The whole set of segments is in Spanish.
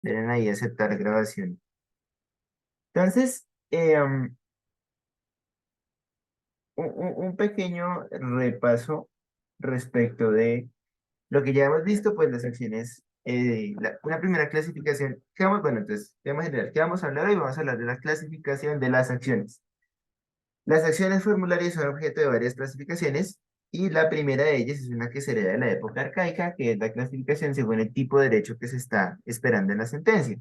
Denle ahí aceptar grabación. Entonces, un pequeño repaso respecto de lo que ya hemos visto, pues las acciones, una primera clasificación, bueno, entonces, tema general, ¿qué vamos a hablar hoy? Vamos a hablar de la clasificación de las acciones. Las acciones formularias son objeto de varias clasificaciones y la primera de ellas es una que se hereda de la época arcaica, que es la clasificación según el tipo de derecho que se está esperando en la sentencia.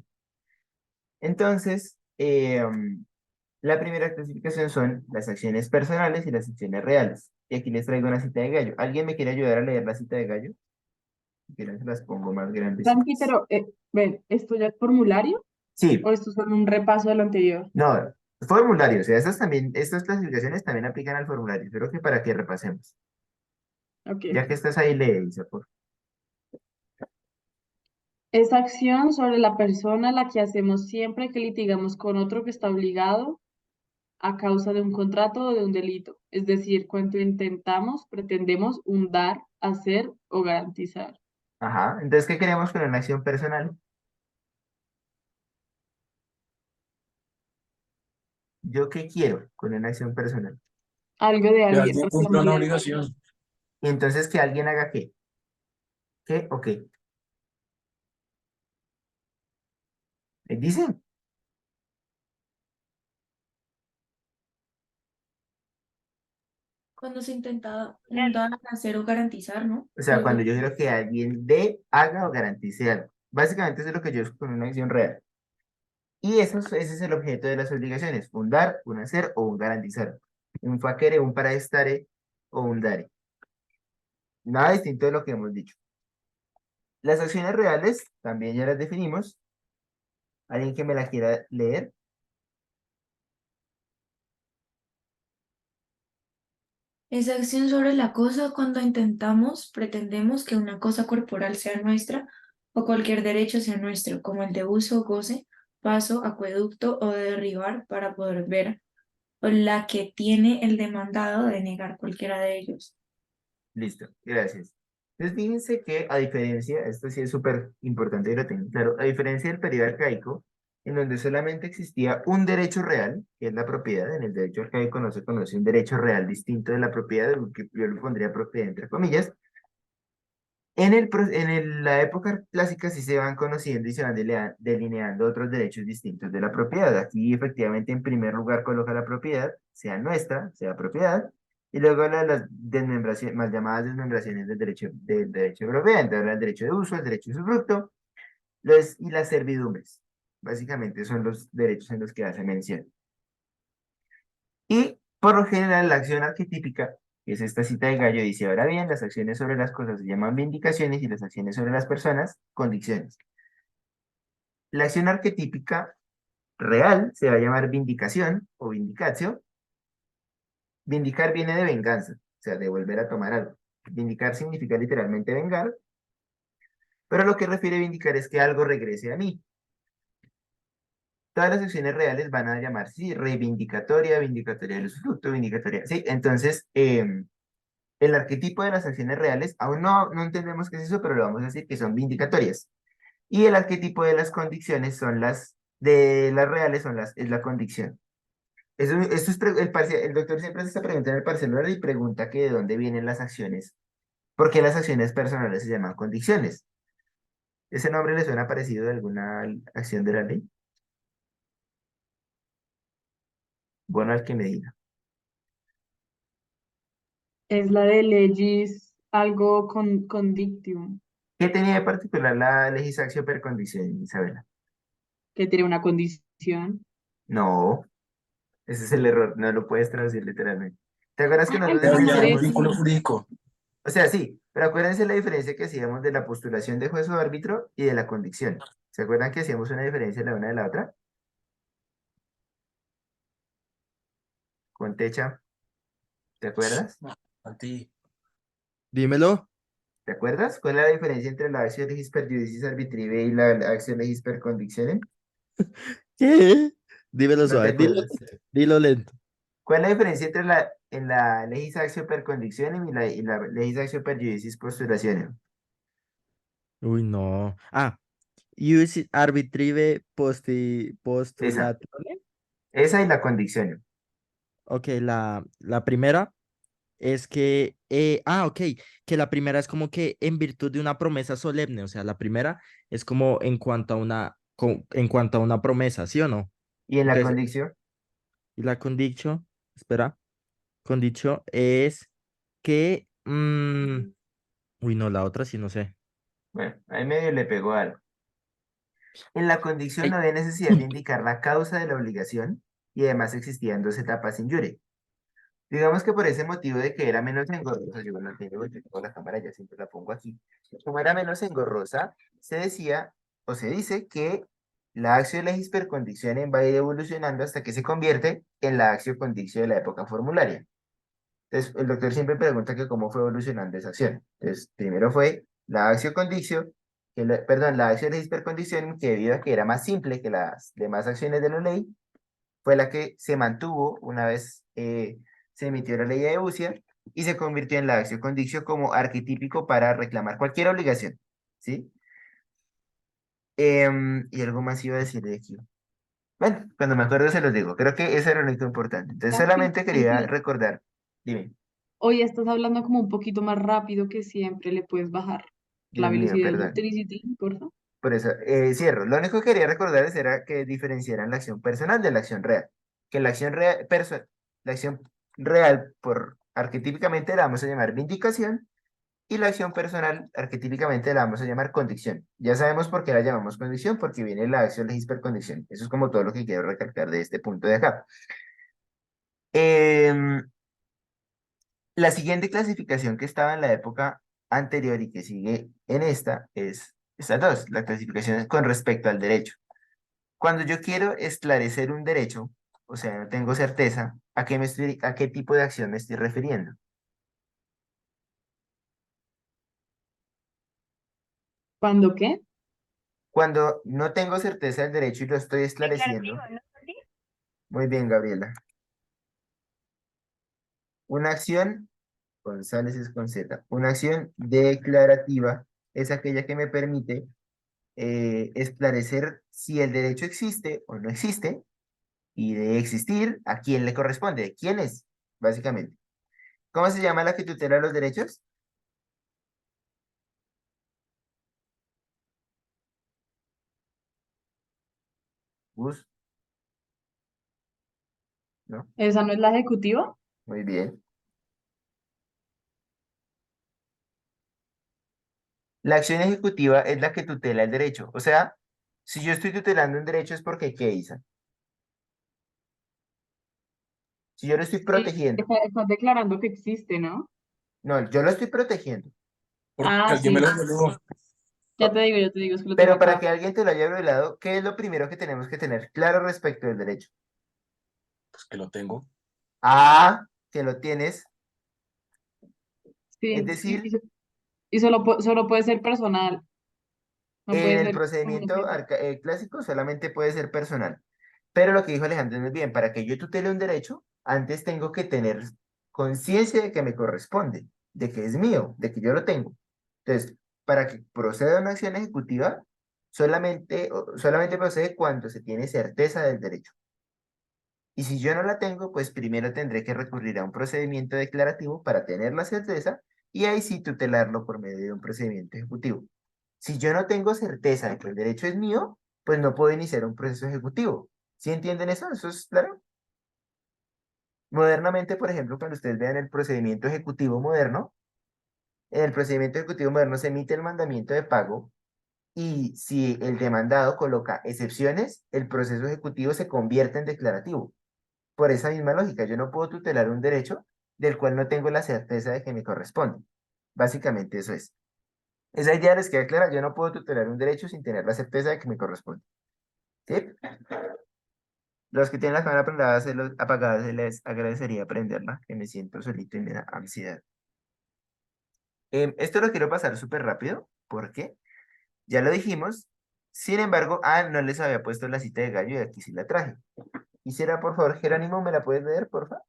Entonces, la primera clasificación son las acciones personales y las acciones reales. Y aquí les traigo una cita de Gallo. ¿Alguien me quiere ayudar a leer la cita de Gallo? Si quieren, se las pongo más Santi, grandecitas. pero ven, ¿esto ya es formulario Sí, o esto es solo un repaso de lo anterior? no, formulario. O sea, estas clasificaciones también aplican al formulario. Creo que para que repasemos. Ok, Ya que ok. estás ahí, lee, Isa, por Es acción sobre la persona la que hacemos siempre que litigamos con otro que está obligado a causa de un contrato o de un delito. Es decir, cuando intentamos, pretendemos un dar, hacer o garantizar. Ajá. Entonces, ¿qué queremos con una acción personal? ¿Yo qué quiero con una acción personal? Algo de Que alguien, alguien o sea, cumpla una también. obligación. Y entonces que alguien haga qué. ¿Qué o qué? Dice. Cuando se intenta un dar, hacer o garantizar, ¿no? O sea, Algo cuando así. yo quiero que alguien dé, haga o garantice algo. Básicamente eso es lo que yo uso con una acción real. Y ese es el objeto de las obligaciones. Un dar, un hacer o un garantizar. Un facere, un para estare o un dare. Nada distinto de lo que hemos dicho. Las acciones reales también ya las definimos. ¿Alguien que me la quiera leer? Es acción sobre la cosa cuando intentamos, pretendemos que una cosa corporal sea nuestra o cualquier derecho sea nuestro, como el de uso, goce, paso, acueducto o de derribar para poder ver, o la que tiene el demandado de negar cualquiera de ellos. Listo, gracias. Entonces, fíjense que a diferencia, esto sí es súper importante y lo tengo claro, a diferencia del periodo arcaico, en donde solamente existía un derecho real, que es la propiedad, en el derecho arcaico no se conoce un derecho real distinto de la propiedad, lo que yo lo pondría propiedad entre comillas. La época clásica sí se van conociendo y se van delineando otros derechos distintos de la propiedad. Aquí efectivamente en primer lugar coloca la propiedad, sea nuestra, sea propiedad, y luego las desmembraciones, más llamadas desmembraciones del derecho de propiedad, entonces habla del derecho de uso, el derecho de usufructo, y las servidumbres. Básicamente son los derechos en los que hace mención. Y por lo general, la acción arquetípica, que es esta cita de Gallo, dice, ahora bien, las acciones sobre las cosas se llaman vindicaciones y las acciones sobre las personas, condiciones. La acción arquetípica real se va a llamar vindicación o vindicatio. Vindicar viene de venganza, o sea, de volver a tomar algo. Vindicar significa literalmente vengar, pero lo que refiere vindicar es que algo regrese a mí. Todas las acciones reales van a llamarse sí, reivindicatoria, vindicatoria del usufructo, vindicatoria. Sí, entonces, el arquetipo de las acciones reales, aún no entendemos qué es eso, pero lo vamos a decir que son vindicatorias. Y el arquetipo de las condiciones de las reales es la condición. Eso es el doctor siempre se está preguntando en el parcial oral y pregunta que de dónde vienen las acciones. ¿Por qué las acciones personales se llaman condiciones? ¿Ese nombre le suena parecido de alguna acción de la ley? Bueno, al que me diga. Es la de legis, algo con dictium, ¿Qué tenía de particular la legislación per condición, Isabela? que tiene una condición. No, ese es el error, no lo puedes traducir literalmente. ¿Te acuerdas que Ay, nosotros Que pero añade un enseñamos? vínculo imbécil. jurídico. O sea, sí, pero acuérdense la diferencia que hacíamos de la postulación de juez o árbitro y de la convicción. ¿Se acuerdan que hacíamos una diferencia la una de la otra? Con Techa, ¿te acuerdas? A ti. Dímelo. ¿Te acuerdas? ¿Cuál es la diferencia entre la acción legis per judicis arbitrae y la acción legis per convictionem? ¿Qué? Dímelo ¿No te suave. acuerdas? Dilo lento. ¿Cuál es la diferencia entre en la legis actio per convictionem y la legis actio per judicis postulationem? Uy, no. Ah, Ius arbitrae Esa, postulatione. esa y la condición. Ok, la primera es que, ok, que la primera es como que en virtud de una promesa solemne, o sea, la primera es como en cuanto a en cuanto a una promesa, ¿sí o no? Y en la Entonces, condición, y la condicho, espera, condicho es que, uy, no, la otra sí no sé. bueno, ahí medio le pegó algo. En la condición no Ay, había necesidad de indicar la causa de la obligación y además existían dos etapas in jure. Digamos que por ese motivo de que era menos engorrosa, yo no tengo, yo tengo la cámara, ya siempre la pongo aquí. Como era menos engorrosa, se decía o se dice que la acción legis per conditionem va a ir evolucionando hasta que se convierte en la acción conditio de la época formularia. Entonces, el doctor siempre pregunta que cómo fue evolucionando esa acción. Entonces, primero fue la acción conditio, perdón, la acción legis per conditionem, que debido a que era más simple que las demás acciones de la ley, fue la que se mantuvo una vez se emitió la ley de Usia y se convirtió en la acción condictio como arquetípico para reclamar cualquier obligación, ¿sí? Y algo más iba a decir de aquí. Bueno, cuando me acuerdo se los digo. Creo que eso era lo único importante. Entonces Casi, solamente quería Ángel, recordar. Dime, hoy estás hablando como un poquito más rápido que siempre, le puedes bajar la Dios mío, velocidad de perdón. Audacity, por favor. Por eso, cierro. Lo único que quería recordarles era que diferenciaran la acción personal de la acción real. Que la acción real, la acción real, por arquetípicamente la vamos a llamar vindicación, y la acción personal, arquetípicamente la vamos a llamar condición. Ya sabemos por qué la llamamos condición, porque viene la acción legis per condición. Eso es como todo lo que quiero recalcar de este punto de acá. Em, la siguiente clasificación que estaba en la época anterior y que sigue en esta es estas dos, la clasificación con respecto al derecho. Cuando yo quiero esclarecer un derecho, o sea, no tengo certeza, a qué tipo de acción me estoy refiriendo? ¿Cuándo qué? Cuando no tengo certeza del derecho y lo estoy esclareciendo, muy bien, Gabriela. Una acción, González es con Z, una acción declarativa es aquella que me permite esclarecer si el derecho existe o no existe, y de existir, a quién le corresponde, quién es, básicamente. ¿Cómo se llama la que tutela los derechos? Gus, ¿no? ¿Esa no es la ejecutiva? Muy bien. La acción ejecutiva es la que tutela el derecho. O sea, si yo estoy tutelando un derecho es porque, ¿qué hizo? Si yo lo estoy Sí, protegiendo. estás declarando que existe, ¿no? No, yo lo estoy protegiendo. Porque Ah, alguien me sí, lo violó. ya te digo, es que lo tengo Pero para acá. que alguien te lo haya violado, ¿qué es lo primero que tenemos que tener claro respecto del derecho? Pues que lo tengo. Ah, que lo tienes. Es Sí, decir, y solo, solo puede ser personal, no en puede el ser como una procedimiento empresa. clásico solamente puede ser personal. Pero lo que dijo Alejandro es bien, para que yo tutele un derecho, antes tengo que tener conciencia de que me corresponde, de que es mío, de que yo lo tengo. Entonces, para que proceda una acción ejecutiva, solamente procede cuando se tiene certeza del derecho. Y si yo no la tengo, pues primero tendré que recurrir a un procedimiento declarativo para tener la certeza y ahí sí tutelarlo por medio de un procedimiento ejecutivo. Si yo no tengo certeza de que el derecho es mío, pues no puedo iniciar un proceso ejecutivo. ¿Sí entienden eso? ¿Eso es claro? Modernamente, por ejemplo, cuando ustedes vean el procedimiento ejecutivo moderno, en el procedimiento ejecutivo moderno se emite el mandamiento de pago y si el demandado coloca excepciones, el proceso ejecutivo se convierte en declarativo. Por esa misma lógica, yo no puedo tutelar un derecho del cual no tengo la certeza de que me corresponde. Básicamente eso es. Esa idea les queda clara, yo no puedo tutelar un derecho sin tener la certeza de que me corresponde. ¿Sí? Los que tienen la cámara apagada, se les agradecería prenderla, que me siento solito y me da ansiedad. Esto lo quiero pasar súper rápido, porque ya lo dijimos. Sin embargo, no les había puesto la cita de gallo y aquí sí la traje. Quisiera, por favor, Jerónimo, ¿me la puedes leer, por favor?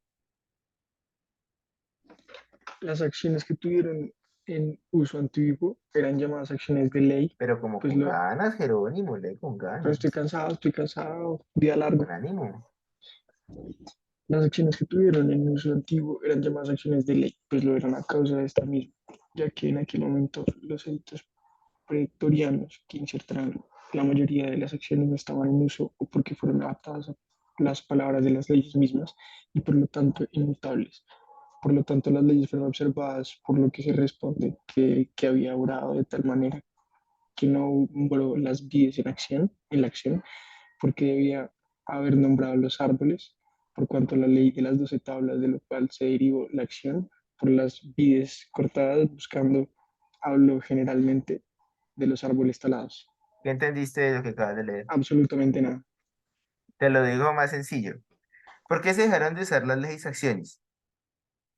Las acciones que tuvieron en uso antiguo eran llamadas acciones de ley, Pero como pues con lo, ganas, Jerónimo, lee con pero ganas, estoy cansado, día largo. con ánimo. Las acciones que tuvieron en uso antiguo eran llamadas acciones de ley, pues lo eran a causa de esta misma, ya que en aquel momento los edictos pretorianos que insertaron la mayoría de las acciones no estaban en uso o porque fueron adaptadas a las palabras de las leyes mismas y por lo tanto inmutables. Por lo tanto, las leyes fueron observadas, por lo que se responde que había obrado de tal manera que no nombró las vides en la acción, porque debía haber nombrado los árboles, por cuanto la ley de las 12 tablas, de lo cual se derivó la acción, por las vides cortadas, buscando, hablo generalmente de los árboles talados. ¿Qué entendiste de lo que acabas de leer? Absolutamente nada. Te lo digo más sencillo. ¿Por qué se dejaron de usar las legisacciones?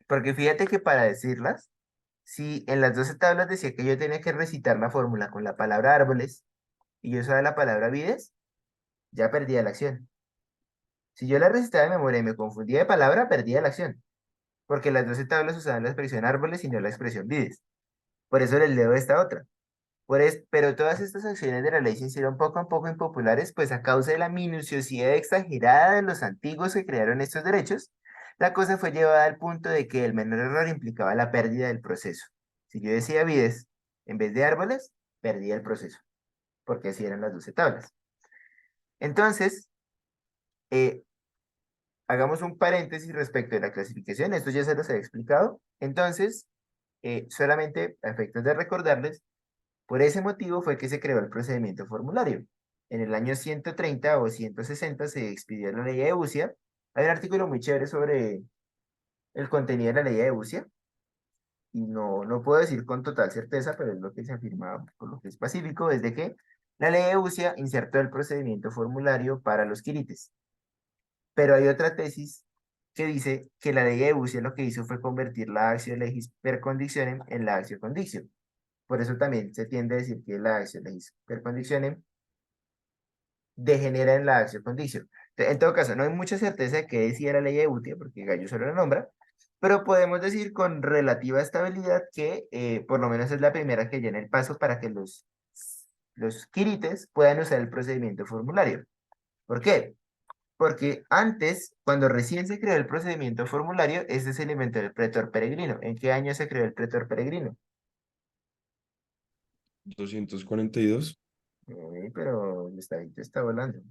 Porque fíjate que para decirlas, si en las 12 tablas decía que yo tenía que recitar la fórmula con la palabra árboles y yo usaba la palabra vides, ya perdía la acción. Si yo la recitaba de memoria y me confundía de palabra, perdía la acción. Porque las 12 tablas usaban la expresión árboles y no la expresión vides. Por eso les leo esta otra. Pero todas estas acciones de la ley se hicieron poco a poco impopulares, pues a causa de la minuciosidad exagerada de los antiguos que crearon estos derechos, la cosa fue llevada al punto de que el menor error implicaba la pérdida del proceso. Si yo decía vides en vez de árboles, perdía el proceso, porque así eran las 12 tablas. Entonces, eh, hagamos un paréntesis respecto de la clasificación, esto ya se los he explicado. Entonces, solamente a efectos de recordarles, por ese motivo fue que se creó el procedimiento formulario. En el año 130 o 160 se expidió la ley de Eusia. Hay un artículo muy chévere sobre el contenido de la ley de Eusia, y no puedo decir con total certeza, pero es lo que se afirma por lo que es pacífico, desde que la ley de Eusia insertó el procedimiento formulario para los quirites. Pero hay otra tesis que dice que la ley de Eusia lo que hizo fue convertir la actio legis per conditionem en la actio conditio. Por eso también se tiende a decir que la actio legis per conditionem degenera en la acción condicio. En todo caso, no hay mucha certeza de qué decía la ley de Eutia, porque Gallo solo la nombra, pero podemos decir con relativa estabilidad que por lo menos es la primera que llena el paso para que los quirites puedan usar el procedimiento formulario. ¿Por qué? Porque antes, cuando recién se creó el procedimiento formulario, este se inventó el pretor peregrino. ¿En qué año se creó el pretor peregrino? 242. Pero el estadito está volando.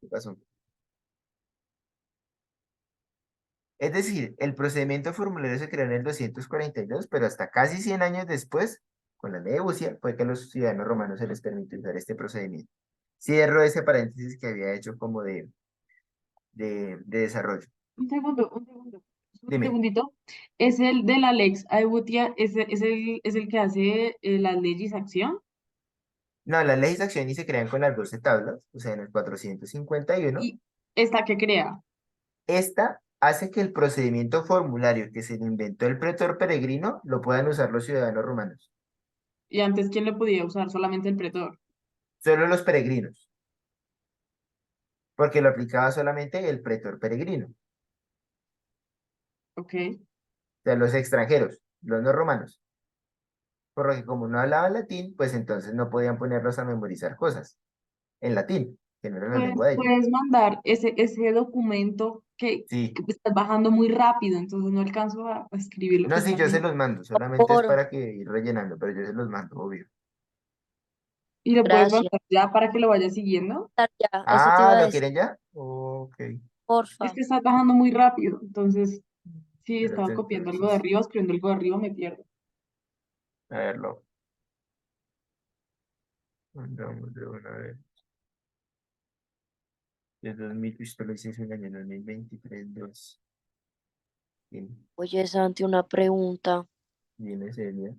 ¿Qué pasó? Es decir, el procedimiento formulario se creó en el 242, pero hasta casi 100 años después, con la ley de Bucia, fue que a los ciudadanos romanos se les permitió usar este procedimiento. Cierro ese paréntesis que había hecho como de desarrollo. Un Dime, segundito. Es el de la Lex Aebutia, es el que hace las leyes acción. no, las leyes de acción y se crean con las 12 tablas, o sea, en el 451. Y esta que crea. Esta hace que el procedimiento formulario que se le inventó el pretor peregrino lo puedan usar los ciudadanos romanos, Y antes, ¿quién lo podía usar? Solamente el pretor. solo los peregrinos, porque lo aplicaba solamente el pretor peregrino. Ok. De los extranjeros, los no romanos. Por lo que como no hablaban latín, pues entonces no podían ponerlos a memorizar cosas en latín, que no era la lengua de ellos. Puedes mandar ese documento Sí, que estás bajando muy rápido, entonces no alcanzo a escribir lo que no, sí, estás yo se diciendo. los mando, solamente es Por, para que ir rellenando, pero yo se los mando, obvio. Y lo puedes gracias. mandar ya para que lo vayas siguiendo. Ya, eso te Ah, iba a ¿lo decir, quieren ya? Ok, Es porfa. que estás bajando muy rápido, entonces si estaba espérate copiando algo de entonces, arriba, escribiendo algo de arriba, me pierdo. a verlo, mandamos de una vez. De 2000, esto lo hice hace un año, 2023, 2. Bien, Oye, Santi, una pregunta. viene seria.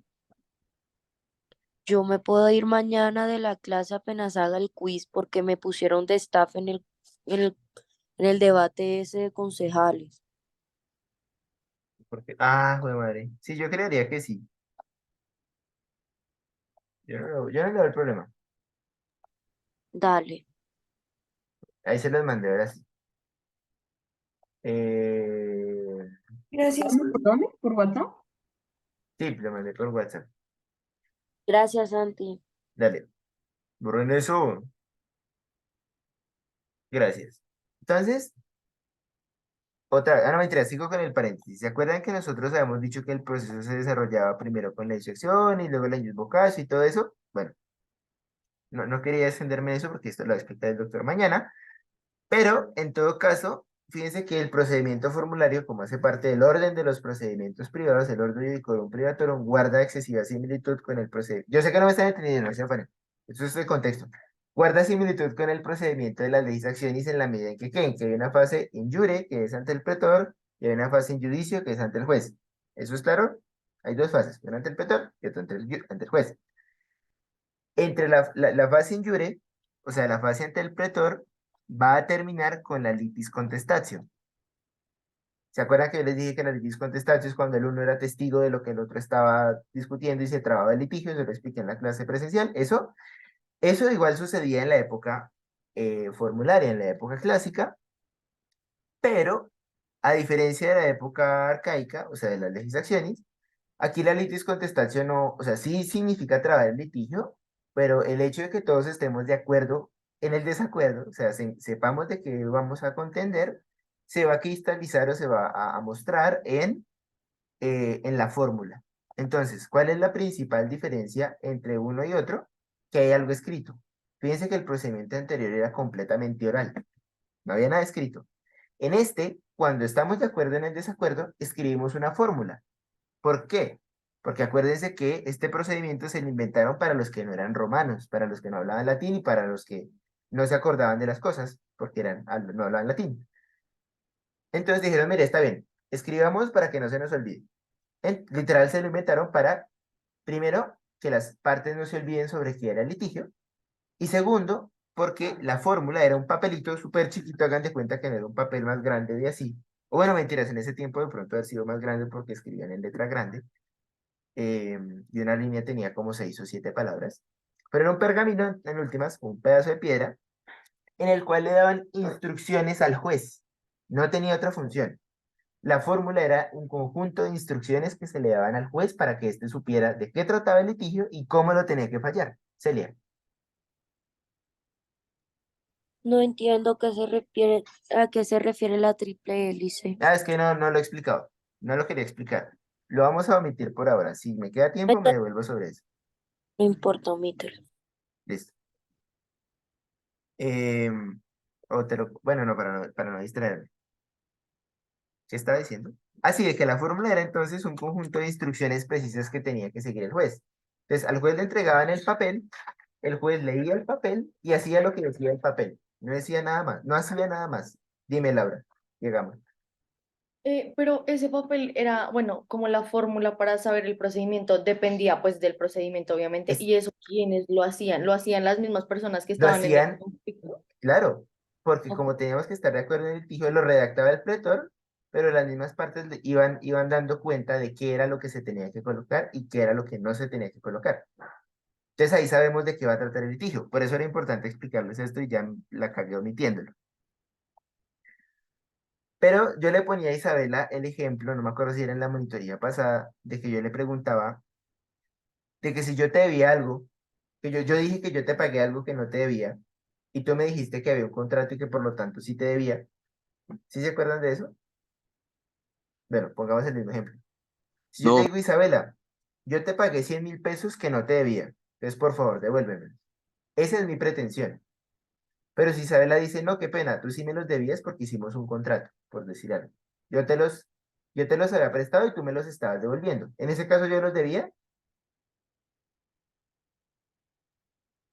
Yo me puedo ir mañana de la clase apenas haga el quiz porque me pusieron de staff en el, en el debate ese de concejales. Porque, ah, joder madre. Sí, yo creería que sí. Yo no le veo el problema. Dale. Ahí se los mandé, ahora sí. Eh, Gracias. ¿Por dónde? ¿Por WhatsApp? Sí, lo mandé por WhatsApp. Gracias, Santi. Dale, borren eso. Gracias. Entonces, no mentira, sigo con el paréntesis. ¿Se acuerdan que nosotros habíamos dicho que el proceso se desarrollaba primero con la disección y luego la bocazo y todo eso? Bueno, no quería extenderme en eso porque esto lo va a explicar el doctor mañana, pero en todo caso, fíjense que el procedimiento formulario, como hace parte del orden de los procedimientos privados, el orden iudicorum privatorum, guarda excesiva similitud con el procedimiento. Yo sé que no me están entendiendo, no se afanen. Eso es el contexto. Guarda similitud con el procedimiento de las leyes accionis en la medida en que hay una fase in jure, que es ante el pretor, y hay una fase in judicio, que es ante el juez. ¿Eso es claro? Hay dos fases, una ante el pretor y otra ante el juez. Entre la fase in jure, o sea, la fase ante el pretor, va a terminar con la litis contestatio. ¿Se acuerdan que yo les dije que la litis contestatio es cuando el uno era testigo de lo que el otro estaba discutiendo y se trababa el litigio? Se lo expliqué en la clase presencial. Eso igual sucedía en la época formularia, en la época clásica, pero a diferencia de la época arcaica, o sea, de las legis actionis, aquí la litis contestatio no, o sea, sí significa trabar el litigio, pero el hecho de que todos estemos de acuerdo en el desacuerdo, o sea, sepamos de qué vamos a contender, se va a cristalizar o se va a mostrar en la fórmula. Entonces, ¿cuál es la principal diferencia entre uno y otro? Que hay algo escrito. Fíjense que el procedimiento anterior era completamente oral, no había nada escrito. En este, cuando estamos de acuerdo en el desacuerdo, escribimos una fórmula. ¿Por qué? Porque acuérdense que este procedimiento se lo inventaron para los que no eran romanos, para los que no hablaban latín y para los que no se acordaban de las cosas, porque no hablaban latín. Entonces dijeron, mire, está bien, escribamos para que no se nos olvide. Literal se lo inventaron para, primero, que las partes no se olviden sobre qué era el litigio, y segundo, porque la fórmula era un papelito súper chiquito, hagan de cuenta que no era un papel más grande de así. O bueno, mentiras, en ese tiempo de pronto haber sido más grande porque escribían en letra grande y una línea tenía como 6 o 7 palabras, pero era un pergamino, en últimas, un pedazo de piedra, en el cual le daban instrucciones al juez. No tenía otra función. La fórmula era un conjunto de instrucciones que se le daban al juez para que éste supiera de qué trataba el litigio y cómo lo tenía que fallar. Celia. No entiendo a qué se refiere la triple hélice. Es que no lo he explicado. No lo quería explicar. Lo vamos a omitir por ahora. Si me queda tiempo, me devuelvo sobre eso. No importa, omítelo. Listo. Bueno, no, para no distraerme. ¿Qué estaba diciendo? Así de que la fórmula era entonces un conjunto de instrucciones precisas que tenía que seguir el juez. Entonces, al juez le entregaban el papel, el juez leía el papel y hacía lo que decía el papel. No decía nada más, no hacía nada más. Dime, Laura, llegamos. Pero ese papel era, bueno, como la fórmula para saber el procedimiento dependía pues del procedimiento, obviamente, Es, y eso, ¿quiénes lo hacían las mismas personas que lo estaban en el hacían, conflicto. claro, porque Ok. como teníamos que estar de acuerdo en el litigio, lo redactaba el pretor, pero las mismas partes iban dando cuenta de qué era lo que se tenía que colocar y qué era lo que no se tenía que colocar. Entonces ahí sabemos de qué va a tratar el litigio. Por eso era importante explicarles esto y ya la cagué omitiéndolo. Pero yo le ponía a Isabela el ejemplo, no me acuerdo si era en la monitoría pasada, de que yo le preguntaba de que si yo te debía algo, que yo dije que yo te pagué algo que no te debía, y tú me dijiste que había un contrato y que por lo tanto sí te debía. ¿Sí se acuerdan de eso? Bueno, pongamos el mismo ejemplo. Si yo te No, digo, Isabela, yo te pagué 100.000 pesos que no te debía, entonces por favor, devuélveme. Esa es mi pretensión. Pero si Isabela dice, no, qué pena, tú sí me los debías porque hicimos un contrato, por decir algo. Yo te los, yo te los había prestado y tú me los estabas devolviendo. En ese caso yo los debía.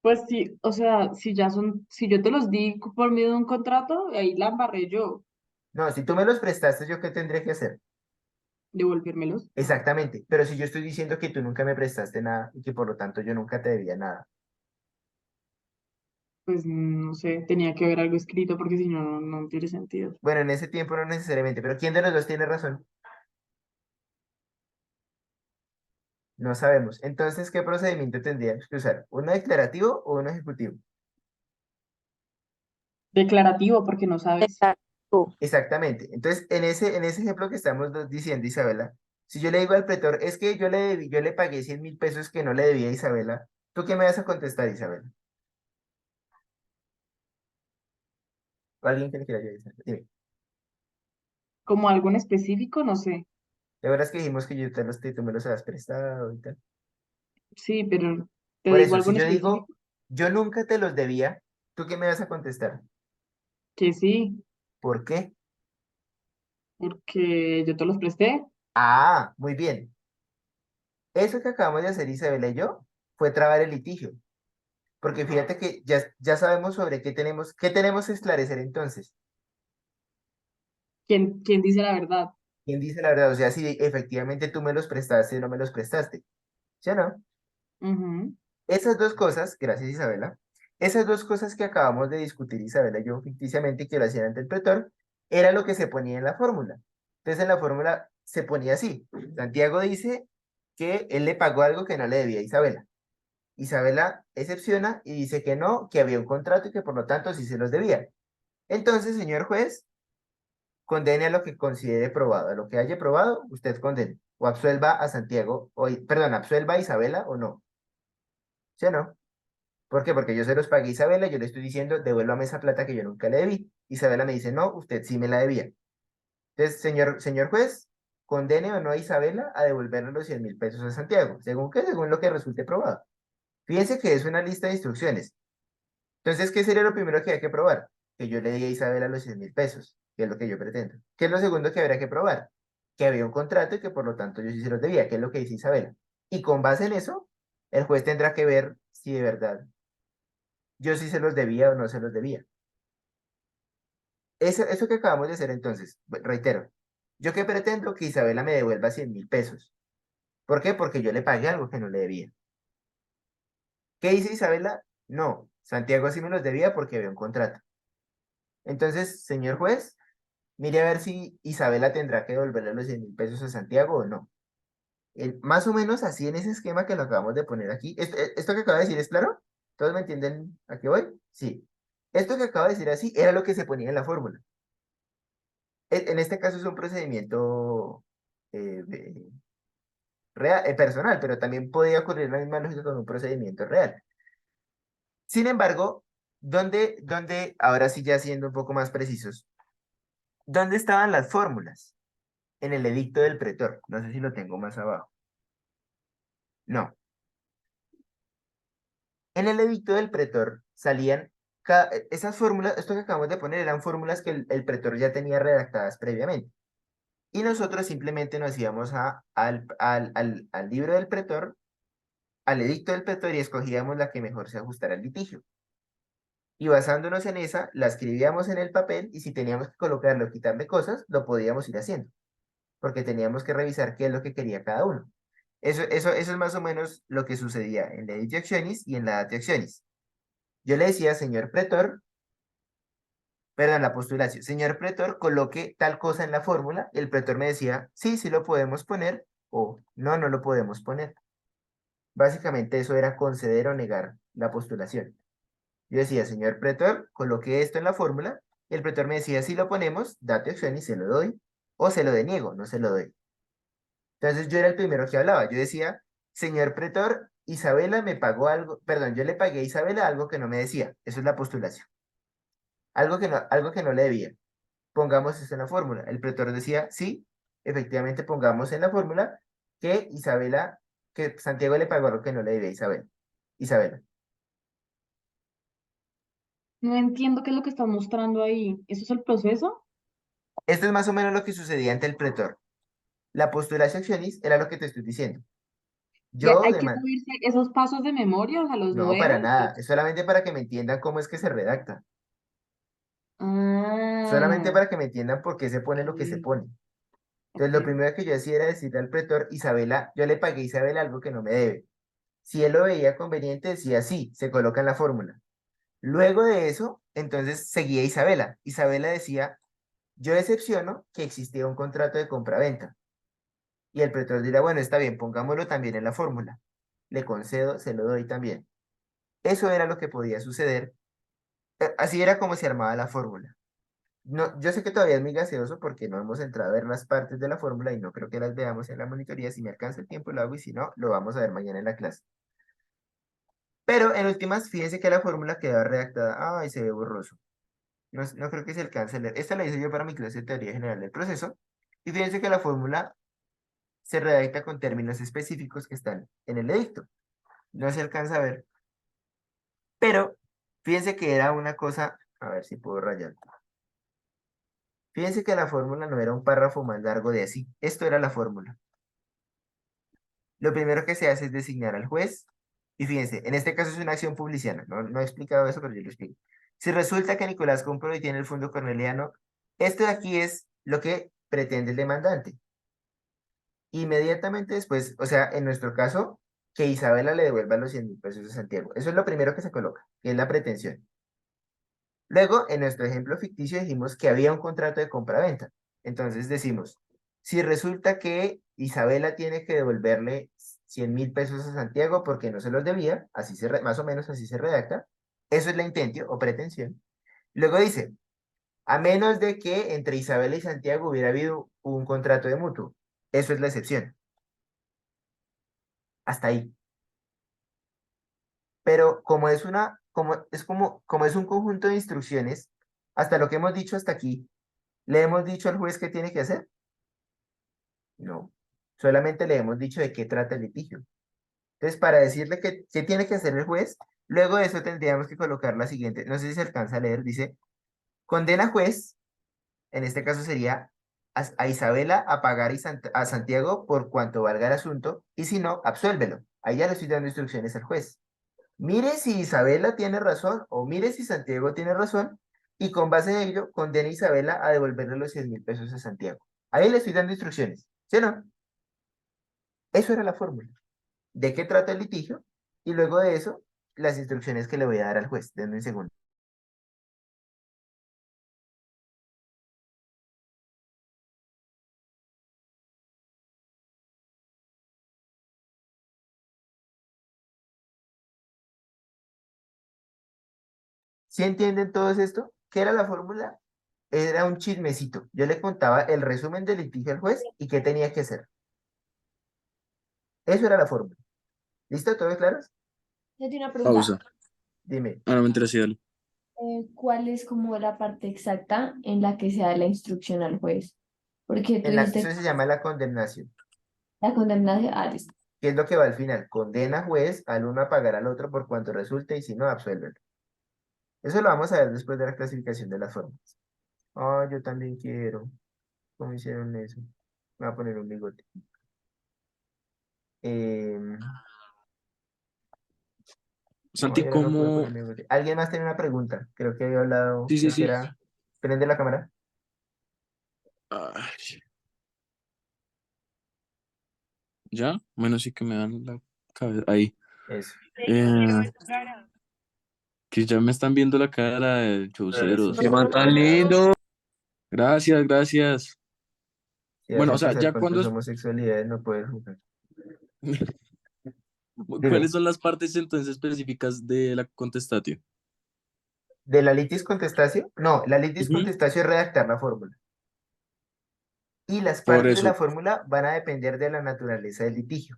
Pues sí, o sea, si yo te los di por medio de un contrato, ahí la embarré yo, No, si tú me los prestaste, ¿yo qué tendré que hacer? devolvérmelos. Exactamente. Pero si yo estoy diciendo que tú nunca me prestaste nada y que por lo tanto yo nunca te debía nada. Pues no sé, tenía que haber algo escrito porque si no, no tiene sentido. Bueno, en ese tiempo no necesariamente, pero ¿quién de los dos tiene razón? No sabemos. Entonces, ¿qué procedimiento tendríamos que usar? ¿Uno declarativo o uno ejecutivo? Declarativo porque no sabes. Oh, Exactamente. Entonces, en ese ejemplo que estamos diciendo, Isabela, si yo le digo al pretor, es que yo le pagué 100.000 pesos que no le debía a Isabela, ¿tú qué me vas a contestar, Isabela? ¿O alguien que le quiera ayudar, Isabela? Dime. Como algo en específico, no sé. La verdad es que dijimos que tú me los habías prestado y tal. Sí, pero te Por digo eso, algo si en yo digo, específico yo nunca te los debía, ¿tú qué me vas a contestar? que sí, ¿Por qué? porque yo te los presté. Ah, muy bien. Eso que acabamos de hacer Isabela y yo fue trabar el litigio. Porque fíjate que ya sabemos sobre qué tenemos que esclarecer entonces. ¿Quién dice la verdad? ¿Quién dice la verdad? O sea, si efectivamente tú me los prestaste o no me los prestaste. ¿Sí o no? Ujú. Esas dos cosas, gracias Isabela, esas dos cosas que acabamos de discutir Isabela y yo ficticiamente que lo hacían ante el pretor, era lo que se ponía en la fórmula. Entonces en la fórmula se ponía así. Santiago dice que él le pagó algo que no le debía a Isabela. Isabela excepciona y dice que no, que había un contrato y que por lo tanto sí se los debía. Entonces, señor juez, condene a lo que considere probado. A lo que haya probado, usted condene. O absuelva a Santiago, perdón, absuelva a Isabela o no. ¿Sí o no? ¿Por qué? Porque yo se los pagué a Isabela, yo le estoy diciendo, devuélvame esa plata que yo nunca le debí. Isabela me dice, no, usted sí me la debía. Entonces, señor juez, condene o no a Isabela a devolverle los 100.000 pesos a Santiago. ¿Según qué? Según lo que resulte probado. Fíjense que es una lista de instrucciones. Entonces, ¿qué sería lo primero que hay que probar? Que yo le di a Isabela los 100.000 pesos, que es lo que yo pretendo. ¿Qué es lo segundo que habría que probar? Que había un contrato y que por lo tanto yo sí se los debía, que es lo que dice Isabela. Y con base en eso, el juez tendrá que ver si de verdad yo sí se los debía o no se los debía. Eso que acabamos de hacer entonces, reitero, yo que pretendo que Isabela me devuelva 100.000 pesos. ¿Por qué? Porque yo le pagué algo que no le debía. ¿Qué dice Isabela? No, Santiago sí me los debía porque había un contrato. Entonces, señor juez, mire a ver si Isabela tendrá que devolverle los 100.000 pesos a Santiago o no. Más o menos así en ese esquema que lo acabamos de poner aquí. ¿Esto que acabo de decir es claro? ¿Todos me entienden a qué voy? Sí. Esto que acabo de decir así era lo que se ponía en la fórmula. En este caso es un procedimiento personal, pero también podía ocurrir la misma lógica con un procedimiento real. Sin embargo, ahora sí ya siendo un poco más precisos, ¿dónde estaban las fórmulas? En el edicto del pretor. No sé si lo tengo más abajo. No. En el edicto del pretor salían esas fórmulas, esto que acabamos de poner eran fórmulas que el pretor ya tenía redactadas previamente. Y nosotros simplemente nos íbamos al libro del pretor, al edicto del pretor y escogíamos la que mejor se ajustara al litigio. Y basándonos en esa, la escribíamos en el papel y si teníamos que colocarle o quitarle cosas, lo podíamos ir haciendo, porque teníamos que revisar qué es lo que quería cada uno. Eso es más o menos lo que sucedía en la editio actionis y en la datio actionis. Yo le decía, señor pretor, perdón, la postulación, señor pretor, coloque tal cosa en la fórmula. El pretor me decía, sí, sí lo podemos poner, o no, no lo podemos poner. Básicamente eso era conceder o negar la postulación. Yo decía, señor pretor, coloque esto en la fórmula. Y el pretor me decía, si lo ponemos, datio actionis, se lo doy, o se lo deniego, no se lo doy. Entonces yo era el primero que hablaba. Yo decía, señor pretor, Isabela me pagó algo, perdón, yo le pagué a Isabela algo que no me decía. Eso es la postulación. Algo que no le debía. Pongamos eso en la fórmula. El pretor decía, sí, efectivamente pongamos en la fórmula que Santiago le pagó algo que no le debía a Isabela. No entiendo qué es lo que están mostrando ahí. ¿Eso es el proceso? Esto es más o menos lo que sucedía ante el pretor. La postulación accionis era lo que te estoy diciendo. ¿Y Yo, hay de que man- subirse esos pasos de memoria, o sea, los no, para nuevos? nada. Es solamente para que me entiendan cómo es que se redacta. Solamente Ah, para que me entiendan por qué se pone lo que se ok, pone. Entonces, lo ok. primero que yo hacía era decirle al pretor, Isabela, yo le pagué a Isabela algo que no me debe. Si él lo veía conveniente, decía sí, se coloca en la fórmula. Luego de eso, entonces seguía Isabela. Isabela decía, yo excepciono que existía un contrato de compraventa. Y el pretor dirá, bueno, está bien, pongámoslo también en la fórmula. Le concedo, se lo doy también. Eso era lo que podía suceder. Así era como se armaba la fórmula. No, yo sé que todavía es muy gaseoso porque no hemos entrado a ver las partes de la fórmula y no creo que las veamos en la monitoría. Si me alcanza el tiempo lo hago y si no, lo vamos a ver mañana en la clase. Pero en últimas, fíjense que la fórmula queda redactada. Ay, se ve borroso. No, no creo que se alcance a leer. Esta la hice yo para mi clase de teoría general del proceso. Y fíjense que la fórmula se redacta con términos específicos que están en el edicto. No se alcanza a ver. Pero fíjense que era una cosa. A ver si puedo rayar. Fíjense que la fórmula no era un párrafo más largo de así. Esto era la fórmula. Lo primero que se hace es designar al juez. Y fíjense, en este caso es una acción publiciana. No he explicado eso, pero yo lo explico. Si resulta que Nicolás compró y tiene el fondo corneliano, esto de aquí es lo que pretende el demandante. Inmediatamente después, o sea, en nuestro caso, que Isabela le devuelva los 100.000 pesos a Santiago. Eso es lo primero que se coloca, que es la pretensión. Luego, en nuestro ejemplo ficticio dijimos que había un contrato de compra-venta. Entonces decimos, si resulta que Isabela tiene que devolverle 100.000 pesos a Santiago porque no se los debía, así más o menos así se redacta, eso es la intentio o pretensión. Luego dice, a menos de que entre Isabela y Santiago hubiera habido un contrato de mutuo. Eso es la excepción. Hasta ahí. Pero como es un conjunto de instrucciones, hasta lo que hemos dicho hasta aquí, ¿le hemos dicho al juez qué tiene que hacer? No. Solamente le hemos dicho de qué trata el litigio. Entonces, para decirle qué tiene que hacer el juez, luego de eso tendríamos que colocar la siguiente, no sé si se alcanza a leer, dice, condena juez, en este caso sería a Isabela a pagar a Santiago por cuanto valga el asunto, y si no, absuélvelo. Ahí ya le estoy dando instrucciones al juez. Mire si Isabela tiene razón o mire si Santiago tiene razón y con base en ello condena a Isabela a devolverle los 100.000 pesos a Santiago. Ahí le estoy dando instrucciones, ¿sí o no? Eso era la fórmula. ¿De qué trata el litigio? Y luego de eso, las instrucciones que le voy a dar al juez. Denme un segundo. ¿Sí entienden todos esto? ¿Qué era la fórmula? Era un chismecito. Yo le contaba el resumen del litigio al juez y qué tenía que hacer. Eso era la fórmula. ¿Listo? ¿Todos claros? Yo tengo una pregunta. Pausa. Dime. Ah, no, mentira, sí, dale. ¿Cuál es como la parte exacta en la que se da la instrucción al juez? Porque tú Eso dijiste se llama la condenación. la condenación. Listo. ¿Qué es lo que va al final? Condena juez al uno a pagar al otro por cuanto resulte y si no, absuélvelo. Eso lo vamos a ver después de la clasificación de las formas. Oh, yo también quiero. ¿Cómo hicieron eso? Me voy a poner un bigote. No, Santi, yo no puedo ¿cómo? poner bigote. ¿Alguien más tiene una pregunta? Creo que había hablado, Sí, sí, creo que sí. era... Prende la cámara. Ay, ¿ya? Bueno, sí que me dan la cabeza. Ahí. Eso. Eh, que ya me están viendo la cara de Eso. chauceros. ¡Qué man tan lindo! Gracias, gracias. Si vas Bueno, a o sea, empezar ya con tus homosexualidades, no puedes jugar. ¿cuáles Dime. son las partes entonces específicas de la contestatio? ¿De la litis contestacio? No, la litis Ujú. contestacio es redactar la fórmula. Y las Por partes de eso. la fórmula van a depender de la naturaleza del litigio.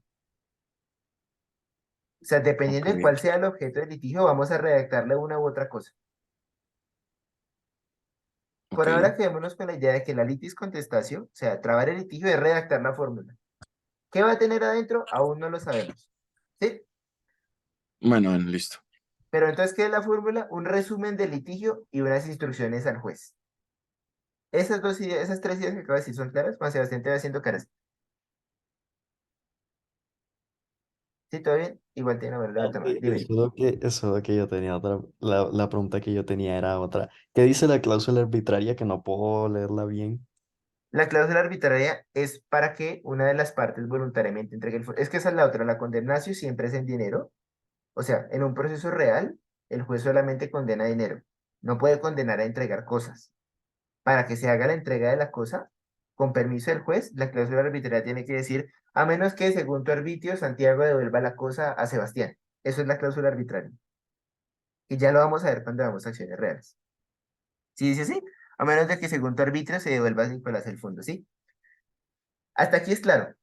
O sea, Ok, dependiendo de cuál sea el objeto del litigio, vamos a redactarle una u otra cosa. Por ok. ahora quedémonos con la idea de que la litis contestacio, o sea, trabar el litigio es redactar la fórmula. ¿Qué va a tener adentro? Aún no lo sabemos. ¿Sí? Bueno, bueno, listo. Pero entonces, ¿qué es la fórmula? Un resumen del litigio y unas instrucciones al juez. Esas dos ideas, esas tres ideas que acabo de decir son claras. Juan Sebastián te va haciendo caras. ¿Sí? ¿Todo bien? Igual tiene que levanta mano. Dime. Eso es lo que yo tenía otra, la pregunta que yo tenía era otra. ¿Qué dice la cláusula arbitraria que no puedo leerla bien? La cláusula arbitraria es para que una de las partes voluntariamente entregue el... Es que esa es la otra. La condenación siempre es en dinero. O sea, en un proceso real, el juez solamente condena dinero. No puede condenar a entregar cosas. Para que se haga la entrega de la cosa, con permiso del juez, la cláusula arbitraria tiene que decir, a menos que según tu arbitrio, Santiago devuelva la cosa a Sebastián. Eso es la cláusula arbitraria. Y ya lo vamos a ver cuando hagamos acciones reales. Si dice así, a menos de que según tu arbitrio se devuelva a Nicolás el fondo, ¿sí? Hasta aquí es claro,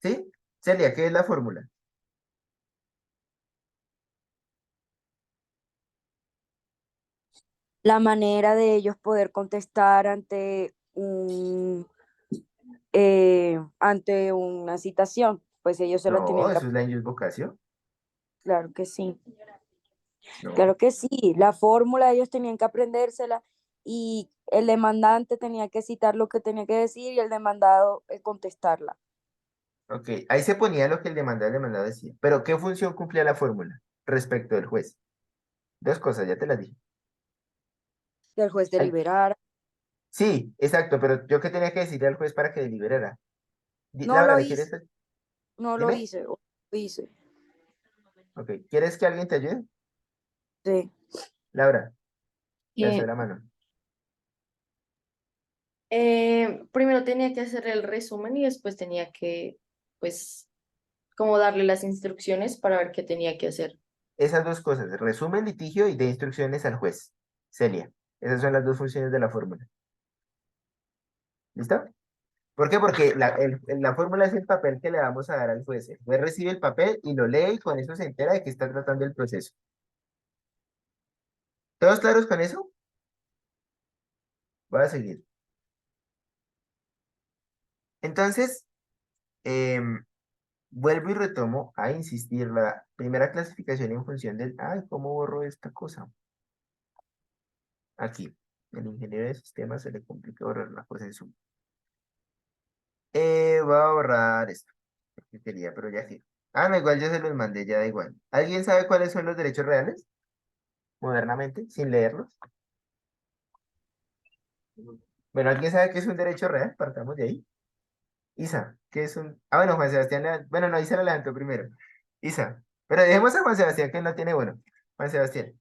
¿sí? Celia, ¿qué es la fórmula? La manera de ellos poder contestar ante una citación, pues ellos se la No, tenían que, eso es la invocación. claro que sí, No, claro que sí, la fórmula ellos tenían que aprendérsela y el demandante tenía que citar lo que tenía que decir y el demandado contestarla. ok, ahí se ponía lo que el demandado decía. Pero ¿qué función cumplía la fórmula respecto del juez? Dos cosas, ya te las dije. Que el juez Ay, deliberara. sí, exacto, pero yo qué tenía que decirle al juez para que deliberara. No Laura, lo ¿le hice, quieres? no lo Dime. hice, o lo hice. Ok, ¿quieres que alguien te ayude? Sí. Laura, te alzó Eh, la mano. Primero tenía que hacer el resumen y después tenía que, pues, como darle las instrucciones para ver qué tenía que hacer. Esas dos cosas, resumen litigio y de instrucciones al juez. Celia, esas son las dos funciones de la fórmula. ¿Listo? ¿Por qué? Porque la fórmula es el papel que le vamos a dar al juez. El juez recibe el papel y lo lee y con eso se entera de que está tratando el proceso. ¿Todos claros con eso? Voy a seguir. Entonces, em, vuelvo y retomo a insistir la primera clasificación en función del... Ay, ¿cómo borro esta cosa? Aquí. El ingeniero de sistemas se le complica borrar una cosa en Zoom. Voy a borrar esto. Que quería, pero ya que. Ah, no, igual yo se los mandé, ya da igual. ¿Alguien sabe cuáles son los derechos reales? Modernamente, sin leerlos. Bueno, ¿alguien sabe qué es un derecho real? Partamos de ahí. Isa, ¿qué es un...? Ah, bueno, Juan Sebastián, bueno, no, Isa lo levantó primero. Isa, pero dejemos a Juan Sebastián, que no tiene bueno. Juan Sebastián,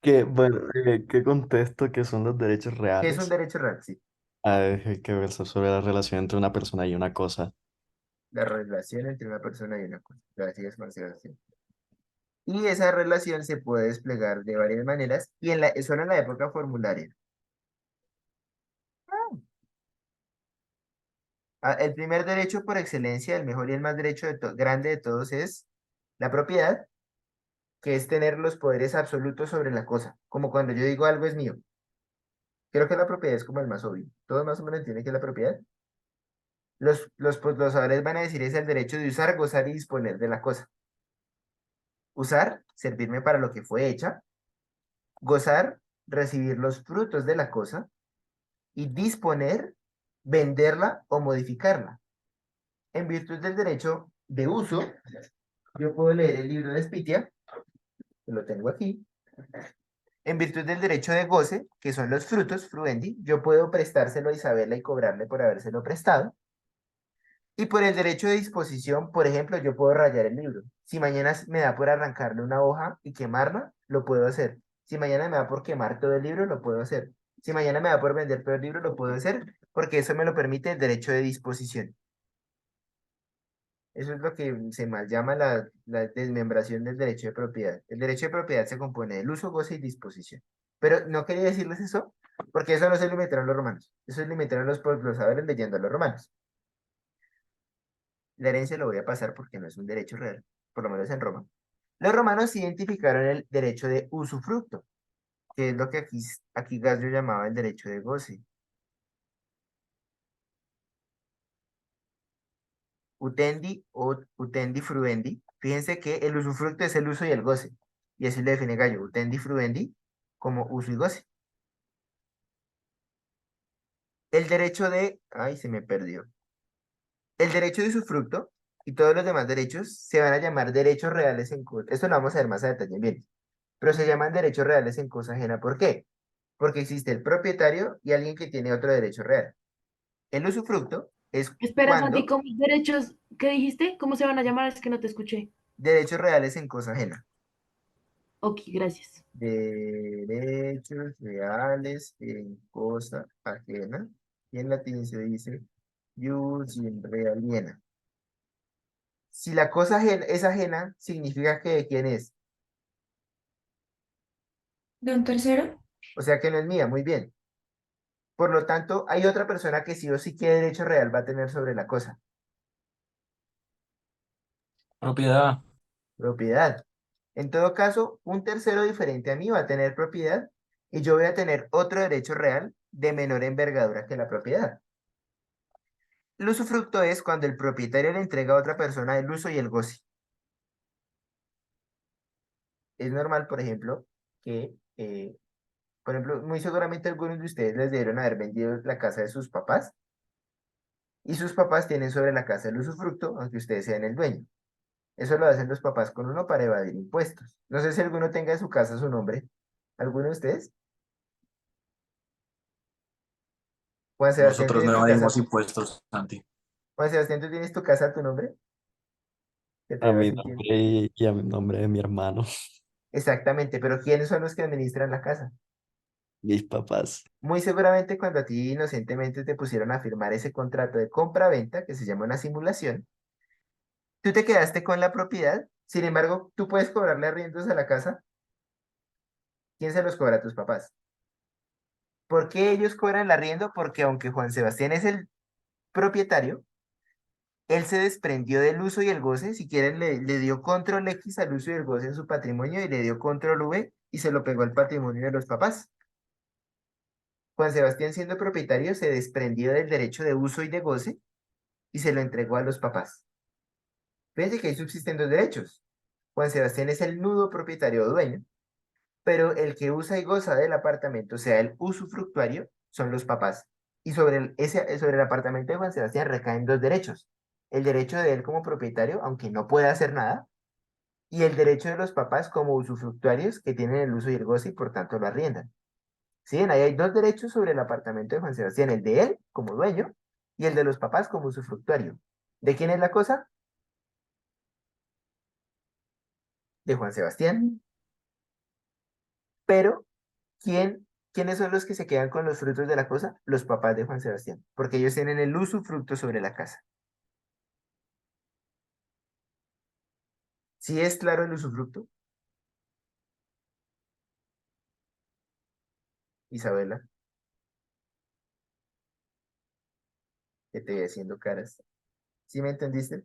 Que, bueno, ¿qué contesto que son los derechos ¿qué es un reales? derecho real? Sí, Hay que versar sobre la relación entre una persona y una cosa. la relación entre una persona y una cosa. Gracias, Juan Sebastián. Y esa relación se puede desplegar de varias maneras y solo en la época formularia. El primer derecho por excelencia, el mejor y el más derecho grande de todos es la propiedad, que es tener los poderes absolutos sobre la cosa, como cuando yo digo algo es mío. Creo que la propiedad es como el más obvio. Todos más o menos entienden que es la propiedad. Los saberes van a decir es el derecho de usar, gozar y disponer de la cosa. Usar, servirme para lo que fue hecha. Gozar, recibir los frutos de la cosa. Y disponer, venderla o modificarla. En virtud del derecho de uso, yo puedo leer el libro de Spitia, que lo tengo aquí. En virtud del derecho de goce, que son los frutos, fruendi, yo puedo prestárselo a Isabela y cobrarle por habérselo prestado. Y por el derecho de disposición, por ejemplo, yo puedo rayar el libro. Si mañana me da por arrancarle una hoja y quemarla, lo puedo hacer. Si mañana me da por quemar todo el libro, lo puedo hacer. Si mañana me da por vender todo el libro, lo puedo hacer, porque eso me lo permite el derecho de disposición. Eso es lo que se mal llama la desmembración del derecho de propiedad. El derecho de propiedad se compone del uso, goce y disposición. Pero no quería decirles eso, porque eso no se lo inventaron los romanos. Eso lo inventaron los saberes leyendo a los romanos. La herencia lo voy a pasar porque no es un derecho real, por lo menos en Roma. Los romanos identificaron el derecho de usufructo, que es lo que aquí Gallo llamaba el derecho de goce. Utendi o utendi fruendi. Fíjense que el usufructo es el uso y el goce. Y así le define Gallo, utendi fruendi, como uso y goce. El derecho de... Ay, se me perdió. El derecho de usufructo y todos los demás derechos se van a llamar derechos reales en cosa. Esto lo vamos a ver más a detalle bien. Pero se llaman derechos reales en cosa ajena. ¿Por qué? Porque existe el propietario y alguien que tiene otro derecho real. El usufructo es Espera, Santi, cuando ¿cómo derechos, qué dijiste? ¿Cómo se van a llamar? Es que no te escuché. derechos reales en cosa ajena. Ok, gracias. Derechos reales en cosa ajena. Y en latín se dice jus in re aliena. Si la cosa es ajena, significa que de quién es. ¿De un tercero? O sea que no es mía, muy bien. Por lo tanto, hay otra persona que sí o sí qué derecho real va a tener sobre la cosa. Propiedad. Propiedad. En todo caso, un tercero diferente a mí va a tener propiedad y yo voy a tener otro derecho real de menor envergadura que la propiedad. El usufructo es cuando el propietario le entrega a otra persona el uso y el goce. Es normal, por ejemplo, que, por ejemplo, muy seguramente algunos de ustedes les debieron haber vendido la casa de sus papás y sus papás tienen sobre la casa el usufructo, aunque ustedes sean el dueño. Eso lo hacen los papás con uno para evadir impuestos. No sé si alguno tenga en su casa su nombre. ¿Alguno de ustedes? Juan Sebastián, Nosotros ¿tienes no tu evadimos casa? impuestos, Santi. Juan Sebastián, ¿tú tienes tu casa a tu nombre? Que te A vas mi sintiendo. nombre y a mi nombre de mi hermano, Exactamente, pero ¿quiénes son los que administran la casa? mis papás. Muy seguramente cuando a ti inocentemente te pusieron a firmar ese contrato de compra-venta, que se llama una simulación, tú te quedaste con la propiedad, sin embargo, tú puedes cobrarle arriendos a la casa. ¿Quién se los cobra? A tus papás. ¿Por qué ellos cobran el arriendo? Porque aunque Juan Sebastián es el propietario, él se desprendió del uso y el goce, si quieren le dio control X al uso y el goce en su patrimonio y le dio control V y se lo pegó al patrimonio de los papás. Juan Sebastián, siendo propietario, se desprendió del derecho de uso y de goce y se lo entregó a los papás. Fíjense que ahí subsisten dos derechos. Juan Sebastián es el nudo propietario o dueño, pero el que usa y goza del apartamento, o sea, el usufructuario, son los papás. Y sobre el apartamento de Juan Sebastián recaen dos derechos. El derecho de él como propietario, aunque no pueda hacer nada, y el derecho de los papás como usufructuarios que tienen el uso y el goce y por tanto lo arriendan. ¿Sí? Ahí hay dos derechos sobre el apartamento de Juan Sebastián, el de él como dueño y el de los papás como usufructuario. ¿De quién es la cosa? De Juan Sebastián. Pero, ¿quiénes son los que se quedan con los frutos de la cosa? Los papás de Juan Sebastián, porque ellos tienen el usufructo sobre la casa. ¿Sí es claro el usufructo, Isabela? Que te voy haciendo caras. ¿Sí me entendiste?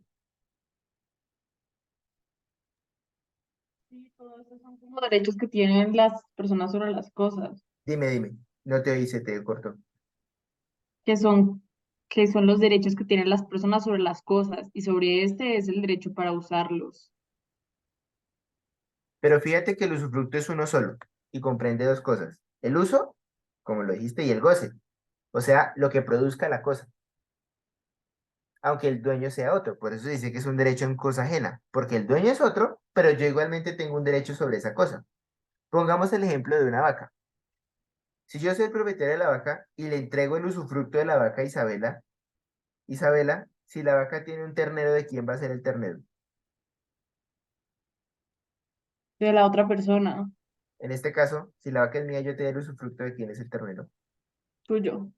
Sí, todos esos son como derechos que tienen las personas sobre las cosas, Dime. No te oí, se te cortó. que son, que son los derechos que tienen las personas sobre las cosas, y sobre este es el derecho para usarlos. Pero fíjate que el usufructo es uno solo y comprende dos cosas. El uso, como lo dijiste, y el goce. O sea, lo que produzca la cosa. Aunque el dueño sea otro. Por eso dice que es un derecho en cosa ajena. Porque el dueño es otro, pero yo igualmente tengo un derecho sobre esa cosa. Pongamos el ejemplo de una vaca. Si yo soy el propietario de la vaca y le entrego el usufructo de la vaca a Isabela, Isabela, si la vaca tiene un ternero, ¿de quién va a ser el ternero? De la otra persona, En este caso, si la vaca es mía, yo te doy el usufructo de quién es el ternero. tuyo.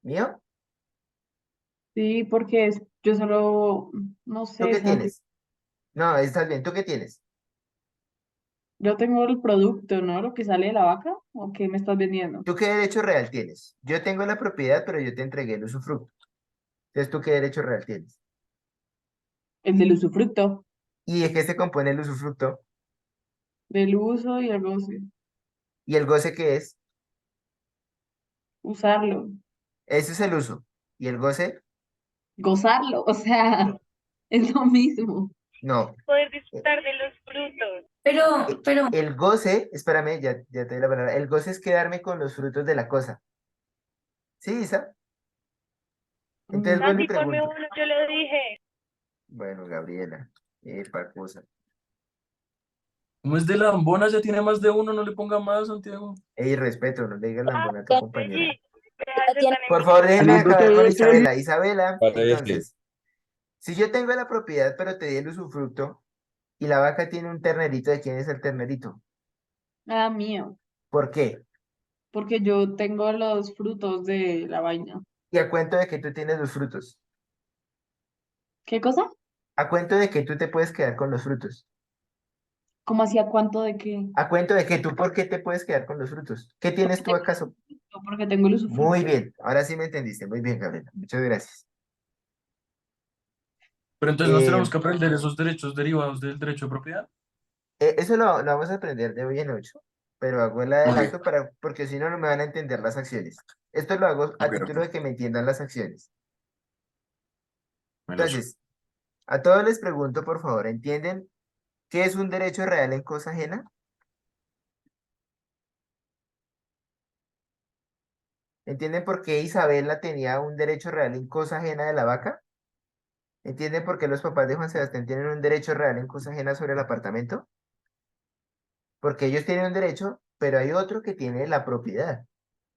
¿Mío? Sí, porque yo solo, no ¿Tú sé, qué Santi, tienes? No, estás bien. ¿Tú qué tienes? yo tengo el producto, ¿no? Lo que sale de la vaca, ¿o qué me estás vendiendo? ¿Tú qué derecho real tienes? Yo tengo la propiedad, pero yo te entregué el usufructo. Entonces, ¿tú qué derecho real tienes? El del usufructo, ¿Y de qué se compone el usufructo? del uso y el goce, ¿Y el goce qué es? usarlo, Ese es el uso. ¿Y el goce? gozarlo, o sea, es lo mismo. No. Poder Eh, disfrutar de los frutos. Pero, El goce, espérame, ya te doy la palabra. El goce es quedarme con los frutos de la cosa. ¿Sí, Isa? Entonces vuelvo y Santi, ponme pregunto. uno, yo lo dije. Bueno, Gabriela, epa cosa. Como es de lambona, ya tiene más de uno, no le ponga más, Santiago. Ey, respeto, no le digas Ah, lambona a tu ya, compañera. Deji, deja de ya ser tiene. tan Por favor, envidiosa. déjenme Teniendo acabar con todo eso, Isabela. Isabela, Parece. entonces, si yo tengo la propiedad, pero te di el usufructo, y la vaca tiene un ternerito, ¿de quién es el ternerito? Nada mío, ¿Por qué? porque yo tengo los frutos de la vaina. Y a cuento de que tú tienes los frutos. ¿Qué cosa? A cuento de que tú te puedes quedar con los frutos. ¿Cómo hacía cuánto de qué? ¿A cuento de que tú por qué te puedes quedar con los frutos? ¿Qué tienes tú acaso? Porque tengo el Muy usufructo. bien, ahora sí me entendiste. Muy bien, Gabriela. Muchas gracias. Pero entonces nos Eh, tenemos que aprender esos derechos derivados del derecho de propiedad. Eso lo vamos a aprender de hoy en 8, pero hago el Ok, adelanto porque si no, no me van a entender las acciones. Esto lo hago a ok, título ok. de que me entiendan las acciones. Meloso. Entonces, a todos les pregunto, por favor, ¿entienden qué es un derecho real en cosa ajena? ¿Entienden por qué Isabela tenía un derecho real en cosa ajena de la vaca? ¿Entienden por qué los papás de Juan Sebastián tienen un derecho real en cosa ajena sobre el apartamento? Porque ellos tienen un derecho, pero hay otro que tiene la propiedad.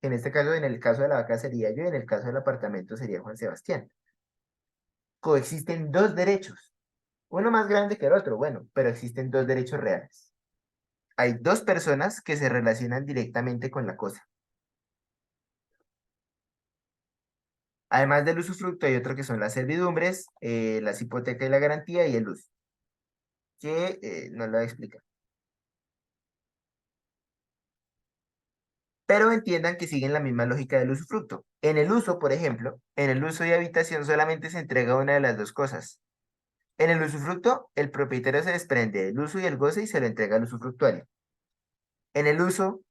Que en este caso, en el caso de la vaca sería yo, y en el caso del apartamento sería Juan Sebastián. Coexisten dos derechos, uno más grande que el otro, bueno, pero existen dos derechos reales. Hay dos personas que se relacionan directamente con la cosa. Además del usufructo, hay otro que son las servidumbres, las hipotecas y la garantía y el uso, que no lo voy a explicar. Pero entiendan que siguen la misma lógica del usufructo. En el uso, por ejemplo, en el uso de habitación solamente se entrega una de las dos cosas. En el usufructo, el propietario se desprende del uso y el goce y se lo entrega al usufructuario. En el uso,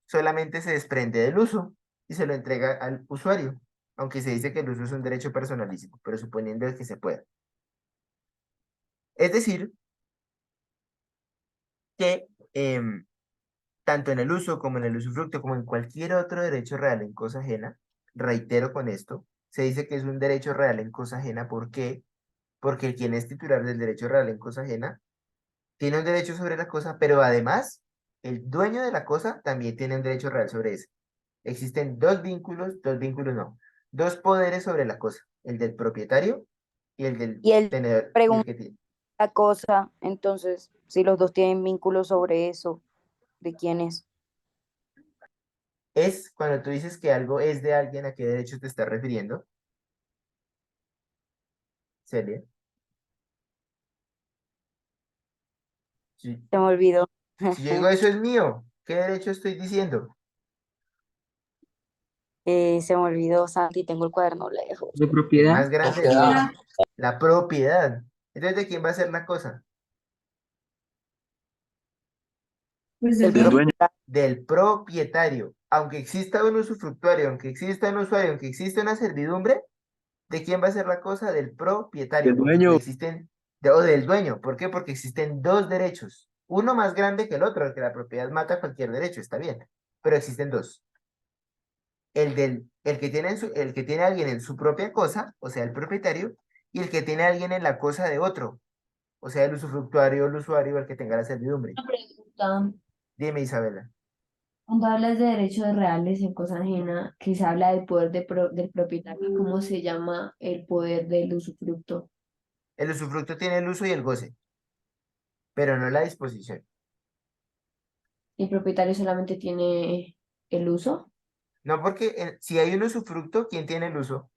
solamente se desprende del uso y se lo entrega al usuario, aunque se dice que el uso es un derecho personalísimo, pero suponiendo que se pueda. Es decir, que tanto en el uso como en el usufructo, como en cualquier otro derecho real en cosa ajena, reitero con esto, se dice que es un derecho real en cosa ajena. ¿Por qué? Porque quien es titular del derecho real en cosa ajena tiene un derecho sobre la cosa, pero además el dueño de la cosa también tiene un derecho real sobre eso. Existen dos vínculos no, dos poderes sobre la cosa, el del propietario y el del Y él tenedor, y el pregunta que tiene. la cosa, entonces, si los dos tienen vínculo sobre eso, ¿de quién es? Es cuando tú dices que algo es de alguien, ¿a qué derecho te estás refiriendo, Celia? Si, Se me olvidó. si yo digo eso es mío, ¿qué derecho estoy diciendo? Se me olvidó, Santi, tengo el cuaderno lejos. ¿De El propiedad? más grande de Propiedad. todos, la propiedad. Entonces, ¿de quién va a ser la cosa? Pues Del del Del dueño. dueño. Del propietario. Aunque exista un usufructuario, aunque exista un usuario, aunque exista una servidumbre, ¿de quién va a ser la cosa? Del Del propietario, porque dueño. existen, o del dueño. ¿Por qué? Porque existen dos derechos. Uno más grande que el otro, el que la propiedad mata cualquier derecho, está bien. Pero existen dos. El que tiene, el que tiene a alguien en su propia cosa, o sea, el propietario, y el que tiene a alguien en la cosa de otro, o sea, el usufructuario, el usuario, el que tenga la servidumbre. Una pregunta. Dime, Isabela. Cuando hablas de derechos reales en cosa ajena, que se habla del poder del propietario, ¿cómo se llama el poder del usufructo? El usufructo tiene el uso y el goce, pero no la disposición. ¿El propietario solamente tiene el uso? No porque si hay un usufructo, ¿quién tiene el uso?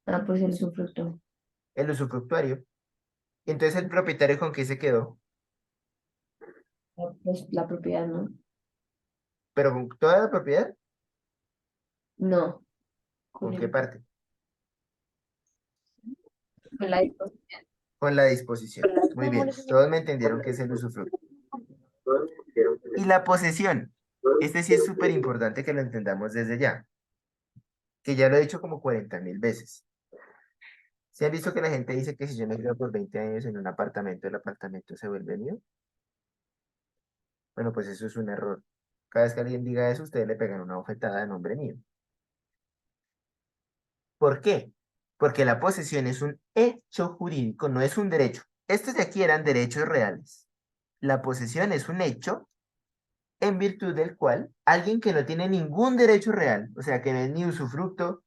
Ah, pues el usufructo. El usufructuario. Entonces el propietario con qué se quedó, Pues la propiedad, ¿no? pero con toda la propiedad, No, ¿con con qué parte? con la disposición. Con la disposición. Muy bien, todos me entendieron que es el usufructo. Y la posesión. Este sí es súper importante que lo entendamos desde ya, que ya lo he dicho como 40.000 veces. ¿Se han visto que la gente dice que si yo me quedo por 20 años en un apartamento, el apartamento se vuelve mío? Bueno, pues eso es un error. Cada vez que alguien diga eso, ustedes le pegan una bofetada de nombre mío. ¿Por qué? Porque la posesión es un hecho jurídico, no es un derecho. Estos de aquí eran derechos reales. La posesión es un hecho en virtud del cual alguien que no tiene ningún derecho real, o sea, que no es ni usufructo,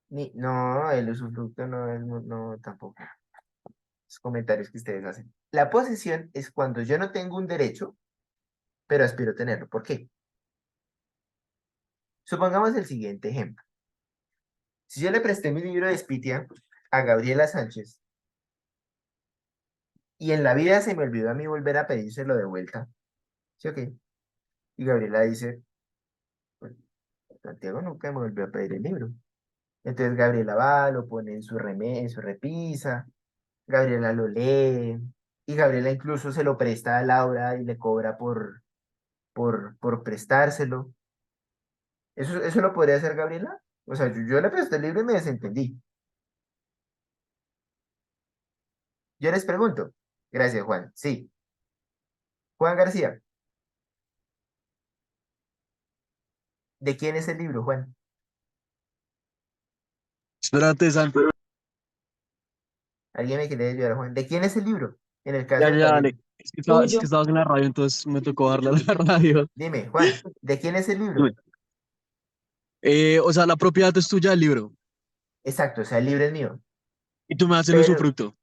ni... No, el usufructo no es, no, tampoco. Los comentarios que ustedes hacen. La posesión es cuando yo no tengo un derecho, pero aspiro a tenerlo. ¿Por qué? Supongamos el siguiente ejemplo. Si yo le presté mi libro de Spitia a Gabriela Sánchez y en la vida se me olvidó a mí volver a pedírselo de vuelta. ¿Sí o qué? Y Gabriela dice, pues, Santiago nunca me volvió a pedir el libro. Entonces Gabriela va, lo pone en su repisa, Gabriela lo lee, y Gabriela incluso se lo presta a Laura y le cobra por prestárselo. ¿Eso lo podría hacer Gabriela? O sea, yo le presté el libro y me desentendí. Yo les pregunto. Gracias, Juan. Sí. Juan García, ¿de quién es el libro, Juan? Espérate, Santi. ¿Alguien me quiere ayudar, Juan? ¿De quién es el libro? En el caso Ya, de ya, Gabriel. dale. Es que Tuyo. estabas en la radio, entonces me tocó darle a la radio. Dime, Juan, ¿de quién es el libro? Dime. O sea, la propiedad es tuya del libro Exacto, o sea, el libro es mío. y tú me das el Pero, usufructo.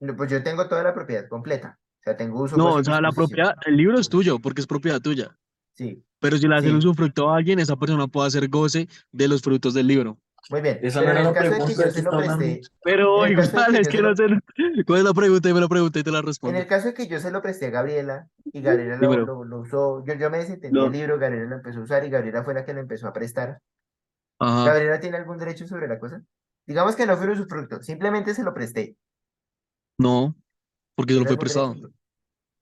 no, pues yo tengo toda la propiedad completa. O sea, tengo uso, No, goce o y sea, la disposición. propiedad, el libro es tuyo porque es propiedad tuya. Sí, Pero si le das el sí, usufructo a alguien, esa persona puede hacer goce de los frutos del libro. muy bien. Esa no Pero en era el la caso de que pregunta, yo ¿de qué se lo está hablando? presté, en Pero el caso de igual, que es yo se que no lo, sé. ¿Cuál es la pregunta? Y me la pregunta y te la en respondo. el caso de que yo se lo presté a Gabriela y Gabriela Dímelo. lo usó, yo me desentendí del No. libro, Gabriela lo empezó a usar y Gabriela fue la que lo empezó a prestar. Ajá. ¿Gabriela tiene algún derecho sobre la cosa? Digamos que no fue usufructo, simplemente se lo presté. No, porque se lo ¿Tiene fue algún prestado. derecho?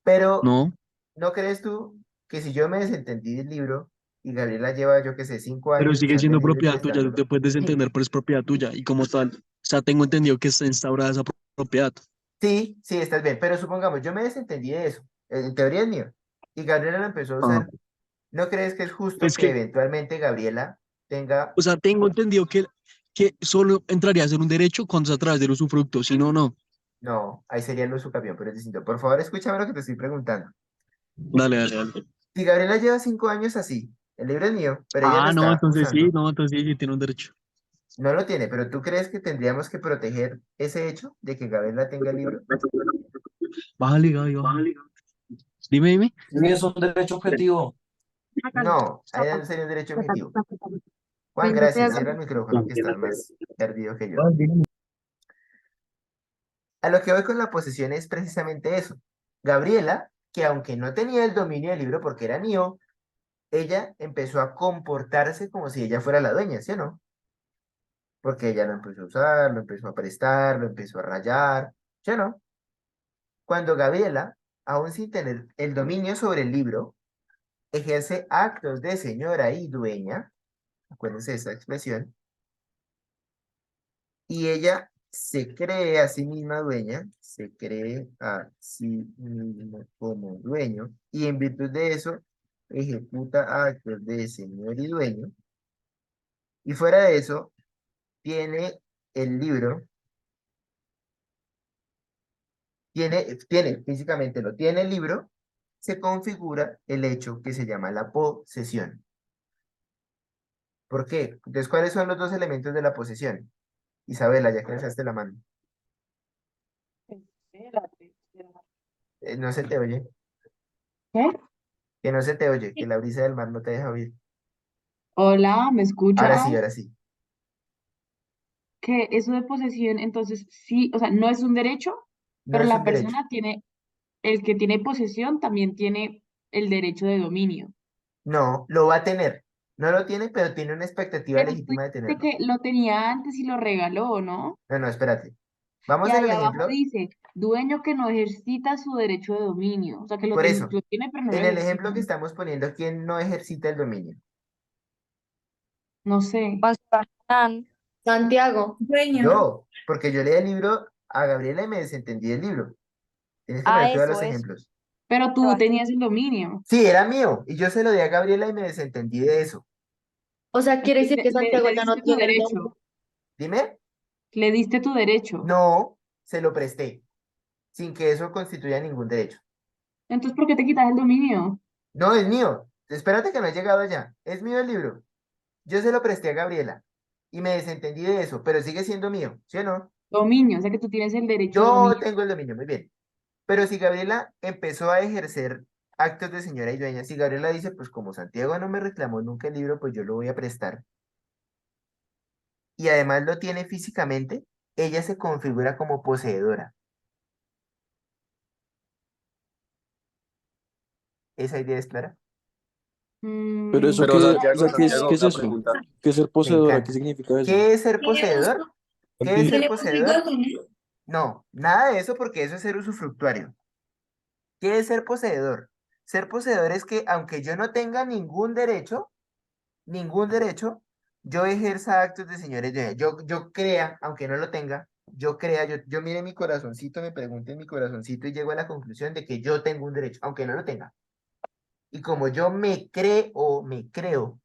Pero, No. ¿no crees tú que si yo me desentendí del libro y Gabriela lleva, yo qué sé, 5 Pero años sigue usando el siendo libro y propiedad tuya, tú te prestándolo? puedes desentender, pero es propiedad tuya. Y como tal, o sea, tengo entendido que está instaurada esa propiedad. Sí, sí, estás bien, pero supongamos, yo me desentendí de eso, en teoría es mío, y Gabriela lo empezó a Ajá. usar. ¿No crees que es justo Es que que, eventualmente Gabriela tenga... o sea, tengo entendido que solo entraría a ser un derecho cuando es a través del usufructo, si no, no. No, ahí sería el usucapión, pero es distinto. Por favor, escúchame lo que te estoy preguntando. Dale, dale, dale. Si Gabriela lleva 5 años así, el libro es mío, pero ella lo Ah, no, está entonces sí, usando, no, entonces sí, sí tiene un derecho. no lo tiene, pero ¿tú crees que tendríamos que proteger ese hecho de que Gabriela tenga el libro? Bájale, Gaby, bájale. Dime, dime. Sí, es un derecho objetivo. No, ahí no sería un derecho objetivo. Juan, gracias. Cierra el micrófono que estás más perdido que yo. A lo que voy con la posesión es precisamente eso. Gabriela, que aunque no tenía el dominio del libro porque era mío, ella empezó a comportarse como si ella fuera la dueña, ¿sí o no? Porque ella lo empezó a usar, lo empezó a prestar, lo empezó a rayar, ¿sí o no? Cuando Gabriela, aún sin tener el dominio sobre el libro, ejerce actos de señora y dueña, acuérdense de esa expresión, y ella se cree a sí misma dueña, se cree a sí misma como dueño, y en virtud de eso ejecuta actos de señor y dueño, y fuera de eso, tiene el libro, físicamente lo tiene el libro, se configura el hecho que se llama la posesión. ¿Por qué? Entonces, ¿cuáles son los dos elementos de la posesión? Isabela, ya que alzaste la mano. Espérate, espérate. No se te oye, ¿Qué? que no se te oye, que la brisa del mar no te deja oír. Hola, ¿me Ahora sí, escuchas? ahora sí. Que eso de posesión, entonces sí, o sea, no es un derecho, No pero es la un derecho. persona tiene, el que tiene posesión también tiene el derecho de dominio. No, lo va a tener. No lo tiene, pero tiene una expectativa Pero tú legítima de dijiste tenerlo. que lo tenía antes y lo regaló, ¿no? No, no, espérate. Y Vamos en ahí el abajo ejemplo. dice, dueño que no ejercita su derecho de dominio. O sea, que Por eso, lo tiene, pero no lo en el ejercita. ejemplo que estamos poniendo, ¿quién no ejercita el dominio? No sé. Pasarán. Santiago. Dueño. Yo, porque yo leí el libro a Gabriela y me desentendí del libro. Tienes que Ah, poner todos los eso. ejemplos. Pero tú tenías el dominio. Sí, era mío, y yo se lo di a Gabriela y me desentendí de eso. O sea, quiere decir que Santiago Le ya no diste tu tiene el nombre. derecho. Dime, Le diste tu derecho. no, se lo presté, sin que eso constituya ningún derecho. Entonces, ¿por qué te quitas el dominio? No, es mío. Espérate que no he llegado allá. Es mío el libro. Yo se lo presté a Gabriela y me desentendí de eso, pero sigue siendo mío, ¿sí o no? Dominio, o sea que tú tienes el derecho de Yo dominio. tengo el dominio, muy bien. Pero si Gabriela empezó a ejercer actos de señora y dueña, si Gabriela dice, pues como Santiago no me reclamó nunca el libro, pues yo lo voy a prestar. Y además lo tiene físicamente, ella se configura como poseedora. ¿Esa idea es clara? Pero eso Pero, o sea, qué, o Tiago, sea, Santiago, qué es una eso? pregunta. ¿Qué es ser Me poseedora? ¿Qué encanta. significa eso? ¿Qué es ser Tiene poseedor? músculo, ¿Qué es ser tiene músculo y poseedor? gozo, ¿no? No, nada de eso porque eso es ser usufructuario. ¿Qué es ser poseedor? Ser poseedor es que aunque yo no tenga ningún derecho, yo ejerza actos de señores de yo crea, aunque no lo tenga, yo mire mi corazoncito, me pregunte en mi corazoncito y llego a la conclusión de que yo tengo un derecho, aunque no lo tenga. Y como yo me creo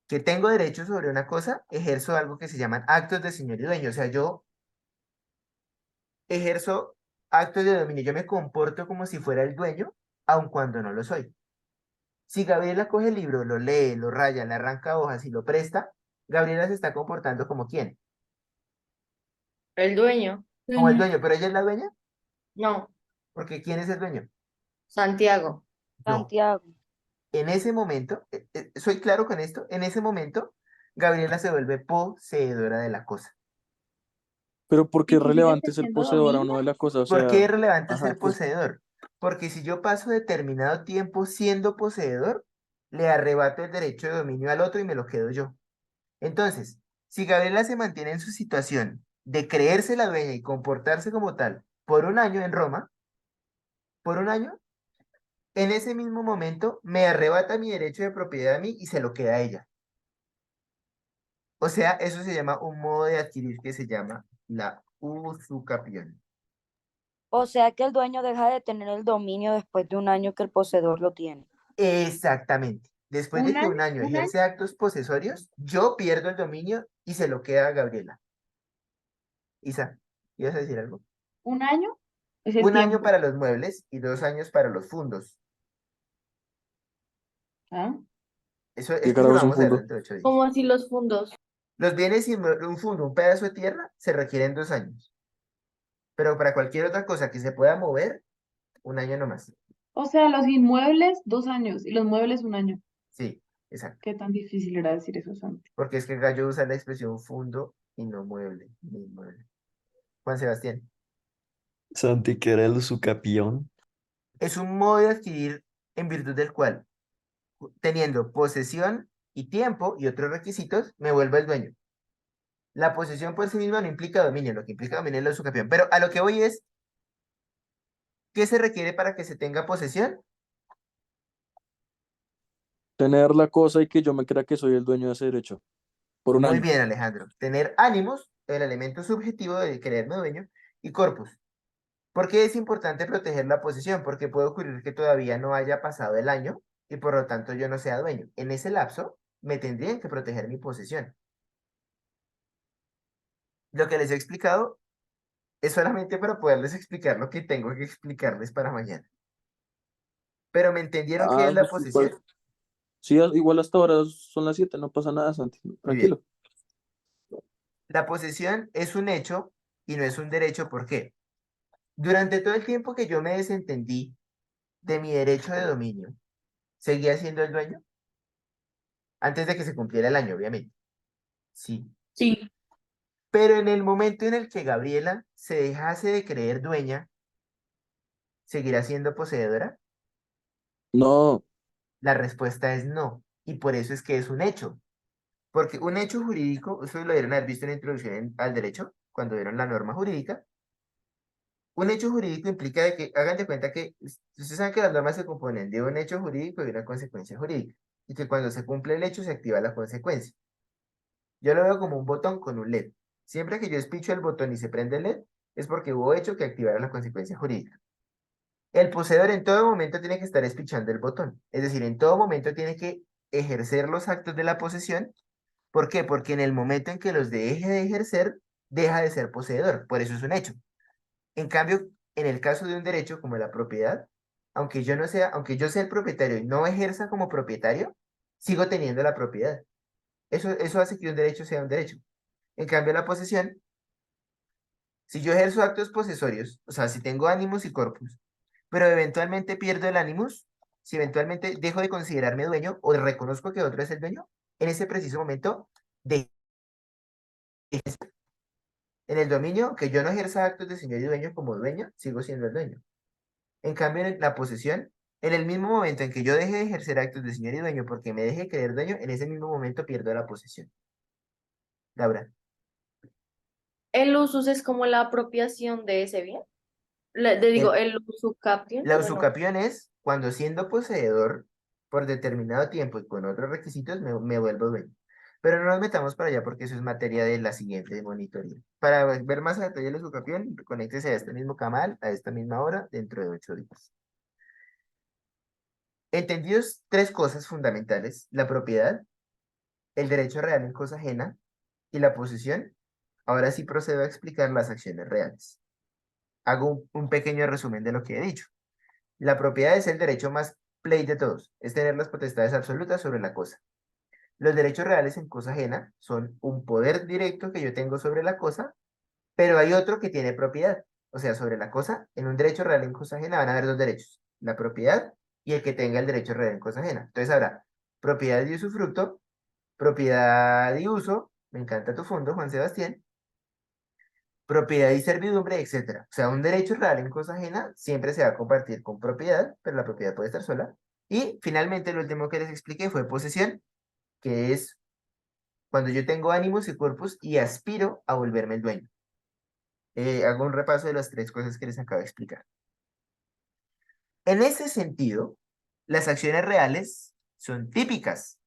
que tengo derecho sobre una cosa, ejerzo algo que se llaman actos de señor y dueño. O sea, yo ejerzo actos de dominio, yo me comporto como si fuera el dueño, aun cuando no lo soy. Si Gabriela coge el libro, lo lee, lo raya, le arranca hojas y lo presta, Gabriela se está comportando como quién, El dueño, como el Dueño. dueño, pero ella es la dueña, no, porque ¿quién es el dueño? Santiago. Yo. Santiago. En ese momento, soy claro con esto, en ese momento, Gabriela se vuelve poseedora de la cosa. Pero ¿por qué ¿Y es tú sigues relevante ser teniendo poseedora o dominio? no de la cosa? O ¿Por qué sea, es relevante ajá, ser poseedor? Porque si yo paso determinado tiempo siendo poseedor, le arrebato el derecho de dominio al otro y me lo quedo yo. Entonces, si Gabriela se mantiene en su situación de creerse la dueña y comportarse como tal por un año en Roma, por un año, en ese mismo momento me arrebata mi derecho de propiedad a mí y se lo queda a ella. O sea, eso se llama un modo de adquirir que se llama la usucapión. O sea que el dueño deja de tener el dominio después de un año que el poseedor lo tiene. Exactamente. Después de ¿Un que año? un año ¿Un año? ejerce actos posesorios, yo pierdo el dominio y se lo queda a Gabriela. Isa, ¿ibas a decir algo? ¿Un año? Es el Un año tiempo. para los muebles y 2 años para los fundos. ¿Ah? Eso, ¿qué esto se lo carajo es un vamos a ver fondo? dentro de 8 días. ¿Cómo así los fundos? Los bienes un fundo, un pedazo de tierra, se requieren 2 años. Pero para cualquier otra cosa que se pueda mover, un año nomás. O sea, los inmuebles, 2 años, y los muebles, un año. Sí, exacto. Qué tan difícil era decir eso, Santi. Porque es que Gallo usa la expresión fundo y no mueble, ni inmueble. Juan Sebastián. Santi, que era el usucapión. Es un modo de adquirir en virtud del cual, teniendo posesión y tiempo y otros requisitos, me vuelvo el dueño. La posesión por sí misma no implica dominio, lo que implica dominio es el usucapión. Pero a lo que voy es, ¿qué se requiere para que se tenga posesión? Tener la cosa y que yo me crea que soy el dueño de ese derecho. Por un Muy año. bien, Alejandro. Tener ánimos, el elemento subjetivo de creerme dueño, y corpus. ¿Por qué es importante proteger la posesión? Porque puede ocurrir que todavía no haya pasado el año y por lo tanto yo no sea dueño. En ese lapso me tendrían que proteger mi posesión. Lo que les he explicado es solamente para poderles explicar lo que tengo que explicarles para mañana. Pero ¿me entendieron qué Ah, es la pues posesión? igual, sí, igual hasta ahora son las 7, no pasa nada, Santi. Muy bien. Tranquilo. La posesión es un hecho y no es un derecho. ¿Por qué? Durante todo el tiempo que yo me desentendí de mi derecho de dominio, ¿seguía siendo el dueño? Antes de que se cumpliera el año, obviamente. Sí. Sí, Pero en el momento en el que Gabriela se dejase de creer dueña, ¿seguirá siendo poseedora? No, La respuesta es no. Y por eso es que es un hecho. Porque un hecho jurídico, ustedes lo dieron haber visto en la introducción al derecho, cuando vieron la norma jurídica. Un hecho jurídico implica de que, hagan de cuenta que, ustedes saben que las normas se componen de un hecho jurídico y una consecuencia jurídica. Y que cuando se cumple el hecho se activa la consecuencia. Yo lo veo como un botón con un LED. Siempre que yo despicho el botón y se prende el LED, es porque hubo hecho que activara la consecuencia jurídica. El poseedor en todo momento tiene que estar espichando el botón. Es decir, en todo momento tiene que ejercer los actos de la posesión. ¿Por qué? Porque en el momento en que los deje de ejercer, deja de ser poseedor. Por eso es un hecho. En cambio, en el caso de un derecho como la propiedad, aunque yo sea el propietario y no ejerza como propietario, sigo teniendo la propiedad. Eso hace que un derecho sea un derecho. En cambio, la posesión, si yo ejerzo actos posesorios, o sea, si tengo ánimos y corpus, pero eventualmente pierdo el ánimos, si eventualmente dejo de considerarme dueño o reconozco que otro es el dueño, en ese preciso momento, de, en el dominio, que yo no ejerza actos de señor y dueño como dueño, sigo siendo el dueño. En cambio, en la posesión, En el mismo momento en que yo deje de ejercer actos de señor y dueño porque me deje de creer dueño, en ese mismo momento pierdo la posesión. Laura, El usus es como la apropiación de ese bien. Digo, el, el usucapión, la bueno, usucapión es cuando siendo poseedor por determinado tiempo y con otros requisitos me vuelvo dueño. Pero no nos metamos para allá porque eso es materia de la siguiente monitoría. Para ver más a detalle la usucapión, conéctese a este mismo canal, a esta misma hora, dentro de 8 días. Entendidos tres cosas fundamentales: la propiedad, el derecho real en cosa ajena y la posesión. Ahora sí procedo a explicar las acciones reales. Hago un pequeño resumen de lo que he dicho. La propiedad es el derecho más play de todos, es tener las potestades absolutas sobre la cosa. Los derechos reales en cosa ajena son un poder directo que yo tengo sobre la cosa, pero hay otro que tiene propiedad. O sea, sobre la cosa, en un derecho real en cosa ajena van a haber dos derechos: la propiedad y el que tenga el derecho real en cosa ajena. Entonces habrá propiedad y usufructo, propiedad y uso, me encanta tu fondo, Juan Sebastián, propiedad y servidumbre, etcétera. O sea, un derecho real en cosa ajena siempre se va a compartir con propiedad, pero la propiedad puede estar sola. Y finalmente, lo último que les expliqué fue posesión, que es cuando yo tengo ánimos y cuerpos y aspiro a volverme el dueño. Hago un repaso de las tres cosas que les acabo de explicar. En ese sentido, las acciones reales son típicas.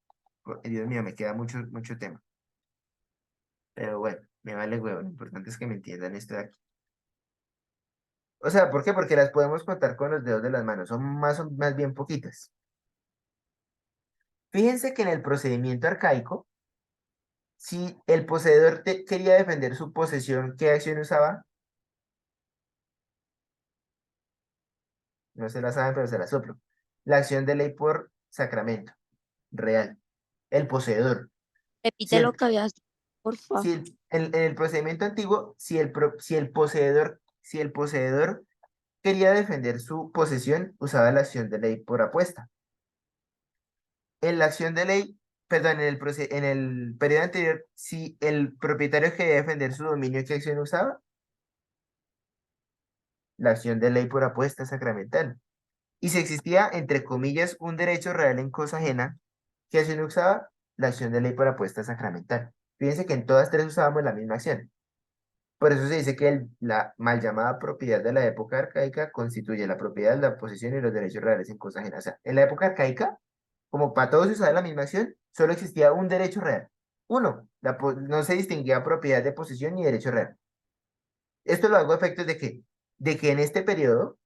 Dios mío, me queda mucho tema. Pero bueno, me vale huevo. Lo importante es que me entiendan esto de aquí. O sea, ¿por qué? Porque las podemos contar con los dedos de las manos. Son más bien poquitas. Fíjense que en el procedimiento arcaico, si el poseedor quería defender su posesión, ¿qué acción usaba? No se la saben, pero se la soplo. La acción de ley por sacramento real. El poseedor. Si Repite lo el, que habías dicho, por favor. si el- en el procedimiento antiguo, si el poseedor quería defender su posesión, usaba la acción de ley por apuesta. En la acción de ley, perdón, en el periodo anterior, si el propietario quería defender su dominio, ¿qué acción usaba? La acción de ley por apuesta sacramental. Y si existía, entre comillas, un derecho real en cosa ajena, ¿qué acción usaba? La acción de ley por apuesta sacramental. Fíjense que en todas tres usábamos la misma acción. Por eso se dice que la mal llamada propiedad de la época arcaica constituye la propiedad, la posesión y los derechos reales en cosa ajena. O sea, en la época arcaica, como para todos se usaba la misma acción, solo existía un derecho real. Uno, no se distinguía propiedad de posesión ni derecho real. Esto lo hago a efectos de que en este periodo,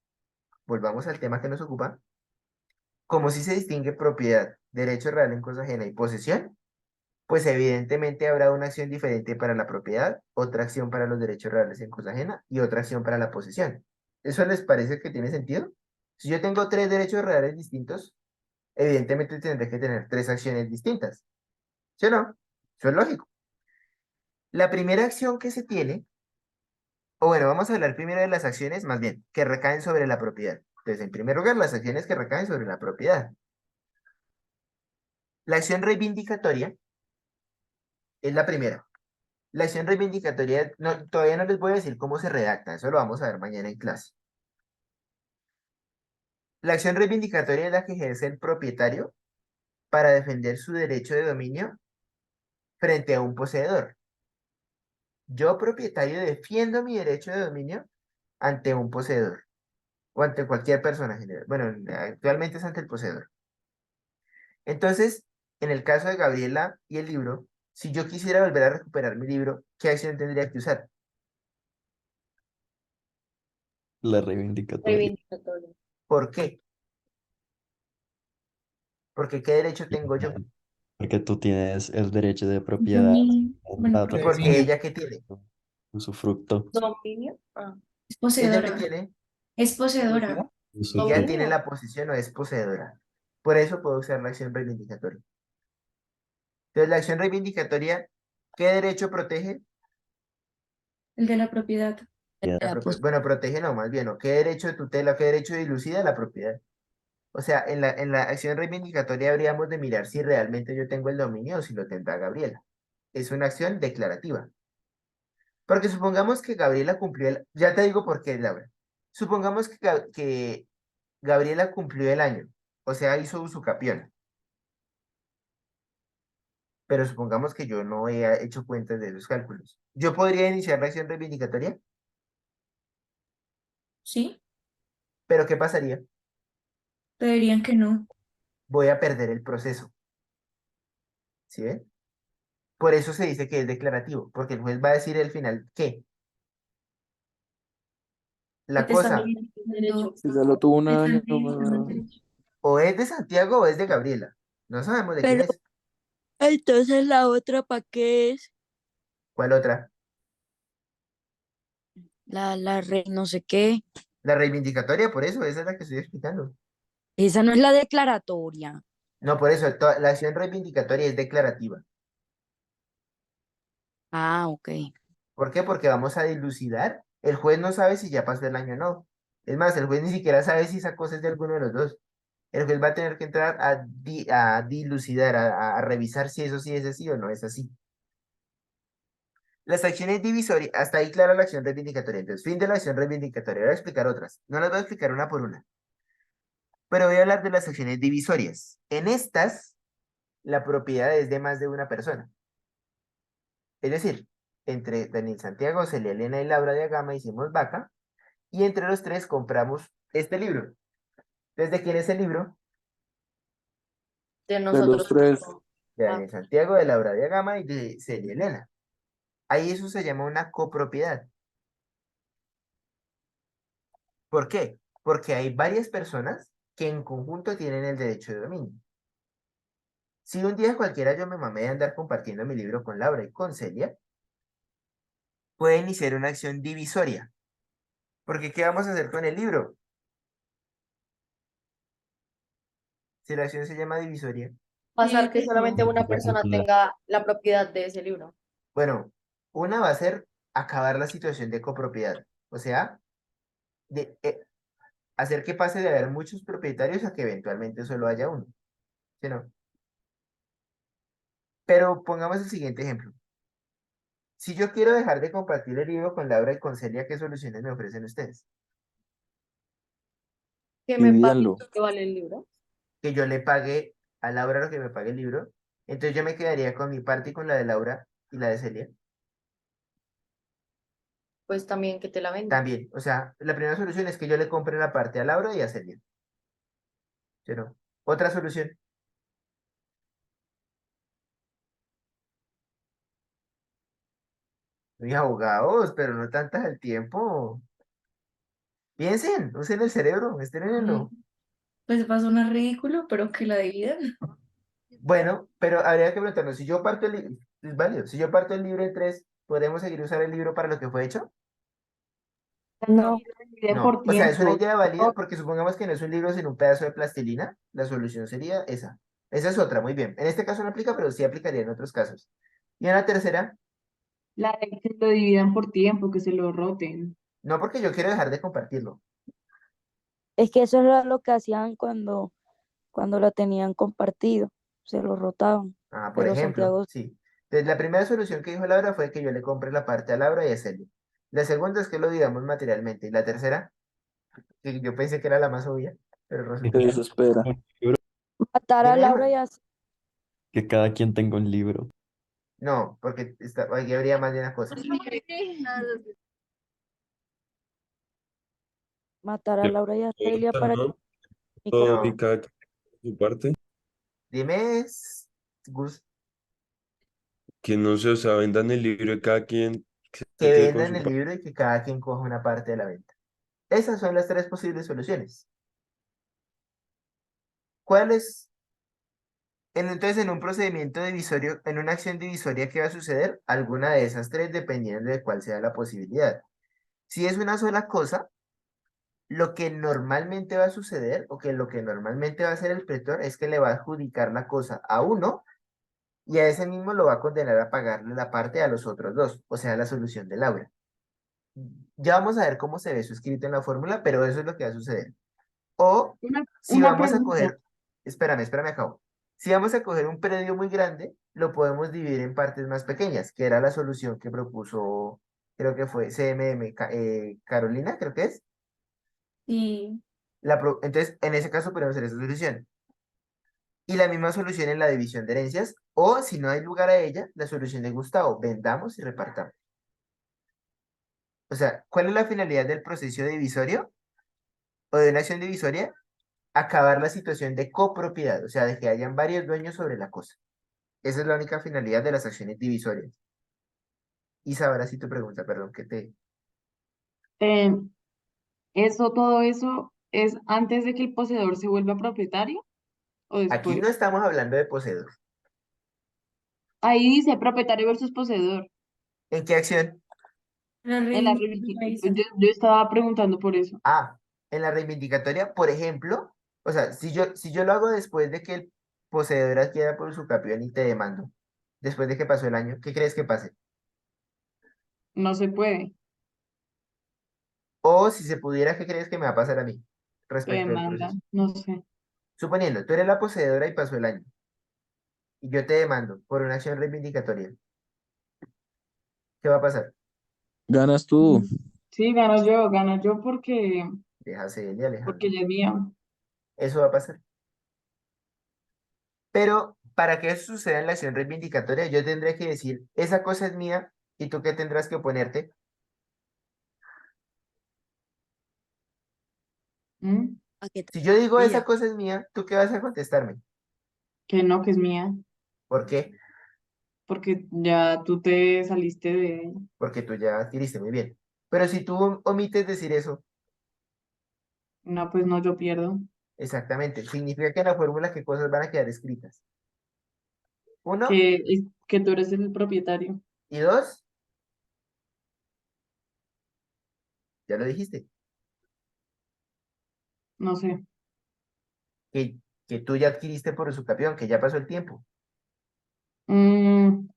volvamos al tema que nos ocupa, como si se distingue propiedad, derecho real en cosa ajena y posesión, pues evidentemente habrá una acción diferente para la propiedad, otra acción para los derechos reales en cosa ajena y otra acción para la posesión. ¿Eso les parece que tiene sentido? Si yo tengo tres derechos reales distintos, evidentemente tendré que tener tres acciones distintas. ¿Sí o no? Eso es lógico. La primera acción que se tiene, o bueno, vamos a hablar primero de las acciones, más bien, que recaen sobre la propiedad. Entonces, en primer lugar, las acciones que recaen sobre la propiedad. La acción reivindicatoria es la primera. La acción reivindicatoria, todavía no les voy a decir cómo se redacta, eso lo vamos a ver mañana en clase. La acción reivindicatoria es la que ejerce el propietario para defender su derecho de dominio frente a un poseedor. Yo, propietario, defiendo mi derecho de dominio ante un poseedor o ante cualquier persona en general. Bueno, actualmente es ante el poseedor. Entonces, en el caso de Gabriela y el libro, si yo quisiera volver a recuperar mi libro, ¿qué acción tendría que usar? La reivindicatoria. reivindicatorio. ¿Por qué? Porque ¿qué derecho tengo yo? Porque tú tienes el derecho de propiedad Dominio, en bueno, la ¿Y otra porque persona, dominio. ella qué tiene? usufructo, Dominio. Ah, Es ¿Ella qué poseedora. tiene? Es poseedora. Ella usufructo. tiene dominio. la posición o es poseedora. Por eso puedo usar la acción reivindicatoria. Entonces, la acción reivindicatoria, ¿qué derecho protege? El de la propiedad. Bueno, protege no, más bien, ¿o qué derecho de tutela, qué derecho dilucida la propiedad? O sea, en la acción reivindicatoria habríamos de mirar si realmente yo tengo el dominio o si lo tendrá Gabriela. Es una acción declarativa. Porque supongamos que Gabriela cumplió ya te digo por qué, Laura. Supongamos que Gabriela cumplió el año, o sea, hizo usucapión. Pero supongamos que yo no he hecho cuentas de esos cálculos. ¿Yo podría iniciar la acción reivindicatoria? ¿Sí? ¿Pero qué pasaría? Te dirían que no. Voy a perder el proceso. ¿Sí ven? Por eso se dice que es declarativo, porque el juez va a decir al final que Que la te están cosa limitando, Si solo tuvo un te año, están limitando el derecho. o es de Santiago o es de Gabriela. No sabemos de quién Pero es. entonces la otra, ¿para qué es? ¿Cuál otra? La rey no sé qué. La reivindicatoria, por eso, esa es la que estoy explicando. Esa no es la declaratoria. No, por eso, la acción reivindicatoria es declarativa. Ah, ok. ¿Por qué? Porque vamos a dilucidar. El juez no sabe si ya pasó el año o no. Es más, el juez ni siquiera sabe si esa cosa es de alguno de los dos. El juez va a tener que entrar a dilucidar, a revisar si eso sí es así o no es así. Las acciones divisorias, hasta ahí clara la acción reivindicatoria. Entonces, fin de la acción reivindicatoria. Voy a explicar otras. No las voy a explicar una por una, pero voy a hablar de las acciones divisorias. En estas, la propiedad es de más de una persona. Es decir, entre Daniel Santiago, Celia Elena y Laura de Agama hicimos vaca, y entre los tres compramos este libro. ¿Desde quién es el libro? De de los nosotros. tres. De Ah, Daniel Santiago, de Laura de Agama y de Celia Elena. Ahí eso se llama una copropiedad. ¿Por qué? Porque hay varias personas que en conjunto tienen el derecho de dominio. Si un día cualquiera yo me mamé de andar compartiendo mi libro con Laura y con Celia, puede iniciar una acción divisoria. Porque ¿qué vamos a hacer con el libro? Si la acción se llama divisoria. pasar que Sí, solamente una persona tenga la propiedad de ese libro. Bueno, una va a ser acabar la situación de copropiedad. O sea, de, hacer que pase de haber muchos propietarios a que eventualmente solo haya uno. ¿Sí, no? Pero pongamos el siguiente ejemplo. Si yo quiero dejar de compartir el libro con Laura y con Celia, ¿qué soluciones me ofrecen ustedes? ¿Qué me pague Divídanlo. lo que vale el libro? Que yo le pague a Laura lo que me pague el libro. Entonces yo me quedaría con mi parte y con la de Laura y la de Celia. Pues también que te la venda. También, o sea, la primera solución es que yo le compre la parte a Laura y a Celia. ¿Sí, no? Otra solución. Muy abogados, pero no tantas al tiempo. Piensen, usen el cerebro, estrénenlo. pues va a sonar ridículo, pero que la dividan. Bueno, pero habría que preguntarnos, si yo parto el libro, es válido, si yo parto el libro en tres, ¿podemos seguir usar el libro para lo que fue hecho? No, No, se divide No, por o sea, es una tiempo. idea válida porque supongamos que no es un libro sino un pedazo de plastilina, la solución sería esa. Esa es otra, muy bien. En este caso no aplica, pero sí aplicaría en otros casos. Y en la tercera, La de que lo dividan por tiempo, que se lo roten. no porque yo quiero dejar de compartirlo. es que eso era lo que hacían cuando la tenían compartido. Se lo rotaban. Ah, por Pero ejemplo, Santiago, sí. Entonces, la primera solución que dijo Laura fue que yo le compre la parte a Laura y a Celia. La segunda es que lo digamos materialmente. Y la tercera, que yo pensé que era la más obvia, pero Se resultó. desespera. Un libro, matar a Dime, Laura Emma. y a... que cada quien tenga un libro. No, porque aquí habría más de una cosa. matar a ¿Qué Laura y a Celia importa, para no? que... Todo que No, cada quien tenga su parte, dime, Gus, que no se, o sea, vendan el libro de cada quien que que se quede con vendan su el parte. libro y que cada quien coja una parte de la venta. Esas son las tres posibles soluciones. ¿Cuáles? Entonces, en un procedimiento divisorio, en una acción divisoria, ¿qué va a suceder? Alguna de esas tres, dependiendo de cuál sea la posibilidad. Si es una sola cosa, lo que normalmente va a suceder, o que lo que normalmente va a hacer el pretor, es que le va a adjudicar la cosa a uno y a ese mismo lo va a condenar a pagarle la parte a los otros dos, o sea, la solución de Laura. Ya vamos a ver cómo se ve eso escrito en la fórmula, pero eso es lo que va a suceder. O si Una vamos a pregunta. coger, espérame, acabo. Si vamos a coger un predio muy grande, lo podemos dividir en partes más pequeñas, que era la solución que propuso, creo que fue CMM, Carolina, creo que es. Sí, Entonces, en ese caso podemos hacer esa solución. Y la misma solución en la división de herencias, o si no hay lugar a ella, la solución de Gustavo, vendamos y repartamos. O sea, ¿cuál es la finalidad del proceso divisorio o de una acción divisoria? Acabar la situación de copropiedad, o sea, de que hayan varios dueños sobre la cosa. Esa es la única finalidad de las acciones divisorias. Isa, ahora sí tu pregunta, perdón, que te... Eh, todo eso es antes de que el poseedor se vuelva propietario o Aquí después. no estamos hablando de poseedor. Ahí dice propietario versus poseedor. ¿En qué acción? La En la reivindicación. yo estaba preguntando por eso. Ah, en la reivindicatoria, por ejemplo, o sea, si yo lo hago después de que el poseedor adquiera por su capión y te demando, después de que pasó el año, ¿qué crees que pase? No se puede. O si se pudiera, ¿qué crees que me va a pasar a mí Te respecto del demanda. proceso? No sé. Suponiendo, tú eres la poseedora y pasó el año, y yo te demando por una acción reivindicatoria, ¿qué va a pasar? Ganas tú. Sí, gano yo Déjase él, Alejandro. porque ya es mía. Eso va a pasar. Pero para que eso suceda en la acción reivindicatoria, yo tendré que decir, esa cosa es mía, y tú qué tendrás que oponerte. ¿Mm? ¿A qué te Si yo digo esa mía? cosa es mía, ¿tú qué vas a contestarme? Que no, que es mía. ¿Por qué? Porque ya tú te saliste de... Porque tú ya adquiriste muy bien. Pero si tú omites decir eso, No, pues no, yo pierdo. exactamente, significa que en la fórmula qué cosas van a quedar escritas. Uno Que tú eres el propietario. y dos, ya lo dijiste, No sé. que, que tú ya adquiriste por usucapión, que ya pasó el tiempo. Mm,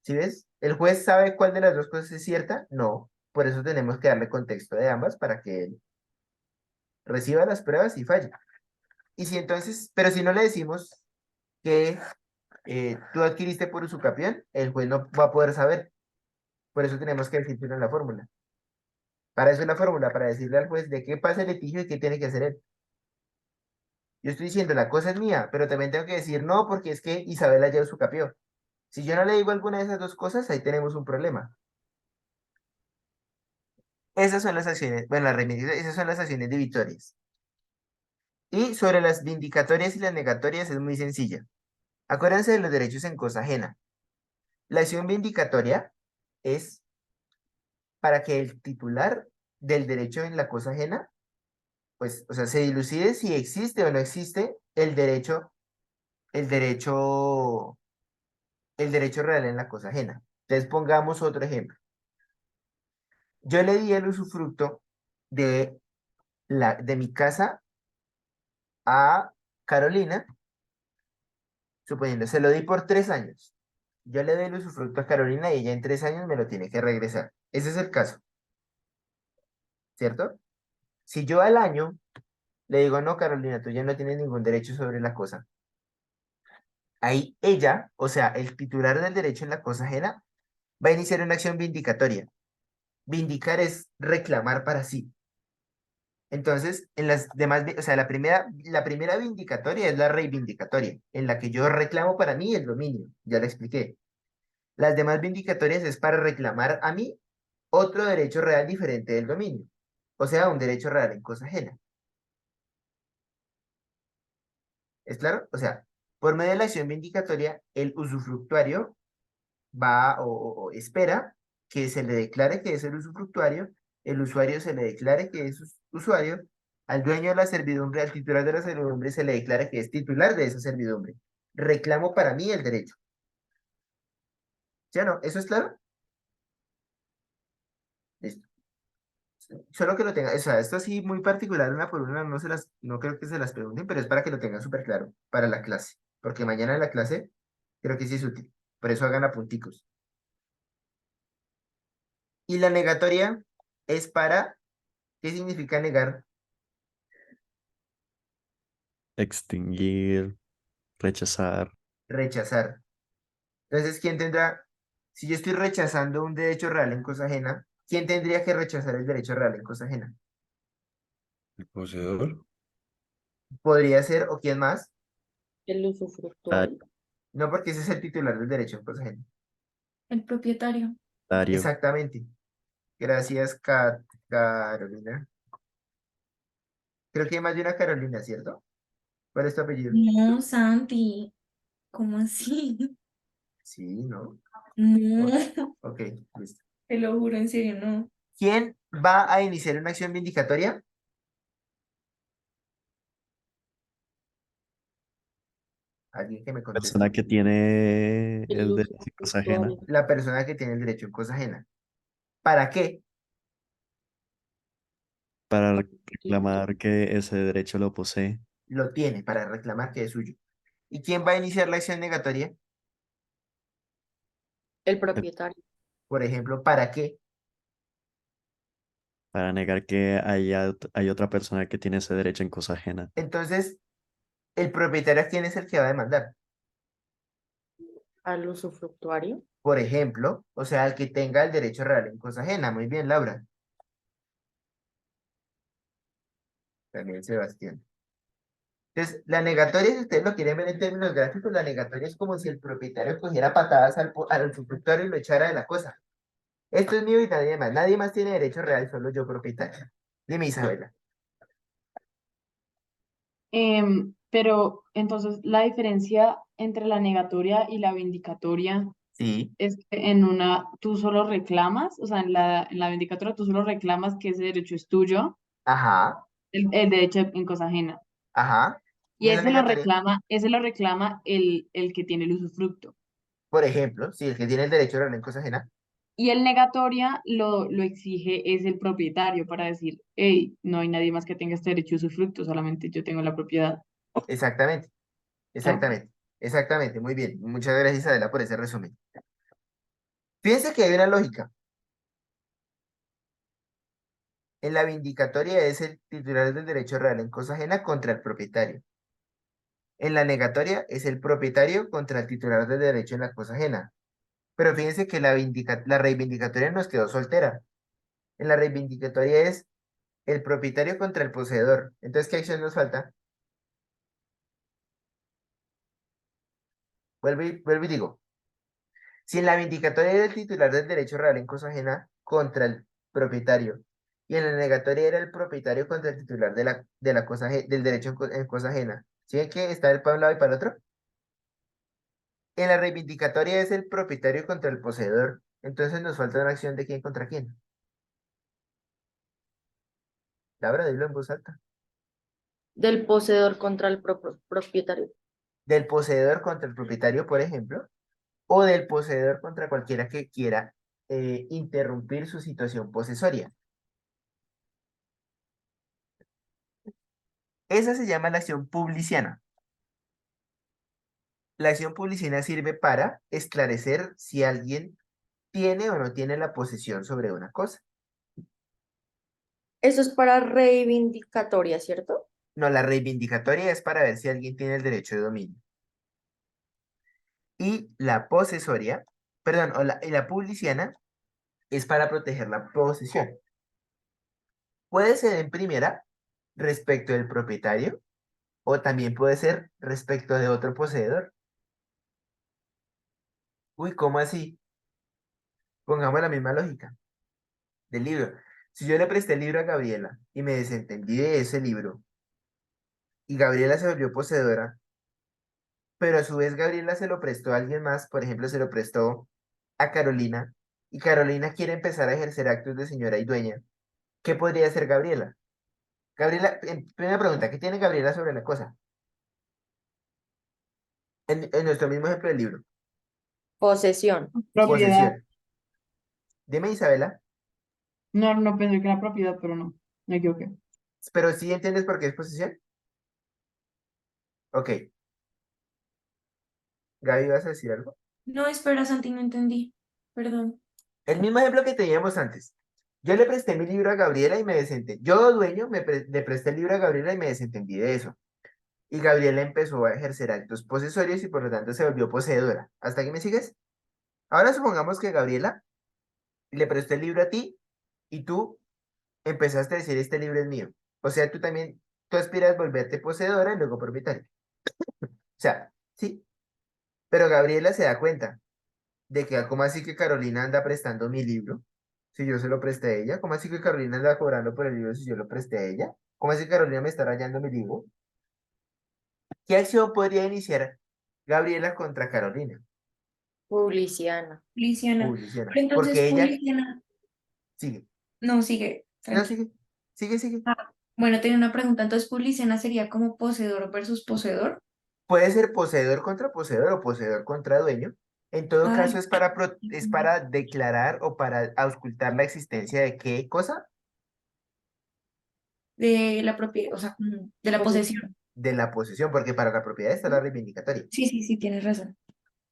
¿Sí ves? ¿El juez sabe cuál de las dos cosas es cierta? No. Por eso tenemos que darle contexto de ambas para que él reciba las pruebas y falle. Y si entonces, pero si no le decimos que tú adquiriste por usucapión, el juez no va a poder saber. Por eso tenemos que decirlo en la fórmula. Para eso es la fórmula, para decirle al juez de qué pasa el litigio y qué tiene que hacer él. Yo estoy diciendo, la cosa es mía, pero también tengo que decir no, porque es que Isabela ya usucapió. Si yo no le digo alguna de esas dos cosas, ahí tenemos un problema. Esas son las acciones, bueno, esas son las acciones divitorias. Y sobre las vindicatorias y las negatorias es muy sencilla. Acuérdense de los derechos en cosa ajena. La acción vindicatoria es para que el titular del derecho en la cosa ajena, pues, o sea, se dilucide si existe o no existe el derecho, el derecho real en la cosa ajena. Entonces pongamos otro ejemplo. Yo le di el usufructo de, de mi casa a Carolina, suponiendo, se lo di por 3 años. Yo le doy el usufructo a Carolina y ella en 3 años me lo tiene que regresar. Ese es el caso, ¿cierto? Si yo al año le digo, no, Carolina, tú ya no tienes ningún derecho sobre la cosa. Ahí ella, o sea, el titular del derecho en la cosa ajena, va a iniciar una acción vindicatoria. Vindicar es reclamar para sí. Entonces, en las demás, o sea, la primera vindicatoria es la reivindicatoria, en la que yo reclamo para mí el dominio, ya lo expliqué. Las demás vindicatorias es para reclamar a mí otro derecho real diferente del dominio, o sea, un derecho real en cosa ajena. ¿Es claro? O sea, por medio de la acción vindicatoria, el usufructuario va o espera que se le declare que es el usufructuario, el usuario se le declare que es usuario, al dueño de la servidumbre, al titular de la servidumbre se le declara que es titular de esa servidumbre. Reclamo para mí el derecho. ¿Sí o no? ¿Eso es claro? Listo. Solo que lo tenga, o sea, esto así muy particular, una por una, no creo que se las pregunten, pero es para que lo tengan súper claro para la clase, porque mañana en la clase creo que sí es útil, por eso hagan apunticos. Y la negatoria es para, ¿qué significa negar? Extinguir, rechazar. Rechazar. Entonces, si yo estoy rechazando un derecho real en cosa ajena, ¿quién tendría que rechazar el derecho real en cosa ajena? El poseedor. Podría ser, ¿o quién más? El usufructuario. No, porque ese es el titular del derecho en cosa ajena. El propietario. Dario. Exactamente. Gracias, Carolina. Creo que hay más de una Carolina, ¿cierto? ¿Cuál es tu apellido? No, Santi, ¿cómo así? Sí, ¿no? No, Ok, listo. te lo juro, en serio, no. ¿Quién va a iniciar una acción vindicatoria? Alguien que me conteste. Persona que tiene El el derecho a cosa ajena usufructuario. La persona que tiene el derecho en cosa ajena. ¿Para qué? para reclamar que ese derecho lo posee. Lo tiene para reclamar que es suyo. ¿Y quién va a iniciar la acción negatoria? El propietario. Por ejemplo, ¿para qué? Para negar que hay otra persona que tiene ese derecho en cosa ajena. Entonces, ¿el propietario quién es el que va a demandar? Al usufructuario. Por ejemplo, o sea, el que tenga el derecho real en cosa ajena. Muy bien, Laura. También Sebastián. Entonces, la negatoria, si ustedes lo quieren ver en términos gráficos, la negatoria es como si el propietario cogiera patadas al usufructuario y lo echara de la cosa. Esto es mío y nadie más. Nadie más tiene derecho real, solo yo propietario. Dime, Isabela. Pero entonces la diferencia entre la negatoria y la vindicatoria Sí. es que en una tú solo reclamas, o sea, en la vindicatoria tú solo reclamas que ese derecho es tuyo, Ajá. el derecho en cosa ajena. Ajá. Y Y en la negatoria, ese lo reclama el que tiene el usufructo. por ejemplo, si el que tiene el derecho real en cosa ajena. Y el negatoria lo exige es el propietario para decir, hey, no hay nadie más que tenga este derecho de usufructo, solamente yo tengo la propiedad. Exactamente. Ok. Exactamente. Exactamente. Muy bien. Muchas gracias, Isabela, por ese resumen. Fíjense que hay una lógica. En la vindicatoria es el titular del derecho real en cosa ajena contra el propietario. En la negatoria es el propietario contra el titular del derecho en la cosa ajena. Pero fíjense que la reivindicatoria nos quedó soltera. En la reivindicatoria es el propietario contra el poseedor. Entonces, ¿qué acción nos falta? Vuelvo y digo. Si en la vindicatoria era el titular del derecho real en cosa ajena contra el propietario, y en la negatoria era el propietario contra el titular de la cosa, del derecho en cosa ajena, ¿sí ven que está el para un lado y para el otro? En la reivindicatoria es el propietario contra el poseedor. Entonces nos falta una acción de quién contra quién. Laura, dilo en voz alta. Del poseedor contra el propietario. Del poseedor contra el propietario, por ejemplo, o del poseedor contra cualquiera que quiera interrumpir su situación posesoria. Esa se llama la acción publiciana. La acción publicina sirve para esclarecer si alguien tiene o no tiene la posesión sobre una cosa. Eso es para reivindicatoria, ¿cierto? No, la reivindicatoria es para ver si alguien tiene el derecho de dominio. Y la posesoria, perdón, y la publiciana es para proteger la posesión. Puede ser en primera respecto del propietario o también puede ser respecto de otro poseedor. Uy, ¿cómo así? Pongamos la misma lógica del libro. Si yo le presté el libro a Gabriela y me desentendí de ese libro y Gabriela se volvió poseedora, pero a su vez Gabriela se lo prestó a alguien más, por ejemplo, se lo prestó a Carolina y Carolina quiere empezar a ejercer actos de señora y dueña, ¿qué podría hacer Gabriela? Gabriela, primera pregunta, ¿qué tiene Gabriela sobre la cosa? En nuestro mismo ejemplo del libro. Posesión. Propiedad. Posesión. Dime, Isabela, No pensé que era propiedad, pero no, me equivoqué. pero sí entiendes por qué es posesión. Ok, Gaby, ¿vas a decir algo? No, espera, Santi, no entendí. Perdón. El mismo ejemplo que teníamos antes. Yo le presté mi libro a Gabriela y me desentendí. Yo, dueño, le presté el libro a Gabriela y me desentendí de eso. Y Gabriela empezó a ejercer actos posesorios y por lo tanto se volvió poseedora. ¿Hasta aquí me sigues? Ahora supongamos que Gabriela le prestó el libro a ti y tú empezaste a decir, este libro es mío. O sea, tú aspiras a volverte poseedora y luego propietaria. O sea, sí, pero Gabriela se da cuenta de que, ¿cómo así que Carolina anda prestando mi libro? Si yo se lo presté a ella. ¿Cómo así que Carolina anda cobrando por el libro si yo lo presté a ella? ¿Cómo así que Carolina me está rayando mi libro? ¿Qué acción podría iniciar Gabriela contra Carolina? Publiciana. Luisiana. Publiciana. Pero entonces, Porque ella Luisiana, sigue. no, sigue, No, tranqui. sigue. Sigue, sigue. Bueno, tenía una pregunta. Entonces, Publiciana sería como poseedor versus poseedor. Puede ser poseedor contra poseedor o poseedor contra dueño. En todo Ay, caso, es para declarar o para auscultar la existencia de qué cosa? de la propiedad, o sea, como de la posesión. De la posesión, porque para la propiedad está la reivindicatoria. Sí, sí, sí, tienes razón.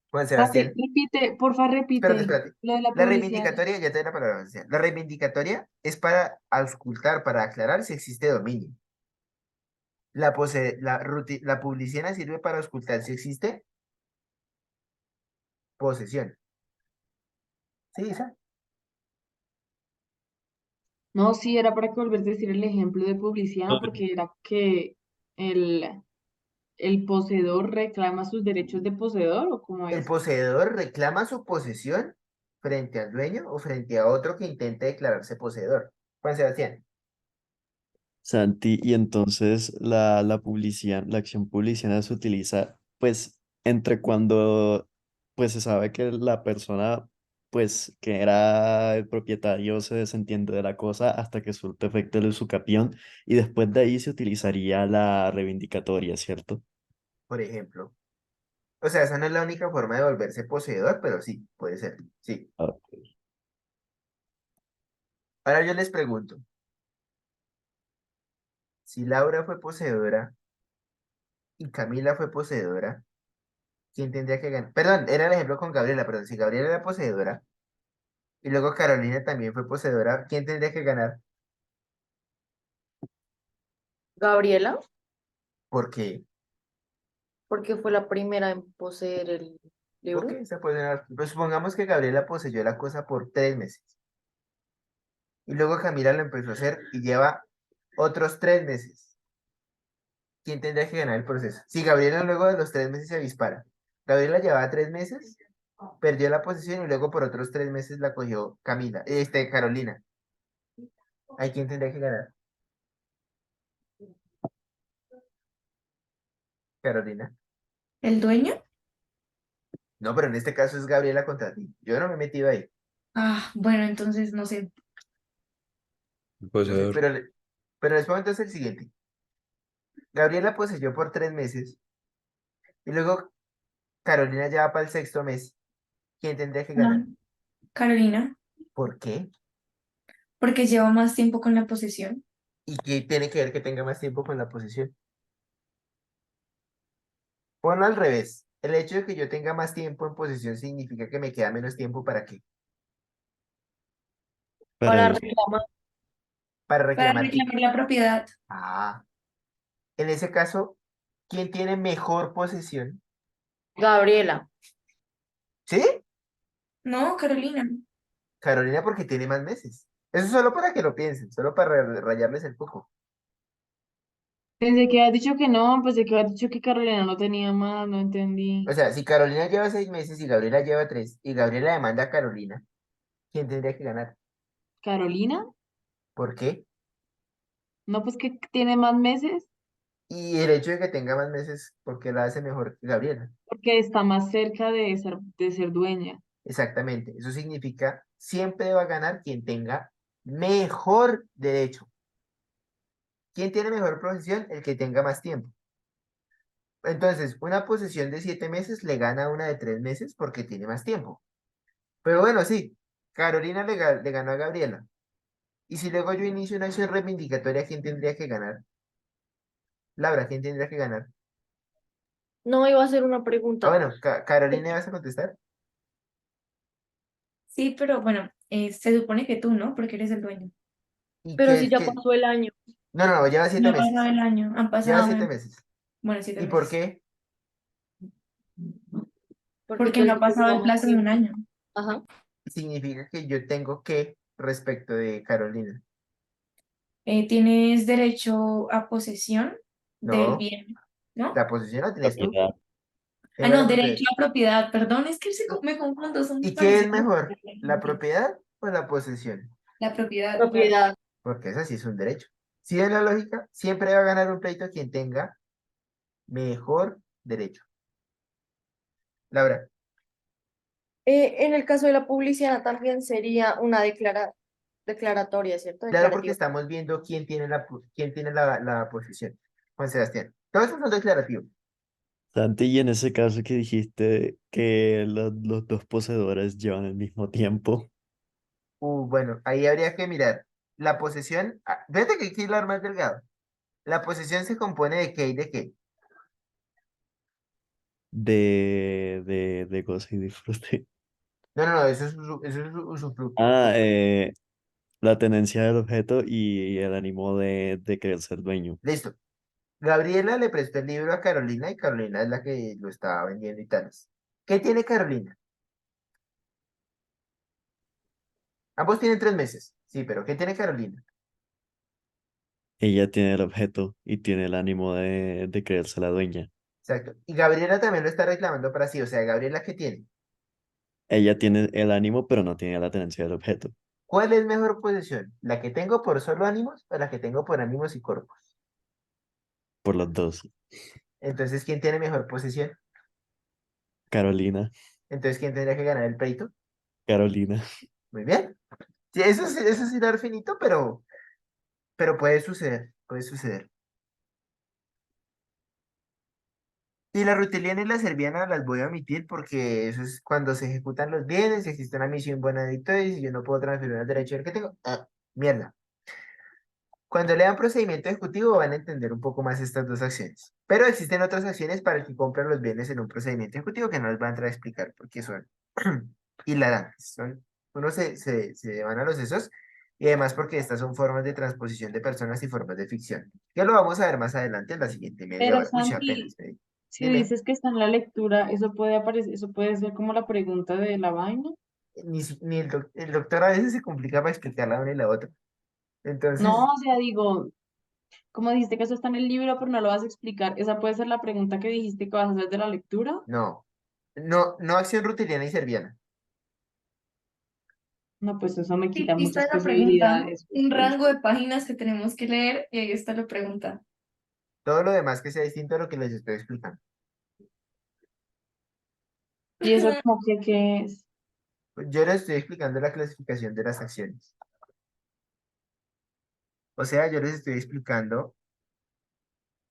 Juan Espérate, Sebastián, porfa, espérate, repite espérate. lo de la La publicidad. reivindicatoria, ya te doy la palabra, Juan Sebastián. La reivindicatoria es para auscultar, para aclarar si existe dominio. La publicidad sirve para auscultar si existe posesión. Sí, esa. No, sí, era para que volverte a decir el ejemplo de publicidad, porque era que el, el poseedor reclama sus derechos de poseedor, ¿o cómo El es? poseedor reclama su posesión frente al dueño o frente a otro que intente declararse poseedor. Juan Sebastián, Santi, y entonces la publicidad, la acción publicitaria se utiliza pues entre cuando pues se sabe que la persona pues que era el propietario se desentiende de la cosa hasta que surte efecto el usucapión y después de ahí se utilizaría la reivindicatoria, ¿cierto? por ejemplo. O sea, esa no es la única forma de volverse poseedor, pero sí, puede ser. Sí. Ah, Ahora yo les pregunto, si Laura fue poseedora y Camila fue poseedora, ¿quién tendría que ganar? Perdón, era el ejemplo con Gabriela, perdón. Si Gabriela era poseedora y luego Carolina también fue poseedora, ¿quién tendría que ganar? Gabriela, ¿Por qué? porque fue la primera en poseer el Ok, libro. pues supongamos que Gabriela poseyó la cosa por 3 meses. Y luego Camila lo empezó a hacer y lleva otros 3 meses. ¿Quién tendría que ganar el proceso? Si Gabriela luego de los 3 meses se dispara. Gabriela llevaba 3 meses, perdió la posición y luego por otros 3 meses la cogió Carolina. ¿Hay quién tendría que ganar? Carolina. ¿El dueño? No, pero en este caso es Gabriela contra ti. Yo no me he metido ahí. Ah, bueno, entonces no sé. No sé, Poseedor. pero les pongo entonces el siguiente. Gabriela poseyó por 3 meses y luego Carolina ya va para el 6.º mes. ¿Quién tendría que Ah, ganar? Carolina, ¿Por qué? porque lleva más tiempo con la posesión. ¿Y qué tiene que ver que tenga más tiempo con la posesión? Ponlo al revés. El hecho de que yo tenga más tiempo en posesión significa que me queda menos tiempo ¿para qué? para Para el reclamar. Para Para reclamar qué. reclamar la propiedad. Ah, en ese caso, ¿quién tiene mejor posesión? Gabriela, ¿Sí? No, Carolina. Carolina porque tiene más meses. Eso solo para que lo piensen, solo para rayarles el coco. Pensé que habías dicho que no, pensé que habías dicho que Carolina no tenía más, no entendí. O sea, si Carolina lleva 6 meses y Gabriela lleva 3 y Gabriela demanda a Carolina, ¿quién tendría que ganar? ¿Carolina? ¿Por qué? No, pues que tiene más meses, Y el hecho de que tenga más meses, porque la hace mejor que Gabriela. porque está más cerca de ser dueña. Exactamente. Eso significa siempre va a ganar quien tenga mejor derecho. ¿Quién tiene mejor posesión? El que tenga más tiempo. Entonces, una posesión de 7 meses le gana a una de 3 meses porque tiene más tiempo. Pero bueno, sí, Carolina le ganó a Gabriela. Y si luego yo inicio una acción reivindicatoria, ¿quién tendría que ganar? Laura, ¿quién tendría que ganar? no iba a hacer una Ah, pregunta. bueno, Carolina, ¿vas a contestar? Sí, pero bueno, se supone que tú, ¿no? Porque eres el dueño. ¿Y Pero si qué, ya qué? pasó el año, No, no, no, lleva No siete ha pasado meses. el año, han Lleva pasado, 7 meses. bueno, 7 ¿Y por meses. qué? porque tú Porque no ha dijiste que pasado el llevamos plazo de un tiempo. año. Ajá. Significa que yo tengo que respecto de Carolina. Tienes derecho a posesión del No, bien, ¿no? la posesión la tienes tú. Propiedad. Ah, Tengo no, la propiedad. derecho a propiedad, perdón, es que me confundo, son muy ¿Y qué es parecidos. mejor, la propiedad o la posesión? La propiedad, claro. Propiedad. Porque esa sí es un derecho. Si en la lógica, siempre va a ganar un pleito quien tenga mejor derecho. Laura, En el caso de la publicidad también sería una declaratoria, ¿cierto? claro, porque Declarativa. estamos viendo quién tiene la posesión. Juan Sebastián. Todo eso son declarativos. Santi, y en ese caso que dijiste que los dos poseedores llevan el mismo tiempo, Bueno, ahí habría que mirar. La posesión, fíjate que aquí es lo más delgado. La posesión se compone de qué y de qué. de goce y disfrute. No, no, no, eso es usufructo. Ah, la tenencia del objeto y el ánimo de querer ser dueño. Listo. Gabriela le prestó el libro a Carolina y Carolina es la que lo estaba vendiendo y tales. ¿Qué tiene Carolina? Ambos tienen 3 meses. Sí, pero ¿qué tiene Carolina? Ella tiene el objeto y tiene el ánimo de creerse la dueña. Exacto. Y Gabriela también lo está reclamando para sí. O sea, Gabriela, ¿qué tiene? Ella tiene el ánimo, pero no tiene la tenencia del objeto. ¿Cuál es mejor posesión? ¿La que tengo por solo ánimos o la que tengo por ánimos y cuerpos? Por los dos. Entonces, ¿quién tiene mejor posesión? Carolina, Entonces, ¿quién tendría que ganar el pleito? Carolina. Muy bien. Sí, eso es hilar finito, pero puede suceder, puede suceder. Y la rutiliana y la serviana las voy a omitir porque eso es cuando se ejecutan los bienes, existe una misión buena y si yo no puedo transferir el derecho del que tengo. Mierda. Cuando lean procedimiento ejecutivo van a entender un poco más estas dos acciones. Pero existen otras acciones para el que compra los bienes en un procedimiento ejecutivo que no les voy a entrar a explicar porque son hilarantes. Uno se van a los sesos y además porque estas son formas de transposición de personas y formas de ficción. Que lo vamos a ver más adelante en la siguiente media Pero hora. Uy, apenas. Santi, si Dime. dices que está en la lectura, eso puede aparecer, eso puede ser como la pregunta de la vaina. Ni el doctor a veces se complica para explicar la una y la otra. No, Entonces, o sea, digo, como dijiste que eso está en el libro, pero no lo vas a explicar, esa puede ser la pregunta que dijiste que vas a hacer de la lectura. no. No, no acción rutiliana y serviana. No, pues eso me Sí, quita ahí está muchas la pregunta, posibilidades. un Pues. rango de páginas que tenemos que leer y ahí está la pregunta. Todo lo demás que sea distinto a lo que les estoy explicando. Y eso como que es. Yo les estoy explicando la clasificación de las acciones. O sea, yo les estoy explicando,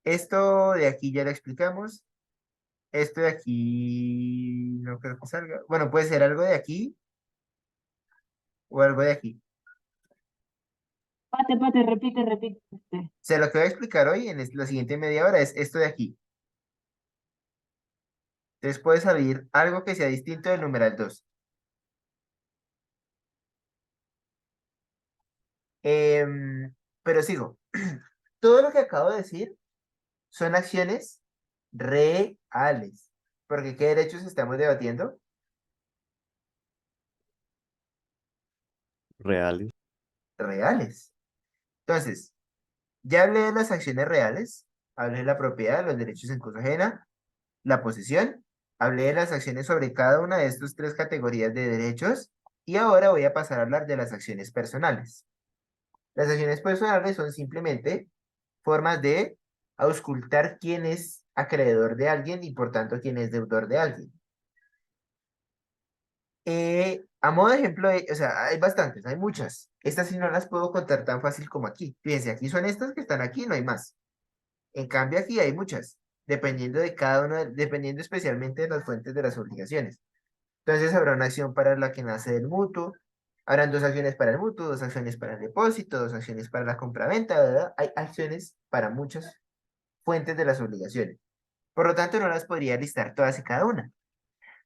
esto de aquí ya lo explicamos, esto de aquí no creo que salga. Bueno, puede ser algo de aquí o algo de aquí. Pate, pate, repite, repite. O sea, lo que voy a explicar hoy en la siguiente media hora es esto de aquí. Entonces puede salir algo que sea distinto del numeral 2. Pero sigo. Todo lo que acabo de decir son acciones reales. Porque ¿qué derechos estamos debatiendo? Reales. Reales. Entonces, ya hablé de las acciones reales, hablé de la propiedad, los derechos en cosa ajena, la posesión, hablé de las acciones sobre cada una de estas tres categorías de derechos y ahora voy a pasar a hablar de las acciones personales. Las acciones personales son simplemente formas de auscultar quién es acreedor de alguien y por tanto quién es deudor de alguien. A modo de ejemplo, o sea, hay bastantes, hay muchas. Estas sí no las puedo contar tan fácil como aquí. Fíjense, aquí son estas que están aquí, no hay más. En cambio, aquí hay muchas, dependiendo de cada una, dependiendo especialmente de las fuentes de las obligaciones. Entonces, habrá una acción para la que nace del mutuo, habrán dos acciones para el mutuo, dos acciones para el depósito, dos acciones para la compraventa, ¿verdad? Hay acciones para muchas fuentes de las obligaciones. Por lo tanto, no las podría listar todas y cada una.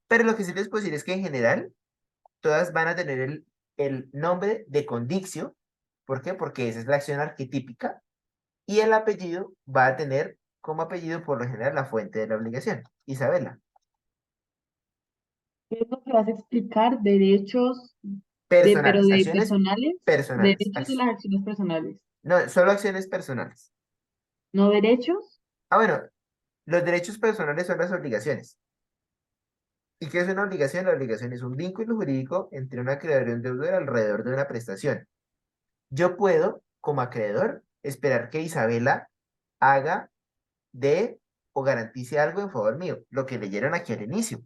Pero lo que sí les puedo decir es que en general, todas van a tener el nombre de condiccio. ¿Por qué? Porque esa es la acción arquetípica y el apellido va a tener como apellido por lo general la fuente de la obligación. Isabela. ¿Qué es lo que vas a explicar? Derechos pero Personales, de acciones personales, personales. derechos de las acciones personales. No, solo acciones personales. ¿No derechos? Ah, bueno, los derechos personales son las obligaciones. ¿Y qué es una obligación? La obligación es un vínculo jurídico entre un acreedor y un deudor alrededor de una prestación. Yo puedo, como acreedor, esperar que Isabela haga, dé o garantice algo en favor mío, lo que leyeron aquí al inicio,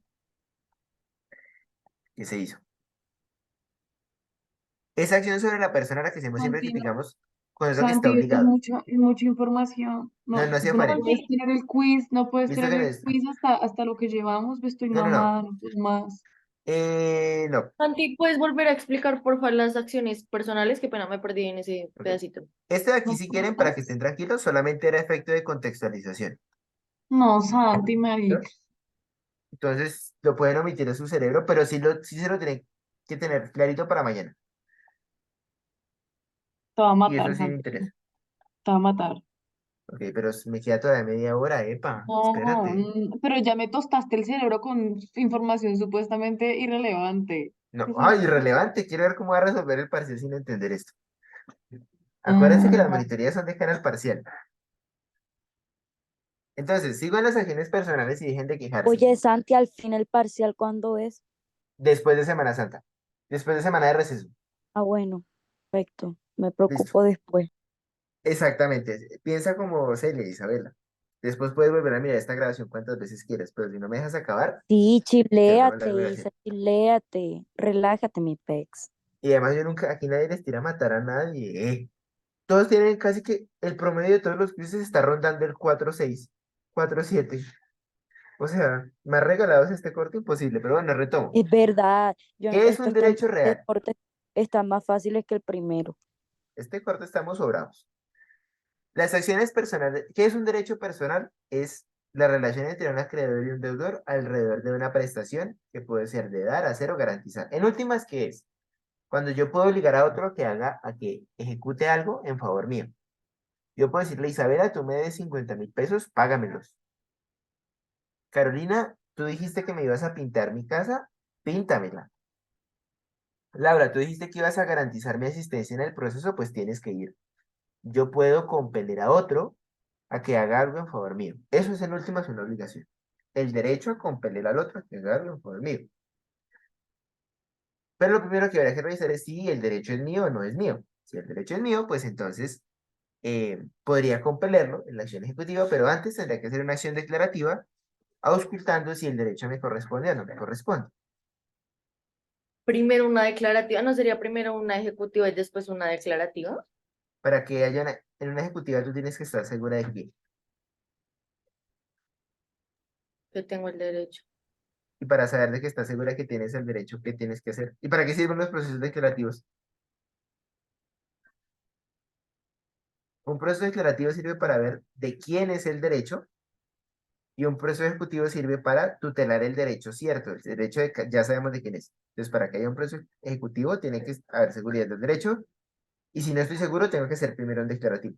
que se hizo. Esa acción sobre la persona a la que hacemos siempre que Santi, tengamos con eso que está Santi, esto obligado. es mucha información. No, No, no se no afane. puedes tener el quiz, no puedes ¿Listo tener que no el es? quiz hasta lo que llevamos. Estoy No, no, no. mamada, no puedo más. No. Santi, ¿puedes volver a explicar, por favor, las acciones personales? Qué pena, me perdí en ese Ok. pedacito. Este de aquí, No si puedo quieren, para que más. estén tranquilos, solamente era efecto de contextualización. No, Santi, ¿No? marica. Entonces, lo pueden omitir de su cerebro, pero sí se lo tienen que tener clarito para mañana. Te va a Y eso matar, sí me Santi. interesa. Te va a matar. Ok, pero me queda todavía media hora, epa. No, Espérate. pero ya me tostaste el cerebro con información supuestamente irrelevante. No, ¿Qué es ay, esto? irrelevante. Quiero ver cómo va a resolver el parcial sin entender esto. Acuérdense que las Ah, monitorías son de cara al parcial. Entonces, sigo en las acciones personales y dejen de quejarse. Oye, Santi, al fin el parcial, ¿cuándo es? Después de Semana Santa. Después de Semana de Receso. Ah, bueno, perfecto. Me Listo. preocupo después. Exactamente. Piensa como Celia, Isabela. Después puedes volver a mirar esta grabación cuantas veces quieras, pero si no me dejas acabar, Sí, te ahorramos la chiléate, grabación. Isa, chiléate. Relájate, mi pex. Y además yo nunca, aquí nadie les tira a matar a nadie. Todos tienen casi que el promedio de todos los quizzes está rondando el 4.6, 4.7. O sea, más regalados este corte imposible, pero bueno, retomo. Es verdad, ¿Qué es un estos temas derecho de real? deporte están más fáciles que el primero. Este corte estamos sobrados. Las acciones personales, ¿qué es un derecho personal? Es la relación entre un acreedor y un deudor alrededor de una prestación que puede ser de dar, hacer o garantizar. En últimas, ¿qué es? Cuando yo puedo obligar a otro que haga, a que ejecute algo en favor mío. Yo puedo decirle, Isabela, tú me debes 50.000 pesos, págamelos. Carolina, tú dijiste que me ibas a pintar mi casa, píntamela. Laura, tú dijiste que ibas a garantizar mi asistencia en el proceso, pues tienes que ir. Yo puedo compeler a otro a que haga algo en favor mío. Eso es en últimas una obligación. El derecho a compeler al otro a que haga algo en favor mío. Pero lo primero que habría que revisar es si el derecho es mío o no es mío. Si el derecho es mío, pues entonces podría compelerlo en la acción ejecutiva, pero antes tendría que hacer una acción declarativa auscultando si el derecho me corresponde o no me corresponde. Primero una declarativa, ¿no sería primero una ejecutiva y después una declarativa? Para que haya en una ejecutiva tú tienes que estar segura de que, Yo tengo el derecho. y para saber de que estás segura de que tienes el derecho, ¿qué tienes que hacer? ¿Y para qué sirven los procesos declarativos? Un proceso declarativo sirve para ver de quién es el derecho y un proceso ejecutivo sirve para tutelar el derecho cierto, el derecho de, ya sabemos de quién es. Entonces, para que haya un proceso ejecutivo tiene que haber seguridad del derecho y si no estoy seguro tengo que hacer primero un declarativo.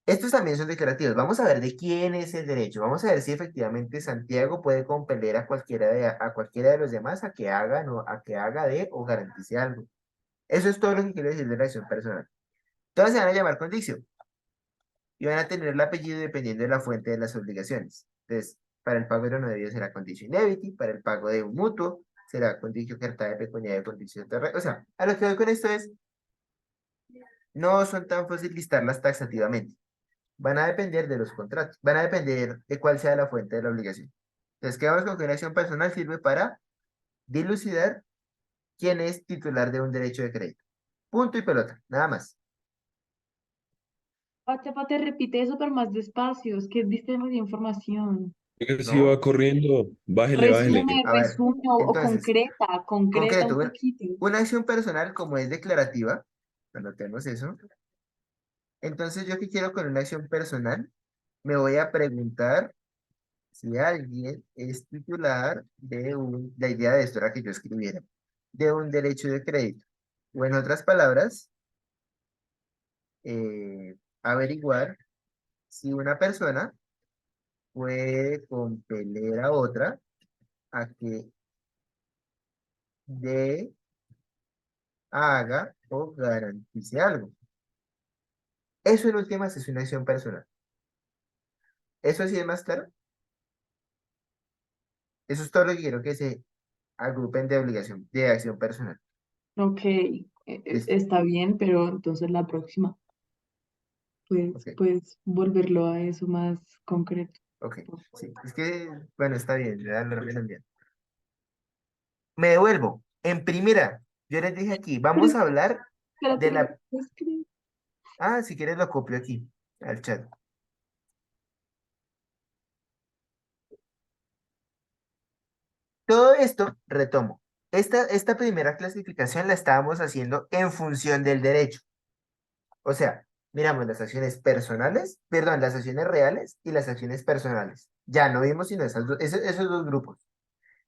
Estos también son declarativos. Vamos a ver de quién es el derecho. Vamos a ver si efectivamente Santiago puede compeler a cualquiera de los demás a que haga, no, a que haga de o garantice algo. Eso es todo lo que quiero decir de la acción personal. Todas se van a llamar condición y van a tener el apellido dependiendo de la fuente de las obligaciones. Entonces, para el pago de una debida será condicio ineviti, para el pago de un mutuo será condicio carta de pecuniaria, condicio terreno. O sea, a lo que voy con esto es, no son tan fáciles listarlas taxativamente. Van a depender de los contratos, van a depender de cuál sea la fuente de la obligación. Entonces, quedamos con que una acción personal sirve para dilucidar quién es titular de un derecho de crédito. Punto y pelota, nada más. Pate, repite eso, pero más despacio. Es que diste demasiada información. Que si va ¿No? corriendo, bájele, bájele. Resume, A ver, resume o entonces, concreta concreto, un poquito. una acción personal como es declarativa, anotemos eso. Entonces, yo que quiero con una acción personal, me voy a preguntar si alguien es titular de la idea de esto era que yo escribiera, de un derecho de crédito. O en otras palabras, averiguar si una persona puede compeler a otra a que dé, haga o garantice algo. Eso en últimas es una acción personal. ¿Eso sí es más claro? Eso es todo lo que quiero que se agrupen de obligación, de acción personal. Ok, Listo. está bien, pero entonces la próxima, pues, Ok, pues volverlo a eso más concreto. ok. Sí, es que, bueno, está bien, ya lo repito bien. Me devuelvo. En primera, yo les dije aquí, vamos a hablar Espérate, de no la... puedo escribir. Ah, si quieres lo copio aquí, al chat. Todo esto, retomo. Esta primera clasificación la estábamos haciendo en función del derecho. O sea, miramos las acciones personales, perdón, las acciones reales y las acciones personales. Ya no vimos sino esos dos grupos.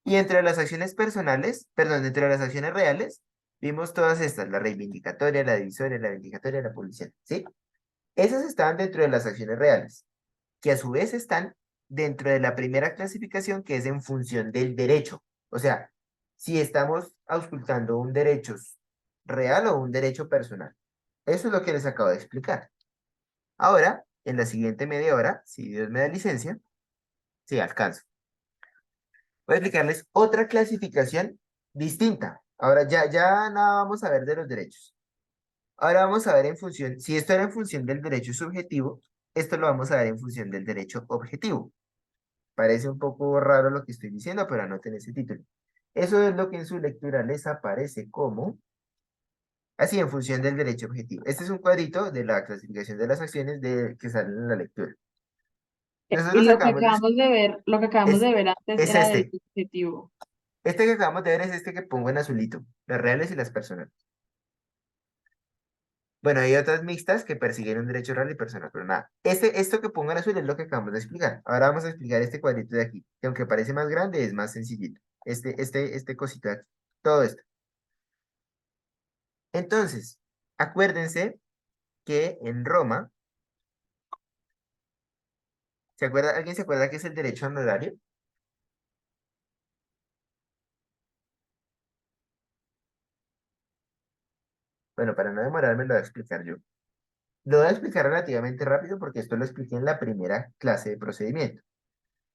Y entre las acciones personales, perdón, entre las acciones reales, vimos todas estas, la reivindicatoria, la divisoria, la vindicatoria, la policial, ¿sí? Esas estaban dentro de las acciones reales, que a su vez están dentro de la primera clasificación, que es en función del derecho. O sea, si estamos auscultando un derecho real o un derecho personal. Eso es lo que les acabo de explicar. Ahora, en la siguiente media hora, si Dios me da licencia, sí, alcanzo. Voy a explicarles otra clasificación distinta. Ahora ya nada vamos a ver de los derechos. Ahora vamos a ver en función, si esto era en función del derecho subjetivo, esto lo vamos a ver en función del derecho objetivo. Parece un poco raro lo que estoy diciendo, pero anoten ese título. Eso es lo que en su lectura les aparece como, así en función del derecho objetivo. Este es un cuadrito de la clasificación de las acciones que salen en la lectura. Y Nosotros lo que acabamos de, acabamos de ver, lo que acabamos es, de ver antes es era del este. objetivo. Este que acabamos de ver es este que pongo en azulito, las reales y las personales. Bueno, hay otras mixtas que persiguen un derecho real y personal, pero nada. Esto que pongo en azul es lo que acabamos de explicar. Ahora vamos a explicar este cuadrito de aquí, que aunque parece más grande, es más sencillito. Este cosito de aquí. Todo esto. Entonces, acuérdense que en Roma, ¿alguien se acuerda qué es el derecho honorario? Bueno, para no demorarme lo voy a explicar yo. Lo voy a explicar relativamente rápido porque esto lo expliqué en la primera clase de procedimiento.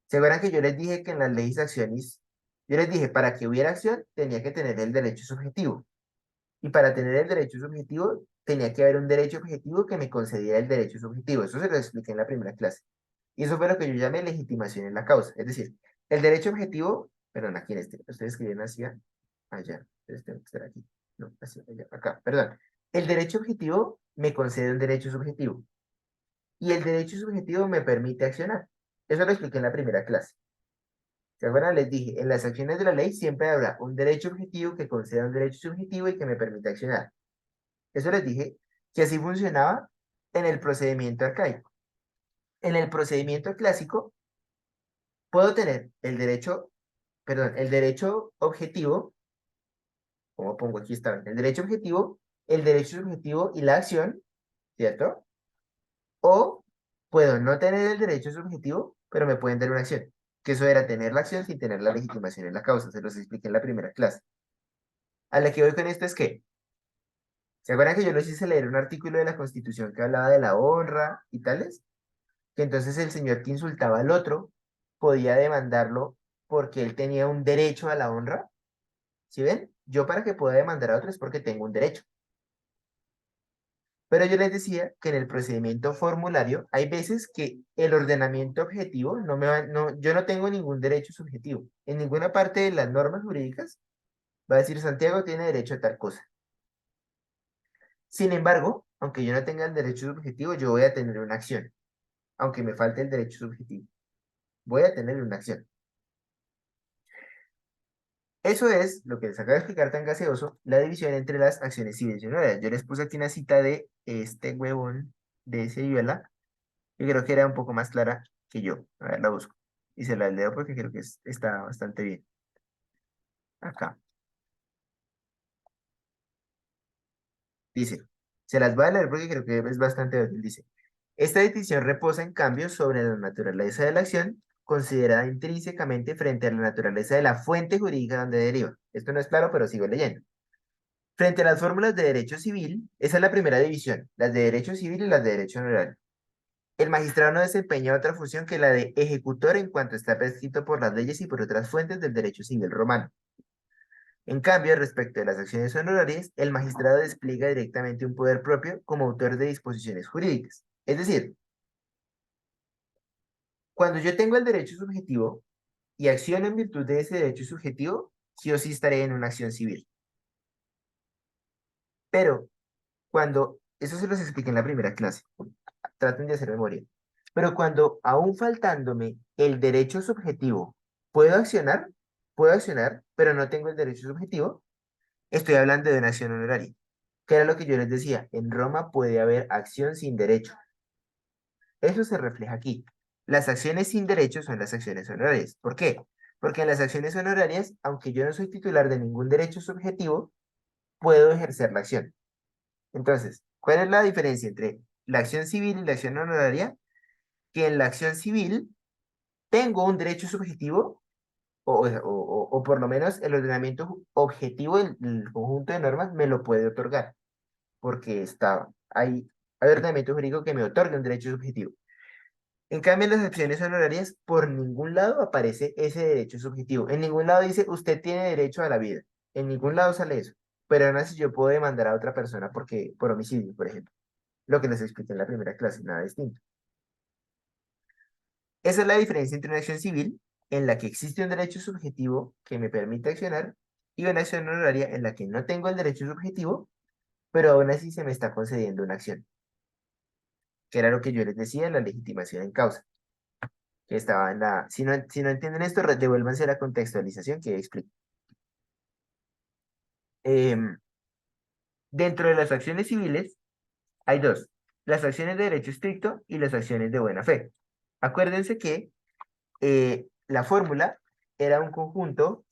¿Se acuerdan que yo les dije que en las leyes acciones, yo les dije, para que hubiera acción tenía que tener el derecho subjetivo? Y para tener el derecho subjetivo tenía que haber un derecho objetivo que me concediera el derecho subjetivo. Eso se lo expliqué en la primera clase. Y eso fue lo que yo llamé legitimación en la causa. Es decir, el derecho objetivo, perdón, aquí en este, ustedes escriben hacia allá. Entonces tengo que estar aquí. No, hacia allá, acá, perdón. El derecho objetivo me concede un derecho subjetivo. Y el derecho subjetivo me permite accionar. Eso lo expliqué en la primera clase. ¿Se acuerdan? Les dije, en las acciones de la ley siempre habrá un derecho objetivo que conceda un derecho subjetivo y que me permita accionar. Eso les dije que así funcionaba en el procedimiento arcaico. En el procedimiento clásico, puedo tener el derecho, perdón, el derecho objetivo, como pongo aquí está, el derecho objetivo, el derecho subjetivo y la acción, ¿cierto? O puedo no tener el derecho subjetivo, pero me pueden dar una acción. Que eso era tener la acción sin tener la legitimación en la causa. Se los expliqué en la primera clase. A la que voy con esto es que, ¿se acuerdan que yo les hice leer un artículo de la Constitución que hablaba de la honra y tales? Que entonces el señor que insultaba al otro podía demandarlo porque él tenía un derecho a la honra. ¿Sí ven? Yo para que pueda demandar a otro es porque tengo un derecho. Pero yo les decía que en el procedimiento formulario hay veces que el ordenamiento objetivo yo no tengo ningún derecho subjetivo. En ninguna parte de las normas jurídicas va a decir Santiago tiene derecho a tal cosa. Sin embargo, aunque yo no tenga el derecho subjetivo, yo voy a tener una acción, aunque me falte el derecho subjetivo. Voy a tener una acción. Eso es lo que les acabo de explicar tan gaseoso, la división entre las acciones civiles y honorarias. Yo les puse aquí una cita de este huevón de Sayuela, que creo que era un poco más clara que yo. A ver, la busco. Y se la leo porque creo que está bastante bien. Acá. Dice, se las voy a leer porque creo que es bastante útil. Dice, esta decisión reposa en cambio sobre la naturaleza de la acción, considerada intrínsecamente frente a la naturaleza de la fuente jurídica donde deriva. Esto no es claro, pero sigo leyendo. Frente a las fórmulas de derecho civil, esa es la primera división, las de derecho civil y las de derecho honorario. El magistrado no desempeña otra función que la de ejecutor en cuanto está prescrito por las leyes y por otras fuentes del derecho civil romano. En cambio, respecto de las acciones honorarias, el magistrado despliega directamente un poder propio como autor de disposiciones jurídicas. Es decir, cuando yo tengo el derecho subjetivo y acciono en virtud de ese derecho subjetivo, sí o sí estaré en una acción civil. Pero eso se los expliqué en la primera clase, traten de hacer memoria. Pero cuando aún faltándome el derecho subjetivo, puedo accionar, pero no tengo el derecho subjetivo, estoy hablando de una acción honoraria. Que era lo que yo les decía, en Roma puede haber acción sin derecho. Eso se refleja aquí. Las acciones sin derecho son las acciones honorarias. ¿Por qué? Porque en las acciones honorarias, aunque yo no soy titular de ningún derecho subjetivo, puedo ejercer la acción. Entonces, ¿cuál es la diferencia entre la acción civil y la acción honoraria? Que en la acción civil tengo un derecho subjetivo, o por lo menos el ordenamiento objetivo, el conjunto de normas, me lo puede otorgar, porque hay ordenamiento jurídico que me otorga un derecho subjetivo. En cambio, en las acciones honorarias, por ningún lado aparece ese derecho subjetivo. En ningún lado dice, usted tiene derecho a la vida. En ningún lado sale eso. Pero aún así yo puedo demandar a otra persona por homicidio, por ejemplo. Lo que les expliqué en la primera clase, nada distinto. Esa es la diferencia entre una acción civil, en la que existe un derecho subjetivo que me permite accionar, y una acción honoraria en la que no tengo el derecho subjetivo, pero aún así se me está concediendo una acción. Que era lo que yo les decía en la legitimación en causa. Que estaba en la... Si no entienden esto, devuélvanse a la contextualización que explico. Dentro de las acciones civiles hay dos. Las acciones de derecho estricto y las acciones de buena fe. Acuérdense que la fórmula era un conjunto,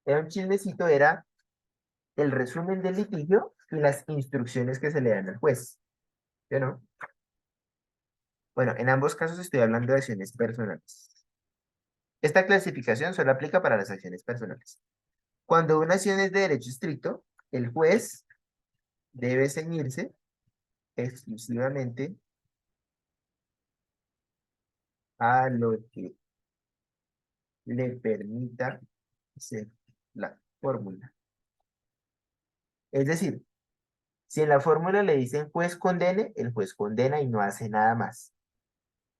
era un chismecito, era el resumen del litigio y las instrucciones que se le dan al juez. ¿Sí o no? Bueno, en ambos casos estoy hablando de acciones personales. Esta clasificación solo aplica para las acciones personales. Cuando una acción es de derecho estricto, el juez debe ceñirse exclusivamente a lo que le permita hacer la fórmula. Es decir, si en la fórmula le dicen juez condene, el juez condena y no hace nada más.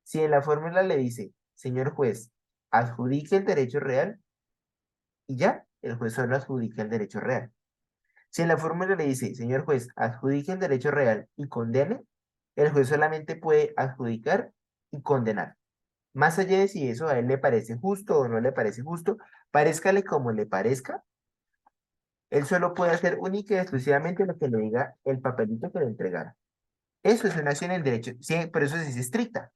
Si en la fórmula le dice, señor juez, adjudique el derecho real, y ya, el juez solo adjudica el derecho real. Si en la fórmula le dice, señor juez, adjudique el derecho real y condene, el juez solamente puede adjudicar y condenar. Más allá de si eso a él le parece justo o no le parece justo, parezcale como le parezca, él solo puede hacer única y exclusivamente lo que le diga el papelito que le entregara. Eso es una acción en derecho, sí, pero eso sí es estricta,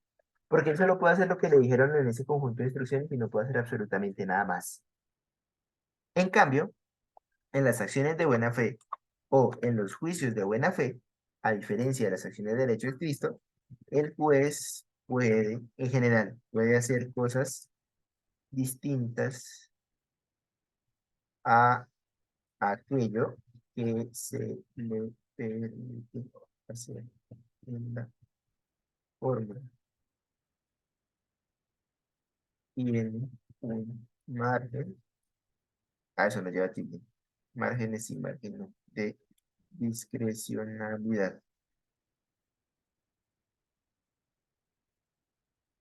porque él solo puede hacer lo que le dijeron en ese conjunto de instrucciones y no puede hacer absolutamente nada más. En cambio, en las acciones de buena fe o en los juicios de buena fe, a diferencia de las acciones de derecho estricto, el juez puede, en general, puede hacer cosas distintas a aquello que se le permite hacer en la fórmula. Tiene un margen, eso no lleva tilde, márgenes sin margen no, de discrecionalidad.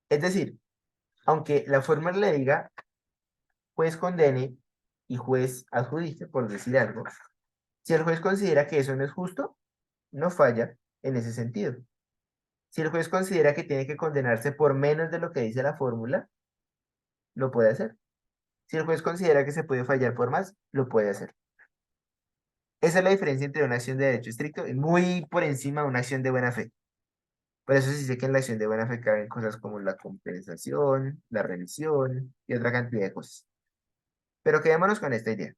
Es decir, aunque la fórmula le diga juez condene y juez adjudique, por decir algo, si el juez considera que eso no es justo, no falla en ese sentido. Si el juez considera que tiene que condenarse por menos de lo que dice la fórmula, lo puede hacer. Si el juez considera que se puede fallar por más, lo puede hacer. Esa es la diferencia entre una acción de derecho estricto y muy por encima de una acción de buena fe. Por eso sí sé que en la acción de buena fe caben cosas como la compensación, la remisión y otra cantidad de cosas. Pero quedémonos con esta idea.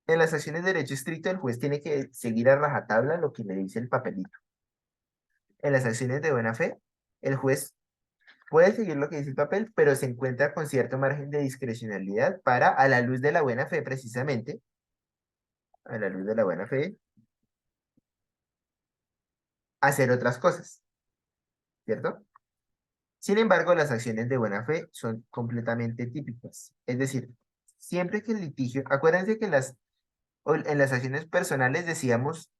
En las acciones de derecho estricto, el juez tiene que seguir a rajatabla lo que le dice el papelito. En las acciones de buena fe, el juez puede seguir lo que dice el papel, pero se encuentra con cierto margen de discrecionalidad para, a la luz de la buena fe precisamente, a la luz de la buena fe, hacer otras cosas, ¿cierto? Sin embargo, las acciones de buena fe son completamente típicas. Es decir, siempre que el litigio, acuérdense que en las acciones personales decíamos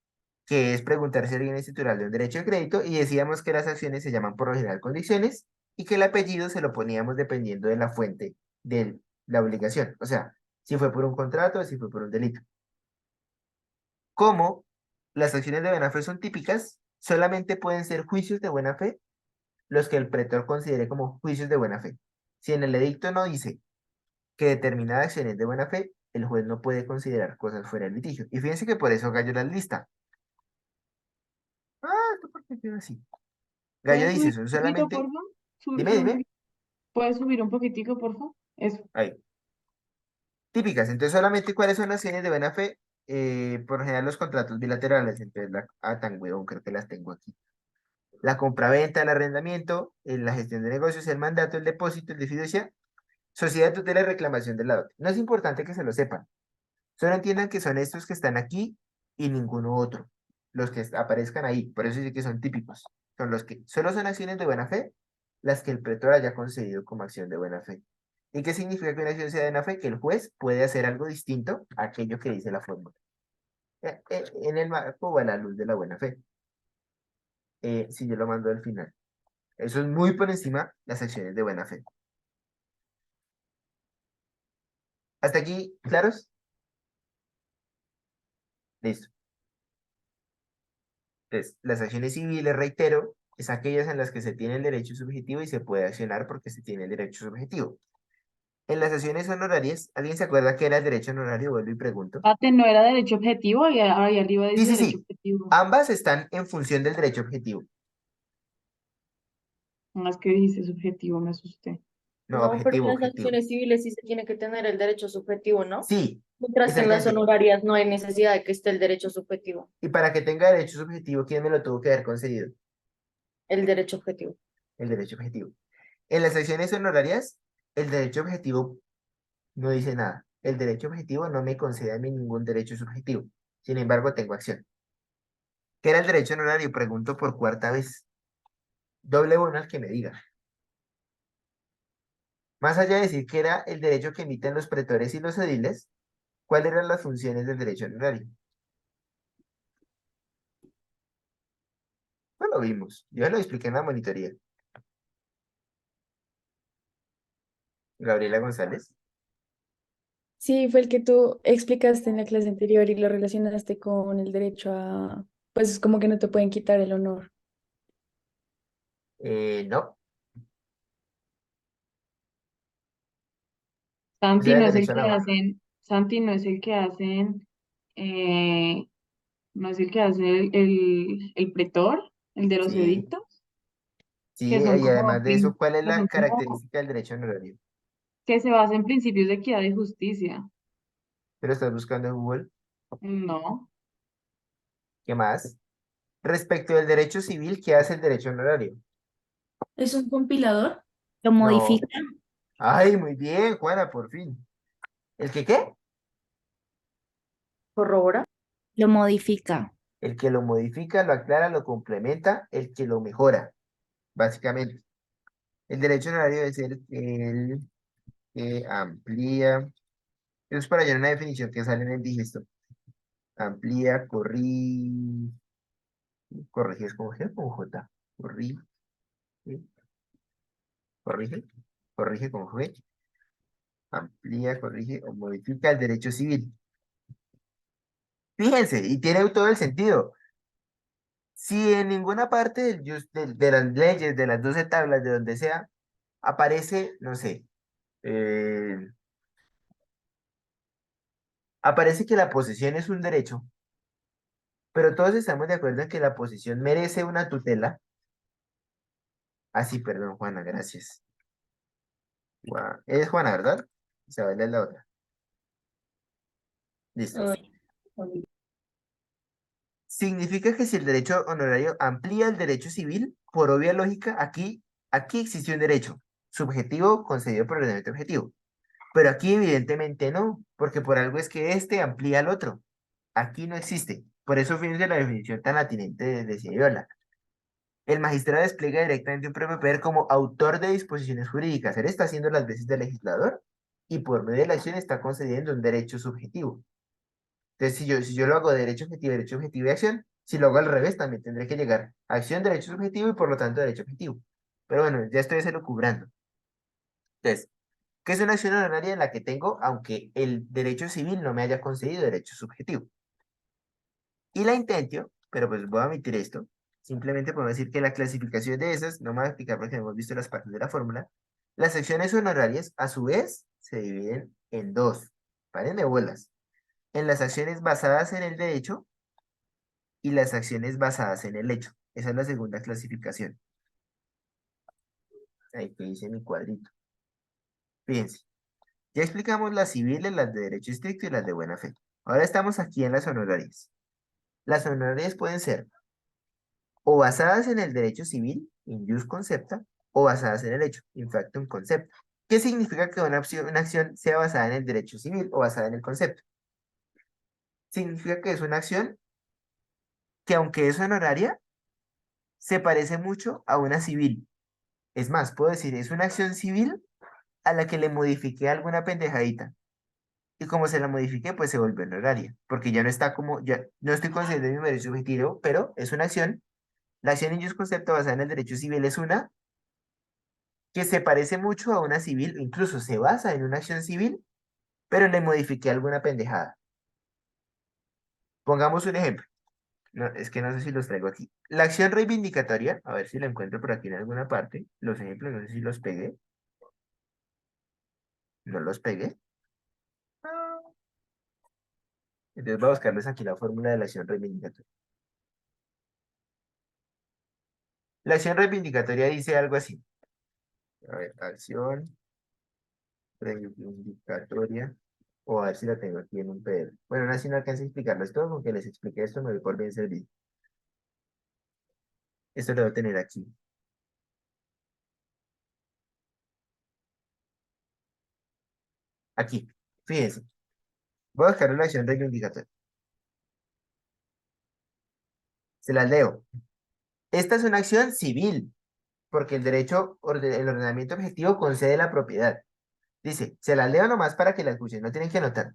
que es preguntar si alguien es titular de un derecho de crédito y decíamos que las acciones se llaman por lo general condiciones y que el apellido se lo poníamos dependiendo de la fuente de la obligación. O sea, si fue por un contrato o si fue por un delito. Como las acciones de buena fe son típicas, solamente pueden ser juicios de buena fe los que el pretor considere como juicios de buena fe. Si en el edicto no dice que determinada acción es de buena fe, el juez no puede considerar cosas fuera del litigio. Y fíjense que por eso Gallo las lista. Ah, ¿tú por qué quedó así? Gallo ¿Puedes dice, subir son un poquito, por solamente, favor? dime, dime, ¿Puedes subir un poquitico, por favor? Eso. ahí, típicas. Entonces, solamente cuáles son las acciones de buena fe. Por lo general, los contratos bilaterales. Entonces, tan huevón, creo que las tengo aquí. La compraventa, el arrendamiento, la gestión de negocios, el mandato, el depósito, el de fiducia, sociedad de tutela y reclamación del lado. No es importante que se lo sepan. Solo entiendan que son estos que están aquí y ninguno otro. Los que aparezcan ahí. Por eso dice que son típicos. Son los que solo son acciones de buena fe, las que el pretor haya concedido como acción de buena fe. ¿Y qué significa que una acción sea de buena fe? Que el juez puede hacer algo distinto a aquello que dice la fórmula. En el marco o a la luz de la buena fe. Si yo lo mando al final. Eso es muy por encima las acciones de buena fe. ¿Hasta aquí, claros? Listo. Entonces, las acciones civiles, reitero, es aquellas en las que se tiene el derecho subjetivo y se puede accionar porque se tiene el derecho subjetivo. En las acciones honorarias, ¿alguien se acuerda que era el derecho honorario? Vuelvo y pregunto. No era derecho objetivo y ahí arriba Sí, dice sí, derecho sí. objetivo. Ambas están en función del derecho objetivo. No, es que dijiste subjetivo, me asusté. No, No, pero en objetivo, las objetivo. acciones civiles sí se tiene que tener el derecho subjetivo, ¿no? Sí, Mientras que en las exactamente. honorarias no hay necesidad de que esté el derecho subjetivo, Y para que tenga derecho subjetivo, ¿quién me lo tuvo que haber concedido? el derecho objetivo. El derecho objetivo. En las acciones honorarias, el derecho objetivo no dice nada. El derecho objetivo no me concede a mí ningún derecho subjetivo. Sin embargo, tengo acción. ¿Qué era el derecho honorario? Pregunto por cuarta vez. Doble uno al que me diga. Más allá de decir que era el derecho que emiten los pretores y los ediles, ¿cuáles eran las funciones del derecho honorario? No lo vimos. Yo lo expliqué en la monitoría. Gabriela González. Sí, fue el que tú explicaste en la clase anterior y lo relacionaste con el derecho a, pues como que no te pueden quitar el honor. No. Ese Santi era el no es el derecho a que la honra. hacen, Santi no es el que hacen, eh, no es el que hace el pretor, el de los Sí, edictos, sí, que son y además como, de eso, ¿cuál es que la son como, característica del derecho honorario? que se basan en principios de equidad y justicia. ¿Pero estás buscando en Google? No, ¿Qué más? Respecto del derecho civil, ¿qué hace el derecho honorario? ¿Es un compilador? Lo No. modifica, Ay, muy bien, Juana, por fin. ¿El que qué? ¿Corrobora? lo modifica. El que lo modifica, lo aclara, lo complementa, el que lo mejora, básicamente. El derecho honorario es el que amplía. Eso es para hallar una definición que sale en el digesto. Amplía, corrige, es como G o como J. Corrige, corrige, corrige como G. Amplía, corrige o modifica el derecho civil. Fíjense, y tiene todo el sentido. Si en ninguna parte de las leyes, de las 12 tablas, de donde sea, aparece, no sé, eh, aparece que la posesión es un derecho, pero todos estamos de acuerdo en que la posesión merece una tutela. Ah, sí, perdón, Juana, gracias. Es Juana, ¿verdad? Isabel es la otra. Listo. Ay, Significa que si el derecho honorario amplía el derecho civil, por obvia lógica, aquí existe un derecho subjetivo concedido por el ordenamiento objetivo. Pero aquí evidentemente no, porque por algo es que este amplía al otro. Aquí no existe. Por eso fíjense la definición tan atinente de Sierra. El magistrado despliega directamente un propio poder como autor de disposiciones jurídicas. Él está haciendo las veces de legislador y por medio de la acción está concediendo un derecho subjetivo. Entonces, si yo lo hago de derecho objetivo y acción, si lo hago al revés, también tendré que llegar a acción, derecho subjetivo y por lo tanto derecho objetivo. Pero bueno, ya estoy elucubrando. Entonces, ¿qué es una acción honoraria en la que tengo, aunque el derecho civil no me haya concedido derecho subjetivo? Y la intentio, pero pues voy a omitir esto. Simplemente podemos decir que la clasificación de esas, no me voy a explicar porque hemos visto las partes de la fórmula. Las secciones honorarias, a su vez, se dividen en dos. Paren de bolas. En las acciones basadas en el derecho y las acciones basadas en el hecho. Esa es la segunda clasificación. Ahí que dice mi cuadrito. Fíjense. Ya explicamos las civiles, las de derecho estricto y las de buena fe. Ahora estamos aquí en las honorarias. Las honorarias pueden ser o basadas en el derecho civil, in jus concepta, o basadas en el hecho, in factum concepta. ¿Qué significa que una acción sea basada en el derecho civil o basada en el concepto? Significa que es una acción que, aunque es honoraria, se parece mucho a una civil. Es más, puedo decir, es una acción civil a la que le modifiqué alguna pendejadita. Y como se la modifiqué, pues se volvió honoraria, porque ya no está como, ya no estoy considerando mi derecho subjetivo, pero es una acción. La acción in jus concepto basada en el derecho civil es una que se parece mucho a una civil, incluso se basa en una acción civil, pero le modifiqué alguna pendejada. Pongamos un ejemplo. No, es que no sé si los traigo aquí. La acción reivindicatoria, a ver si la encuentro por aquí en alguna parte. Los ejemplos, no sé si los pegué. No los pegué. Entonces voy a buscarles aquí la fórmula de la acción reivindicatoria. La acción reivindicatoria dice algo así. A ver, acción reivindicatoria. O a ver si la tengo aquí en un PDF. Bueno, no, si no alcancé a explicarles todo, con que les expliqué esto me voy por bien servido. Esto lo debo tener aquí. Aquí. Fíjense. Voy a buscar una acción reivindicatoria. Se las leo. Esta es una acción civil, porque el derecho, el ordenamiento objetivo concede la propiedad. Dice, se las leo nomás para que la escuchen, no tienen que anotar.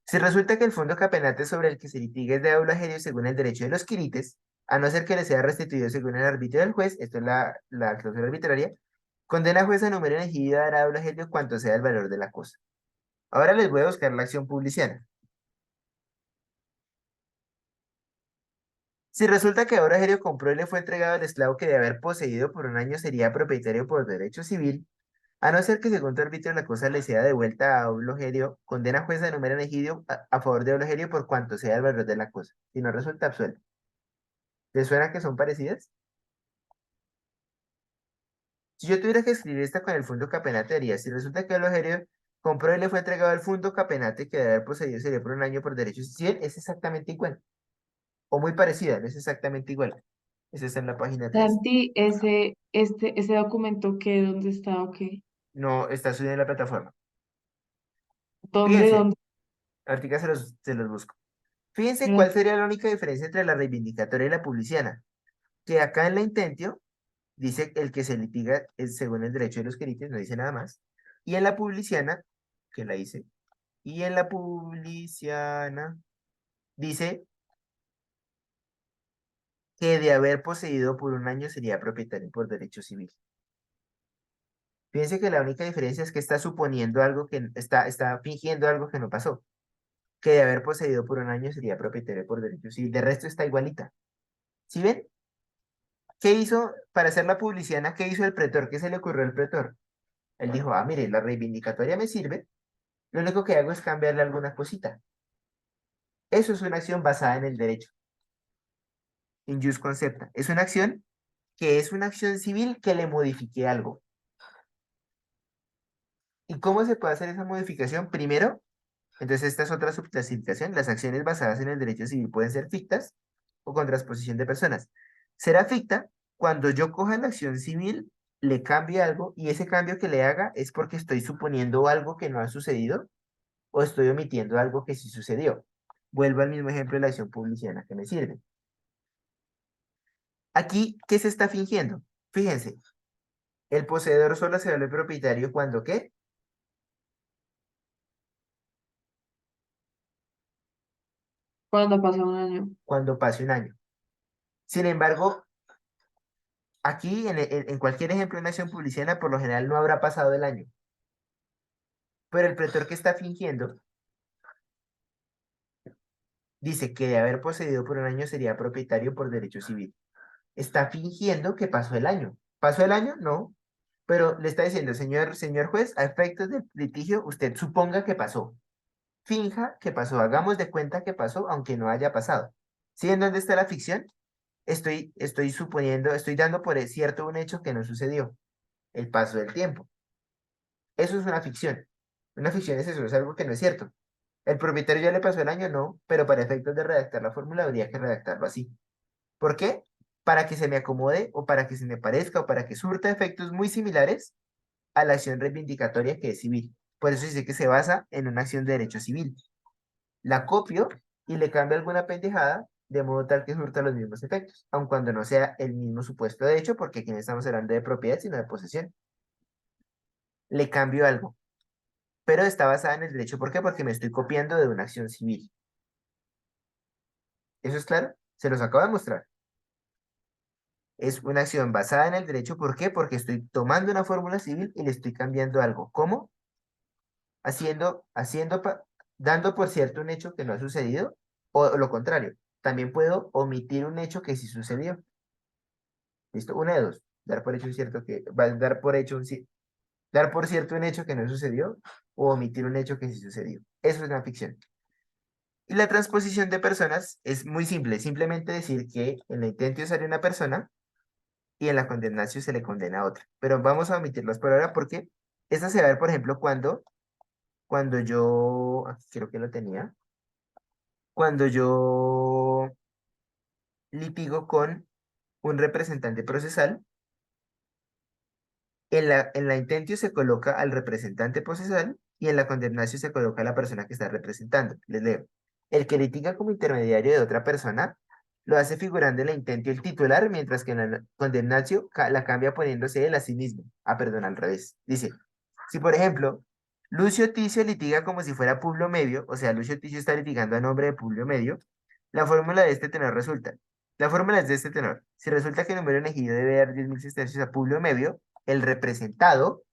Si resulta que el fondo capenate sobre el que se litiga es de aula ajerio según el derecho de los quirites, a no ser que le sea restituido según el arbitrio del juez, esto es la cláusula arbitraria, condena a juez a número elegido a dar a aula ajerio cuanto sea el valor de la cosa. Ahora les voy a buscar la acción publiciana. Si resulta que ahora ajerio compró y le fue entregado al esclavo que de haber poseído por un año sería propietario por derecho civil, a no ser que según tu arbitrio la cosa le sea devuelta a Eulogerio, condena a juez a número elegido a favor de Eulogerio por cuanto sea el valor de la cosa. Si no resulta absuelto. ¿Les suena que son parecidas? Si yo tuviera que escribir esta con el fondo capenate, haría, si resulta que Eulogerio compró y le fue entregado el fondo capenate que de haber poseído sería por un año por derecho civil, es exactamente igual. O muy parecida, no es exactamente igual. Esa está en la página 3. Santi, ese documento que, ¿dónde está o qué? No, está subido en la plataforma. ¿Dónde, Fíjense, dónde? ahorita se los busco. Fíjense cuál Gracias. sería la única diferencia entre la reivindicatoria y la publiciana. Que acá en la intentio dice el que se litiga es según el derecho de los queridos, no dice nada más. Y en la publiciana, que la hice, y en la publiciana dice que de haber poseído por un año sería propietario por derecho civil. Fíjense que la única diferencia es que está suponiendo algo que está fingiendo algo que no pasó. Que de haber poseído por un año sería propietario por derecho civil. De resto está igualita. ¿Sí ven? ¿Qué hizo para hacer la publicidad? ¿Qué hizo el pretor? ¿Qué se le ocurrió al pretor? Él dijo, mire, la reivindicatoria me sirve, lo único que hago es cambiarle alguna cosita. Eso es una acción basada en el derecho, in jus concepta. Es una acción que es una acción civil que le modifique algo. ¿Y cómo se puede hacer esa modificación? Primero, entonces esta es otra subclasificación, las acciones basadas en el derecho civil pueden ser fictas o con transposición de personas. Será ficta cuando yo coja la acción civil, le cambie algo y ese cambio que le haga es porque estoy suponiendo algo que no ha sucedido o estoy omitiendo algo que sí sucedió. Vuelvo al mismo ejemplo de la acción publiciana que me sirve. Aquí, ¿qué se está fingiendo? Fíjense, el poseedor solo se vuelve propietario cuando ¿qué? Cuando pasa un año. Cuando pase un año. Sin embargo, aquí en cualquier ejemplo de una acción publiciana, por lo general no habrá pasado el año. Pero el pretor que está fingiendo dice que de haber poseído por un año sería propietario por derecho civil. Está fingiendo que pasó el año. ¿Pasó el año? No. Pero le está diciendo, señor juez, a efectos del litigio, usted suponga que pasó. Finja que pasó. Hagamos de cuenta que pasó, aunque no haya pasado. ¿Sí? ¿En dónde está la ficción? Estoy suponiendo, estoy dando por cierto un hecho que no sucedió. El paso del tiempo. Eso es una ficción. Una ficción es eso, es algo que no es cierto. ¿El propietario ya le pasó el año? No, pero para efectos de redactar la fórmula habría que redactarlo así. ¿Por qué? Para que se me acomode o para que se me parezca o para que surta efectos muy similares a la acción reivindicatoria que es civil. Por eso dice que se basa en una acción de derecho civil. La copio y le cambio alguna pendejada de modo tal que surta los mismos efectos, aun cuando no sea el mismo supuesto de hecho, porque aquí no estamos hablando de propiedad, sino de posesión. Le cambio algo, pero está basada en el derecho. ¿Por qué? Porque me estoy copiando de una acción civil. ¿Eso es claro? Se los acabo de mostrar. Es una acción basada en el derecho. ¿Por qué? Porque estoy tomando una fórmula civil y le estoy cambiando algo. ¿Cómo? Dando por cierto un hecho que no ha sucedido, o lo contrario. También puedo omitir un hecho que sí sucedió. ¿Listo? Una de dos. Dar por hecho un cierto que, dar por hecho dar por cierto un hecho que no sucedió, o omitir un hecho que sí sucedió. Eso es una ficción. Y la transposición de personas es muy simple. Simplemente decir que en la intentio sale una persona y en la condenación se le condena a otra. Pero vamos a omitirlas por ahora porque esta se va a ver, por ejemplo, cuando yo, aquí creo que lo tenía, cuando yo litigo con un representante procesal, en la intentio se coloca al representante procesal y en la condenación se coloca a la persona que está representando. Les leo. El que litiga como intermediario de otra persona lo hace figurando en la intentio el titular, mientras que en la condenación la cambia poniéndose él a sí mismo. Ah, perdón, al revés. Dice, si por ejemplo, Lucio Ticio litiga como si fuera Publio Medio, o sea, Lucio Ticio está litigando a nombre de Publio Medio, la fórmula de este tenor resulta. La fórmula es de este tenor. Si resulta que el número elegido debe dar 10.000 sestercios a Publio Medio, el representado,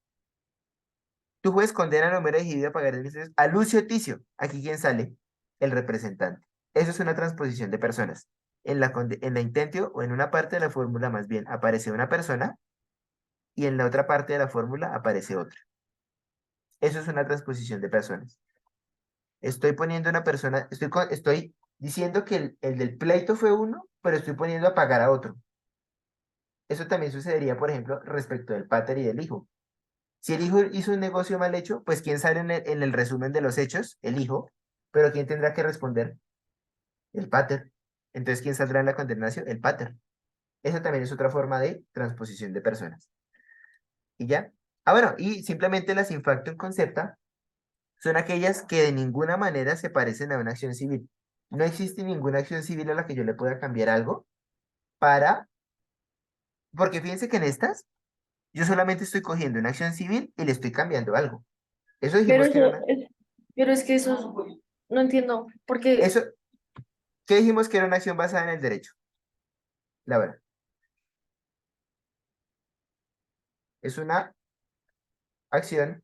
tu juez condena al número elegido a pagar 10.000 sestercios a Lucio Ticio. Aquí, ¿quién sale? El representante. Eso es una transposición de personas. En la intentio o en una parte de la fórmula más bien aparece una persona y en la otra parte de la fórmula aparece otra. Eso es una transposición de personas. Estoy poniendo una persona, estoy diciendo que el del pleito fue uno, pero estoy poniendo a pagar a otro. Eso también sucedería, por ejemplo, respecto del pater y del hijo. Si el hijo hizo un negocio mal hecho, pues ¿quién sale en el resumen de los hechos? El hijo. Pero ¿quién tendrá que responder? El pater. Entonces, ¿quién saldrá en la condenación? El pater. Esa también es otra forma de transposición de personas. ¿Y ya? Ah, bueno, y simplemente las infractum concepta son aquellas que de ninguna manera se parecen a una acción civil. No existe ninguna acción civil a la que yo le pueda cambiar algo porque fíjense que en estas, yo solamente estoy cogiendo una acción civil y le estoy cambiando algo. Eso Pero dijimos que era eso, una, pero es que no entiendo, porque eso, ¿qué dijimos que era una acción basada en el derecho? La verdad, es una acción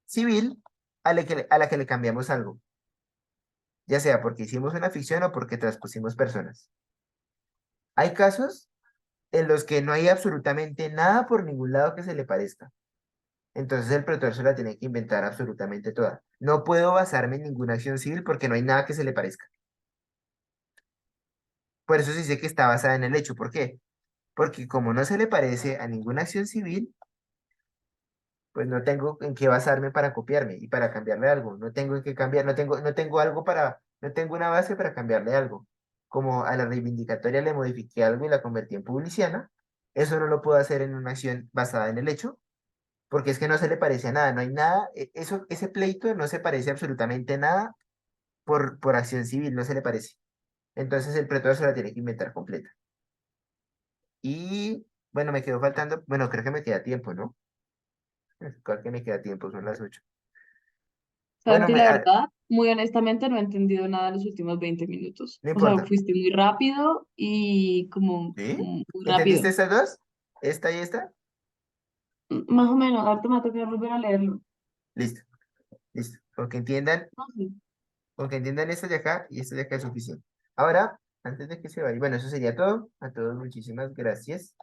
civil a la que le cambiamos algo, ya sea porque hicimos una ficción o porque transpusimos personas. Hay casos en los que no hay absolutamente nada por ningún lado que se le parezca. Entonces el pretor se la tiene que inventar absolutamente toda. No puedo basarme en ninguna acción civil porque no hay nada que se le parezca. Por eso sí sé que está basada en el hecho. ¿Por qué? Porque como no se le parece a ninguna acción civil, pues no tengo en qué basarme para copiarme y para cambiarle algo. No tengo en qué cambiar, no tengo una base para cambiarle algo. Como a la reivindicatoria le modifiqué algo y la convertí en publiciana, eso no lo puedo hacer en una acción basada en el hecho, porque es que no se le parece a nada, no hay nada, ese pleito no se parece absolutamente nada por acción civil, ¿no se le parece? Entonces el pretor se la tiene que inventar completa. Y bueno, me quedó faltando, bueno, creo que me queda tiempo, ¿no? Creo que me queda tiempo, son las 8. Bueno, Santi, la verdad, muy honestamente no he entendido nada en los últimos 20 minutos. no O sea, importa. fuiste muy rápido y como ¿Sí? muy ¿Entendiste rápido. estas dos? ¿Esta y esta? Más o menos, ahorita me va a tocar volver a leerlo. Listo, listo. No sé. Con que entiendan esto de acá y esto de acá es suficiente. Ahora, antes de que se vaya, bueno, eso sería todo. A todos muchísimas gracias.